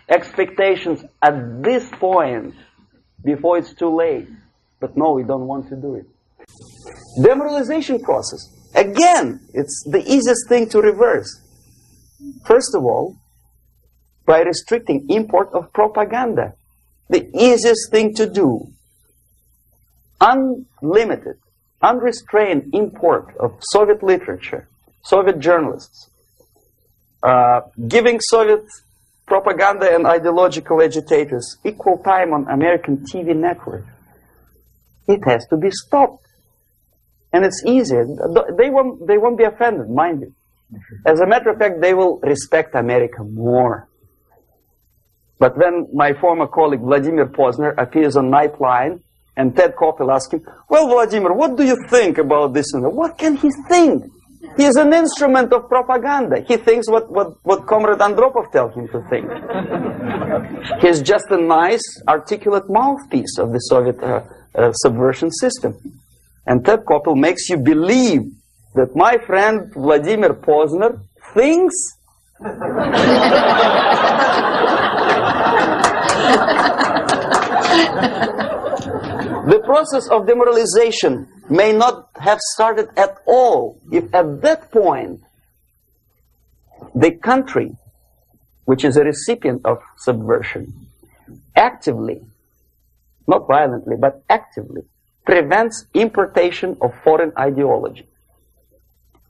expectations at this point before it's too late. But no, we don't want to do it. Demoralization process. Again, it's the easiest thing to reverse. First of all, by restricting import of propaganda. The easiest thing to do. Unlimited, unrestrained import of Soviet literature, Soviet journalists, giving Soviet propaganda and ideological agitators equal time on American TV network. It has to be stopped. And it's easier. They won't be offended, mind you. As a matter of fact, they will respect America more. But when my former colleague Vladimir Posner appears on Nightline and Ted Koppel asks him, well, Vladimir, what do you think about this and that? What can he think? He is an instrument of propaganda. He thinks what Comrade Andropov tells him to think. He's just a nice, articulate mouthpiece of the Soviet subversion system. And Ted Koppel makes you believe that my friend Vladimir Posner thinks the process of demoralization may not have started at all if at that point the country, which is a recipient of subversion, actively, not violently, but actively, prevents importation of foreign ideology.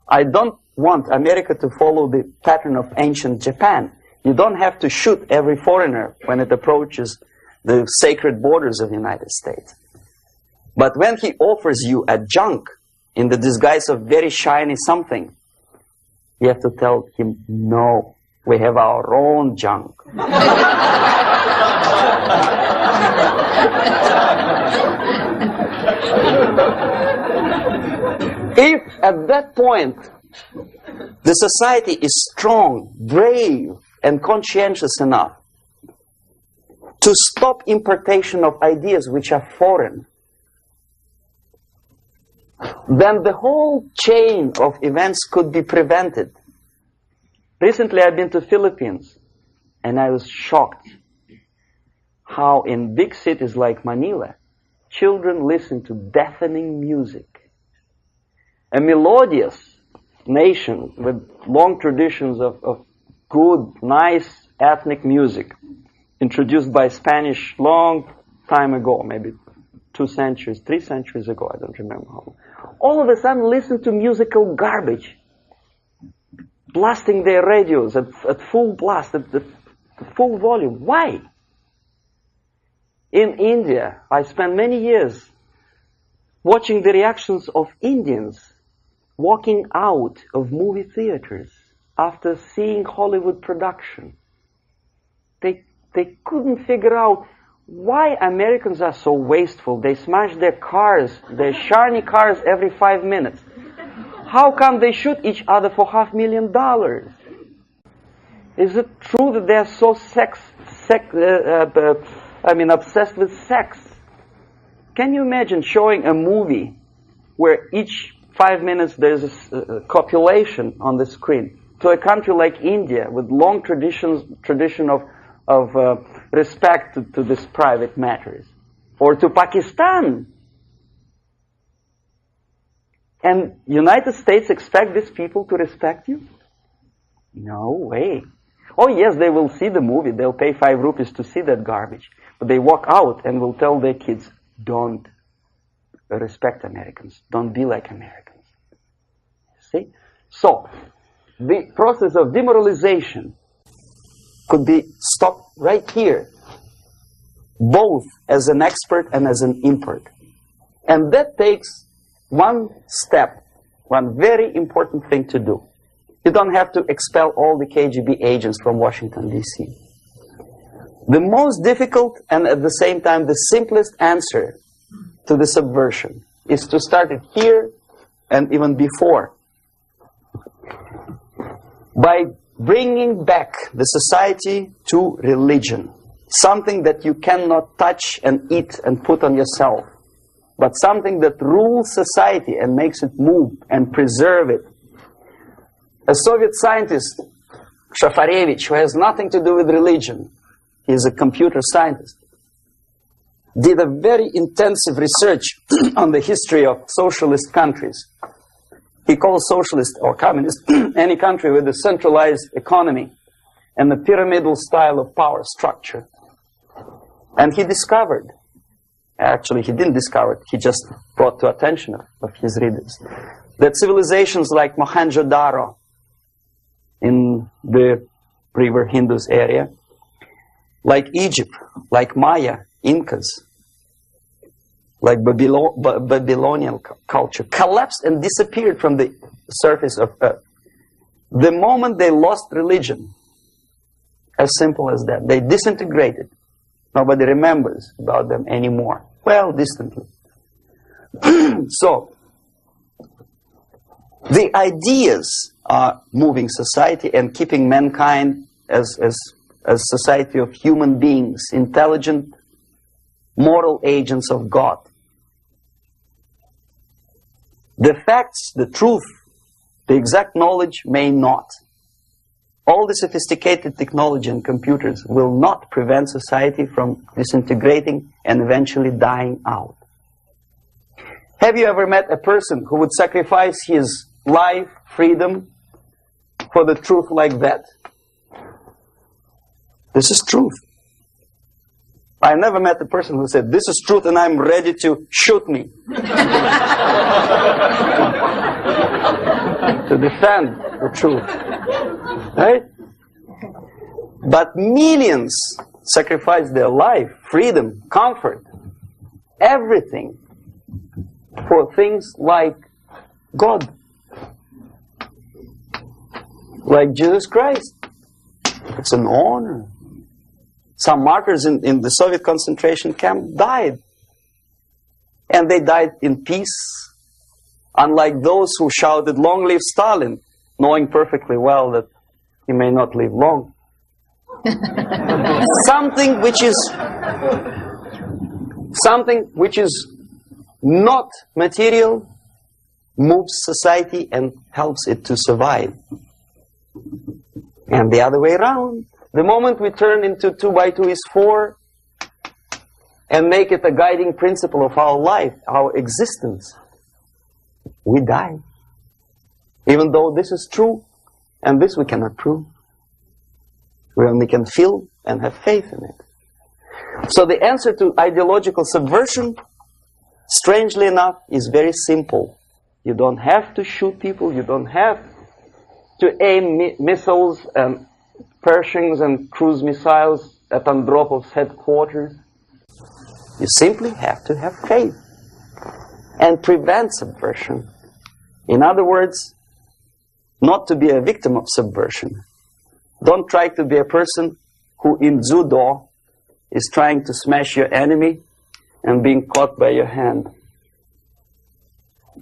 I don't want America to follow the pattern of ancient Japan. You don't have to shoot every foreigner when it approaches the sacred borders of the United States. But when he offers you a junk in the disguise of very shiny something, you have to tell him, no, we have our own junk. If at that point the society is strong, brave, and conscientious enough to stop importation of ideas which are foreign, then the whole chain of events could be prevented. Recently I've been to Philippines, and I was shocked how in big cities like Manila, children listen to deafening music. A melodious nation with long traditions of good, nice ethnic music, introduced by Spanish long time ago, maybe 2 centuries, 3 centuries ago, I don't remember how. All of a sudden listen to musical garbage, blasting their radios at full blast, at full volume. Why? In India, I spent many years watching the reactions of Indians walking out of movie theaters after seeing Hollywood production. They couldn't figure out why Americans are so wasteful. They smash their cars, their shiny cars, every 5 minutes. How come they shoot each other for $500,000? Is it true that they're so obsessed with sex? Can you imagine showing a movie where each 5 minutes there's a copulation on the screen to a country like India with long tradition of respect to these private matters, or to Pakistan? And United States expect these people to respect you? No way. Oh yes, they will see the movie. They'll pay 5 rupees to see that garbage. But they walk out and will tell their kids, don't respect Americans. Don't be like Americans. See? So, the process of demoralization could be stopped right here, both as an expert and as an import. And that takes one step, one very important thing to do. You don't have to expel all the KGB agents from Washington, D.C. The most difficult and at the same time the simplest answer to the subversion is to start it here and even before, by bringing back the society to religion, something that you cannot touch and eat and put on yourself, but something that rules society and makes it move and preserve it. A Soviet scientist, Shafarevich, who has nothing to do with religion, he is a computer scientist, did a very intensive research on the history of socialist countries. He calls socialist or communist any country with a centralized economy and a pyramidal style of power structure. And he discovered, actually he didn't discover it, he just brought to attention of his readers, that civilizations like Mohenjo-Daro in the river Indus area, like Egypt, like Maya, Incas, like Babylonian culture, collapsed and disappeared from the surface of Earth. The moment they lost religion, as simple as that, they disintegrated. Nobody remembers about them anymore. Well, distantly. So, the ideas are moving society and keeping mankind as society of human beings, intelligent, moral agents of God. The facts, the truth, the exact knowledge may not. All the sophisticated technology and computers will not prevent society from disintegrating and eventually dying out. Have you ever met a person who would sacrifice his life, freedom, for the truth like that? This is truth. I never met a person who said, this is truth and I'm ready to shoot me. To defend the truth. Right? But millions sacrifice their life, freedom, comfort, everything for things like God. Like Jesus Christ. It's an honor. Some martyrs in the Soviet concentration camp died. And they died in peace. Unlike those who shouted, long live Stalin, knowing perfectly well that he may not live long. Something which is not material, moves society and helps it to survive. And the other way around, the moment we turn into 2 by 2 is 4 and make it a guiding principle of our life, our existence, we die. Even though this is true, and this we cannot prove. We only can feel and have faith in it. So the answer to ideological subversion, strangely enough, is very simple. You don't have to shoot people, you don't have to aim missiles and Pershings and cruise missiles at Andropov's headquarters. You simply have to have faith and prevent subversion. In other words, not to be a victim of subversion. Don't try to be a person who in judo is trying to smash your enemy and being caught by your hand.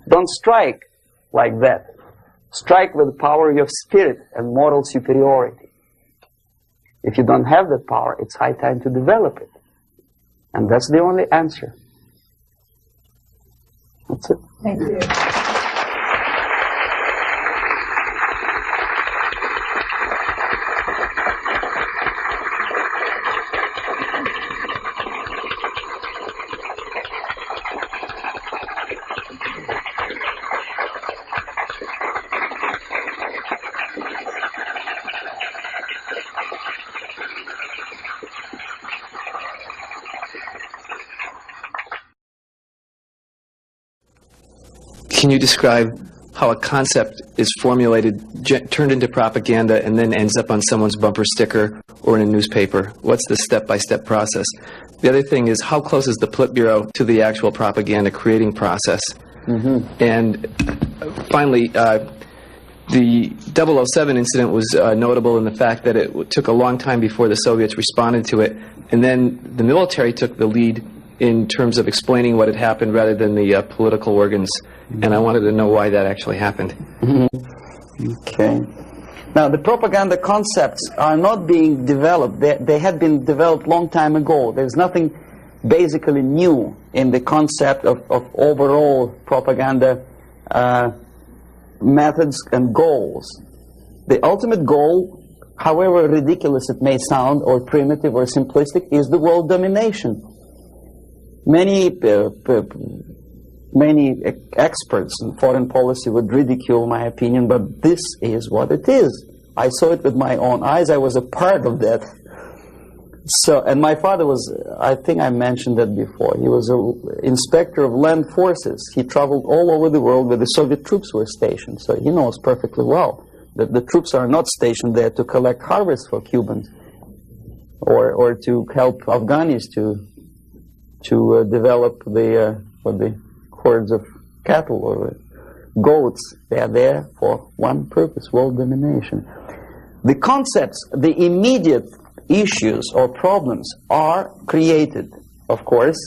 Don't strike like that. Strike with the power of your spirit and moral superiority. If you don't have that power, it's high time to develop it. And that's the only answer. That's it. Thank you. Can you describe how a concept is formulated, turned into propaganda, and then ends up on someone's bumper sticker or in a newspaper? What's the step-by-step process? The other thing is, how close is the Politburo to the actual propaganda creating process? And finally, the 007 incident was notable in the fact that it took a long time before the Soviets responded to it, and then the military took the lead in terms of explaining what had happened rather than the political organs. And I wanted to know why that actually happened. Okay. Now, the propaganda concepts are not being developed. They had been developed long time ago. There's nothing basically new in the concept of overall propaganda methods and goals. The ultimate goal, however ridiculous it may sound, or primitive or simplistic, is the world domination. Many experts in foreign policy would ridicule my opinion, but this is what it is. I saw it with my own eyes. I was a part of that. So, and my father was, I think I mentioned that before, he was an inspector of land forces. He traveled all over the world where the Soviet troops were stationed. So he knows perfectly well that the troops are not stationed there to collect harvests for Cubans or to help Afghanis to develop the hordes of cattle or goats. They are there for one purpose: world domination. The concepts, the immediate issues or problems are created, of course,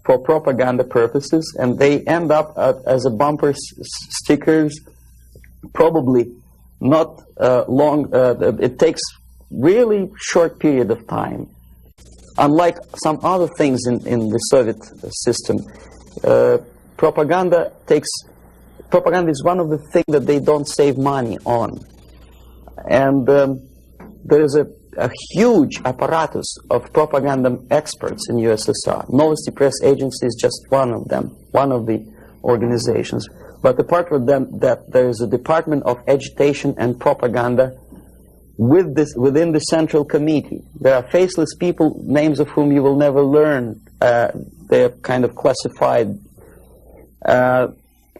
for propaganda purposes, and they end up as a bumper stickers, probably not long. It takes really short period of time. Unlike some other things in the Soviet system, propaganda is one of the things that they don't save money on. And there is a huge apparatus of propaganda experts in USSR. Novosti Press Agency is just one of them, one of the organizations. But apart from them, that there is a Department of Agitation and Propaganda within the Central Committee. There are faceless people, names of whom you will never learn. They're kind of classified.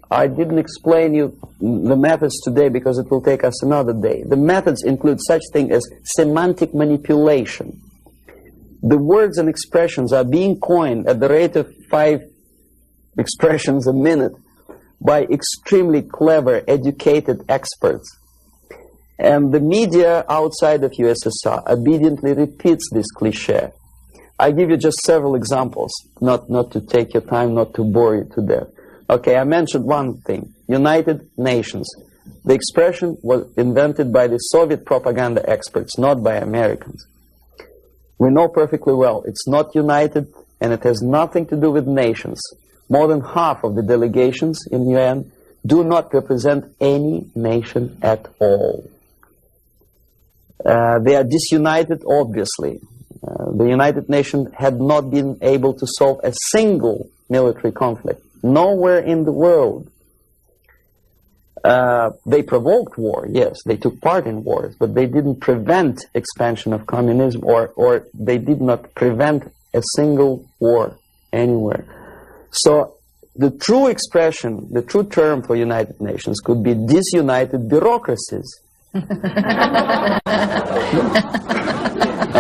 I didn't explain you the methods today because it will take us another day. The methods include such thing as semantic manipulation. The words and expressions are being coined at the rate of 5 expressions a minute by extremely clever, educated experts. And the media outside of USSR obediently repeats this cliché. I give you just several examples, not to take your time, not to bore you to death. Okay, I mentioned one thing, United Nations. The expression was invented by the Soviet propaganda experts, not by Americans. We know perfectly well it's not united, and it has nothing to do with nations. More than half of the delegations in UN do not represent any nation at all. They are disunited, obviously. The United Nations had not been able to solve a single military conflict. Nowhere in the world. They provoked war, yes, they took part in wars, but they didn't prevent expansion of communism, or they did not prevent a single war anywhere. So the true expression, the true term for United Nations could be disunited bureaucracies.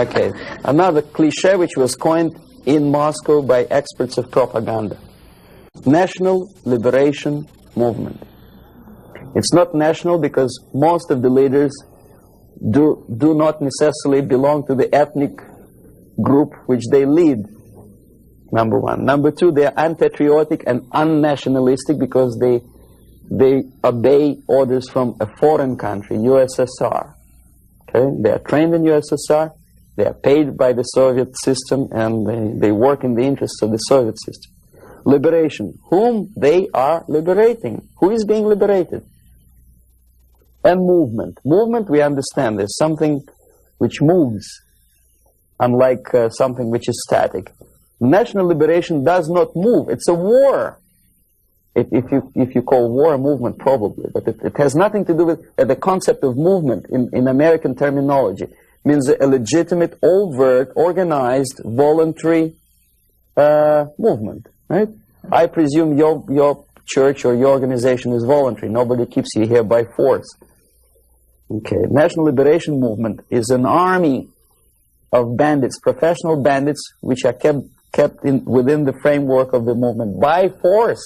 Okay, another cliche which was coined in Moscow by experts of propaganda. National Liberation Movement. It's not national because most of the leaders do not necessarily belong to the ethnic group which they lead, number one. Number two, they are unpatriotic and unnationalistic because they obey orders from a foreign country, USSR. Okay? They are trained in USSR, they are paid by the Soviet system, and they work in the interests of the Soviet system. Liberation. Whom they are liberating? Who is being liberated? And movement. Movement, we understand, is something which moves, unlike something which is static. National liberation does not move. It's a war. If you call war a movement, probably, but it has nothing to do with the concept of movement in American terminology. It means a legitimate, overt, organized, voluntary movement, right? I presume your church or your organization is voluntary. Nobody keeps you here by force. Okay, National Liberation Movement is an army of bandits, professional bandits, which are kept within the framework of the movement by force.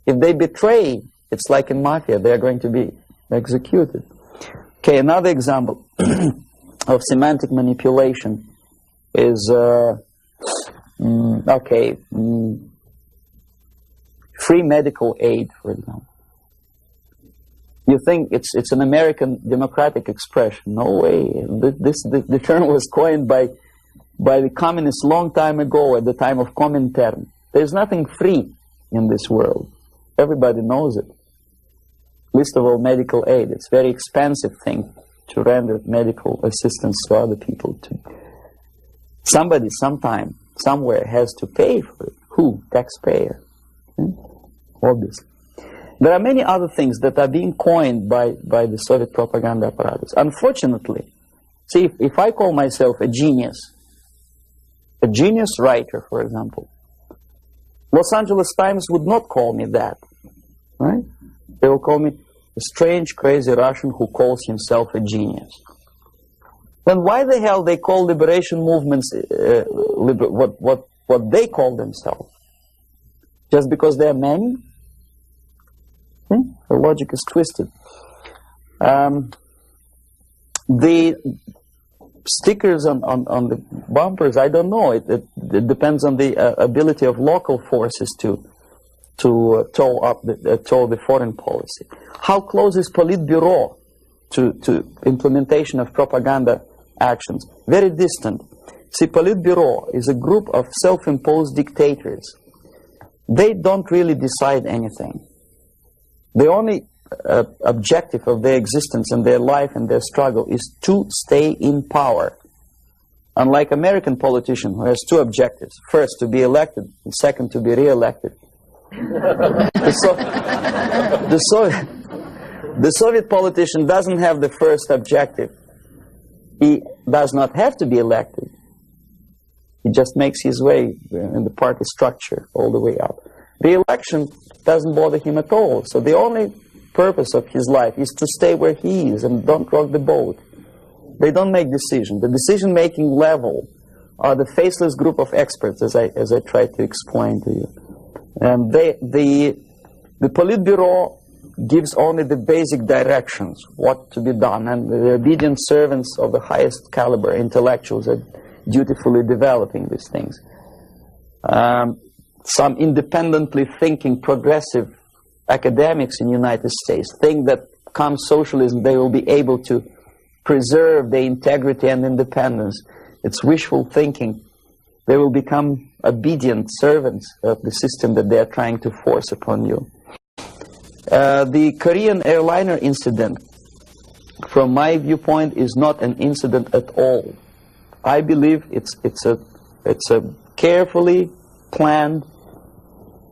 If they betray, it's like in mafia, they are going to be executed. Okay, another example of semantic manipulation is, free medical aid, for example. You think it's an American democratic expression. No way. The term was coined by the communists long time ago, at the time of Comintern. There's nothing free in this world. Everybody knows it. Least of all medical aid. It's a very expensive thing to render medical assistance to other people. Somebody, sometime, somewhere has to pay for it. Who? Taxpayer. Obviously. There are many other things that are being coined by the Soviet propaganda apparatus. Unfortunately, see, if I call myself a genius writer, for example, Los Angeles Times would not call me that, right? They will call me a strange, crazy Russian who calls himself a genius. Then why the hell they call liberation movements what they call themselves? Just because they are many? The logic is twisted. The stickers on the bumpers, I don't know. It depends on the ability of local forces to toe the foreign policy. How close is Politburo to implementation of propaganda actions? Very distant. See, Politburo is a group of self-imposed dictators. They don't really decide anything. The only objective of their existence and their life and their struggle is to stay in power. Unlike American politician who has two objectives. First, to be elected, and second, to be re-elected. The Soviet politician doesn't have the first objective. He does not have to be elected. He just makes his way in the party structure all the way up. Re-election doesn't bother him at all. So the only purpose of his life is to stay where he is and don't rock the boat. They don't make decisions. The decision-making level are the faceless group of experts, as I tried to explain to you. And the Politburo gives only the basic directions, what to be done, and the obedient servants of the highest caliber intellectuals are dutifully developing these things. Some independently thinking progressive academics in the United States think that come socialism they will be able to preserve their integrity and independence. It's wishful thinking. They will become obedient servants of the system that they are trying to force upon you. The Korean airliner incident, from my viewpoint, is not an incident at all. I believe it's a carefully planned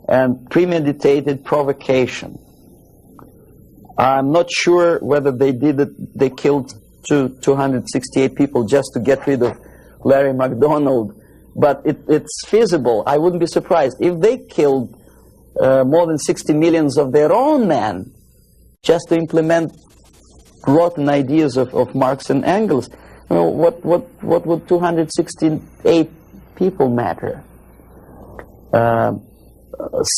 and premeditated provocation. I'm not sure whether they did it. They killed 268 people just to get rid of Larry McDonald, but it's feasible. I wouldn't be surprised if they killed more than 60 millions of their own men just to implement rotten ideas of Marx and Engels. You know, what would 268 people matter?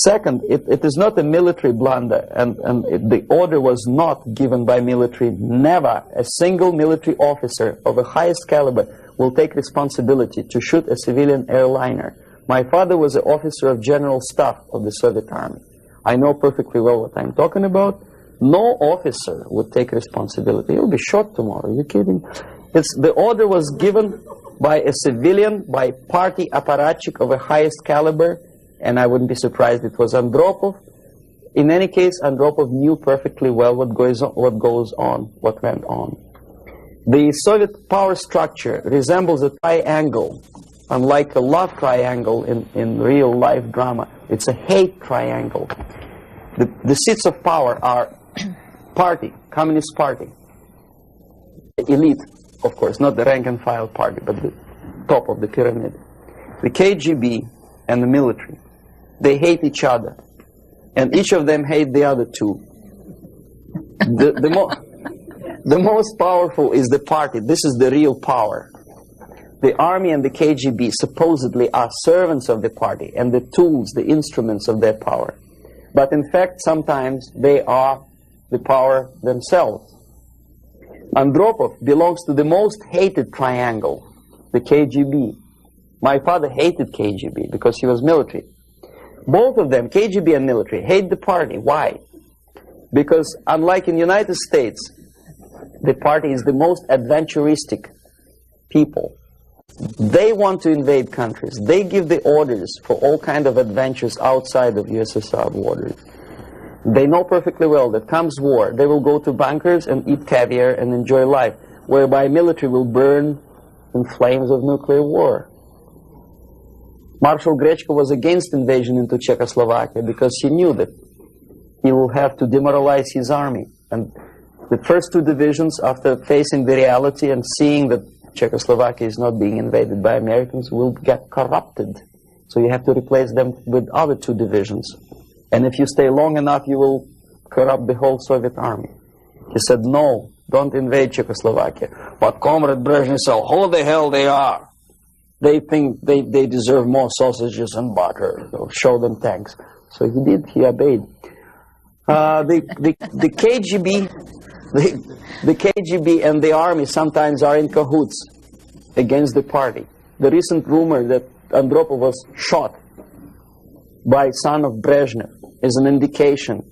Second, it is not a military blunder, and the order was not given by military. Never a single military officer of the highest caliber will take responsibility to shoot a civilian airliner. My father was an officer of general staff of the Soviet Army. I know perfectly well what I'm talking about. No officer would take responsibility. He'll be shot tomorrow. Are you kidding? The order was given by a civilian, by party apparatchik of the highest caliber, and I wouldn't be surprised it was Andropov. In any case, Andropov knew perfectly well what went on. The Soviet power structure resembles a triangle. Unlike a love triangle in real life drama, it's a hate triangle. The seats of power are party, Communist Party, the elite, of course, not the rank and file party, but the top of the pyramid. The KGB and the military, they hate each other, and each of them hate the other two. The most powerful is the party. This is the real power. The army and the KGB supposedly are servants of the party and the tools, the instruments of their power. But in fact, sometimes they are the power themselves. Andropov belongs to the most hated triangle, the KGB. My father hated KGB because he was military. Both of them, KGB and military, hate the party. Why? Because unlike in the United States, the party is the most adventuristic people. They want to invade countries. They give the orders for all kinds of adventures outside of USSR borders. They know perfectly well that comes war, they will go to bunkers and eat caviar and enjoy life, whereby military will burn in flames of nuclear war. Marshal Grechko was against invasion into Czechoslovakia because he knew that he will have to demoralize his army. And the first two divisions, after facing the reality and seeing that Czechoslovakia is not being invaded by Americans, will get corrupted. So you have to replace them with other two divisions. And if you stay long enough, you will corrupt the whole Soviet army. He said, no, don't invade Czechoslovakia. But Comrade Brezhnev said, who the hell they are? They think they deserve more sausages and butter. So show them tanks. So he did, he obeyed. The KGB... The KGB and the army sometimes are in cahoots against the party. The recent rumor that Andropov was shot by son of Brezhnev is an indication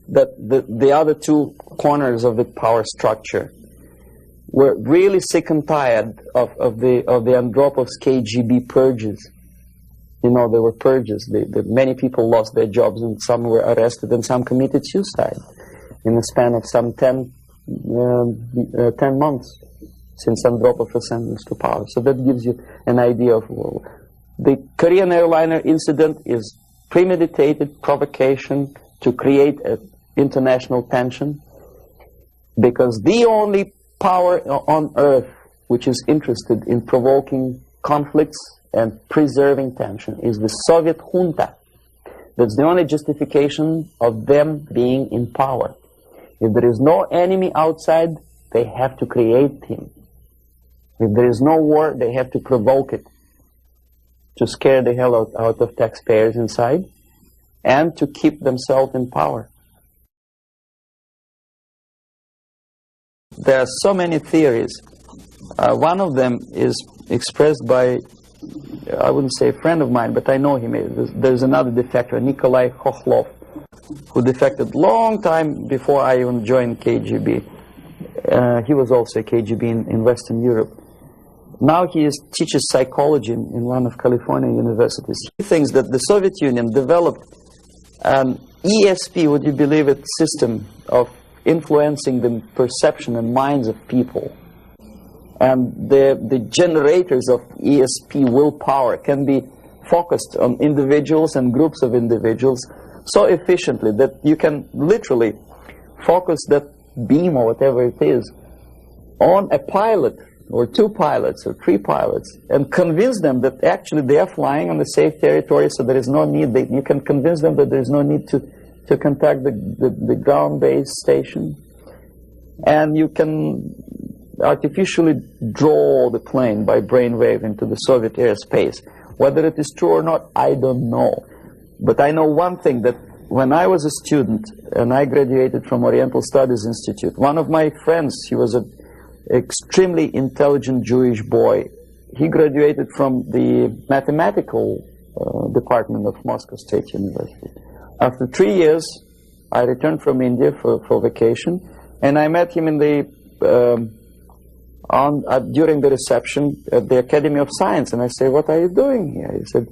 that the other two corners of the power structure were really sick and tired of the Andropov's KGB purges. You know, there were purges. Many people lost their jobs, and some were arrested, and some committed suicide in the span of some 10 months since Andropov was sentenced to power. So that gives you an idea of the Korean airliner incident is premeditated provocation to create an international tension, because the only power on earth which is interested in provoking conflicts and preserving tension is the Soviet junta. That's the only justification of them being in power. If there is no enemy outside, they have to create him. If there is no war, they have to provoke it, to scare the hell out of taxpayers inside, and to keep themselves in power. There are so many theories. One of them is expressed by, I wouldn't say a friend of mine, but I know him. There's another defector, Nikolai Khokhlov, who defected long time before I even joined KGB. He was also a KGB in Western Europe. Now he teaches psychology in one of California universities. He thinks that the Soviet Union developed an ESP, would you believe it, system of influencing the perception and minds of people, and the generators of ESP willpower can be focused on individuals and groups of individuals so efficiently that you can literally focus that beam or whatever it is on a pilot or two pilots or three pilots and convince them that actually they are flying on the safe territory, so there is no need, you can convince them that there is no need to contact the ground-based station, and you can artificially draw the plane by brainwave into the Soviet airspace. Whether it is true or not, I don't know. But I know one thing, that when I was a student and I graduated from Oriental Studies Institute, one of my friends, he was an extremely intelligent Jewish boy. He graduated from the mathematical department of Moscow State University. After 3 years, I returned from India for vacation, and I met him in the during the reception at the Academy of Science, and I said, "What are you doing here?" He said,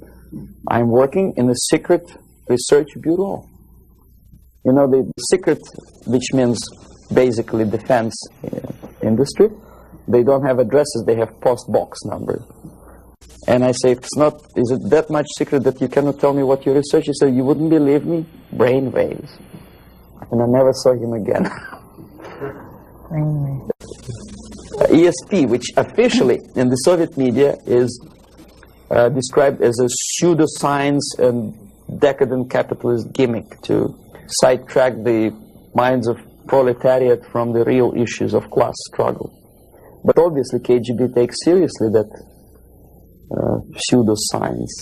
"I'm working in a secret research bureau." You know, the secret, which means basically defense industry. They don't have addresses, they have post box numbers. And I say, is it that much secret that you cannot tell me what you research? He said, "You wouldn't believe me, brain waves." And I never saw him again. ESP, which officially in the Soviet media is described as a pseudoscience and decadent capitalist gimmick to sidetrack the minds of proletariat from the real issues of class struggle. But obviously KGB takes seriously that pseudoscience.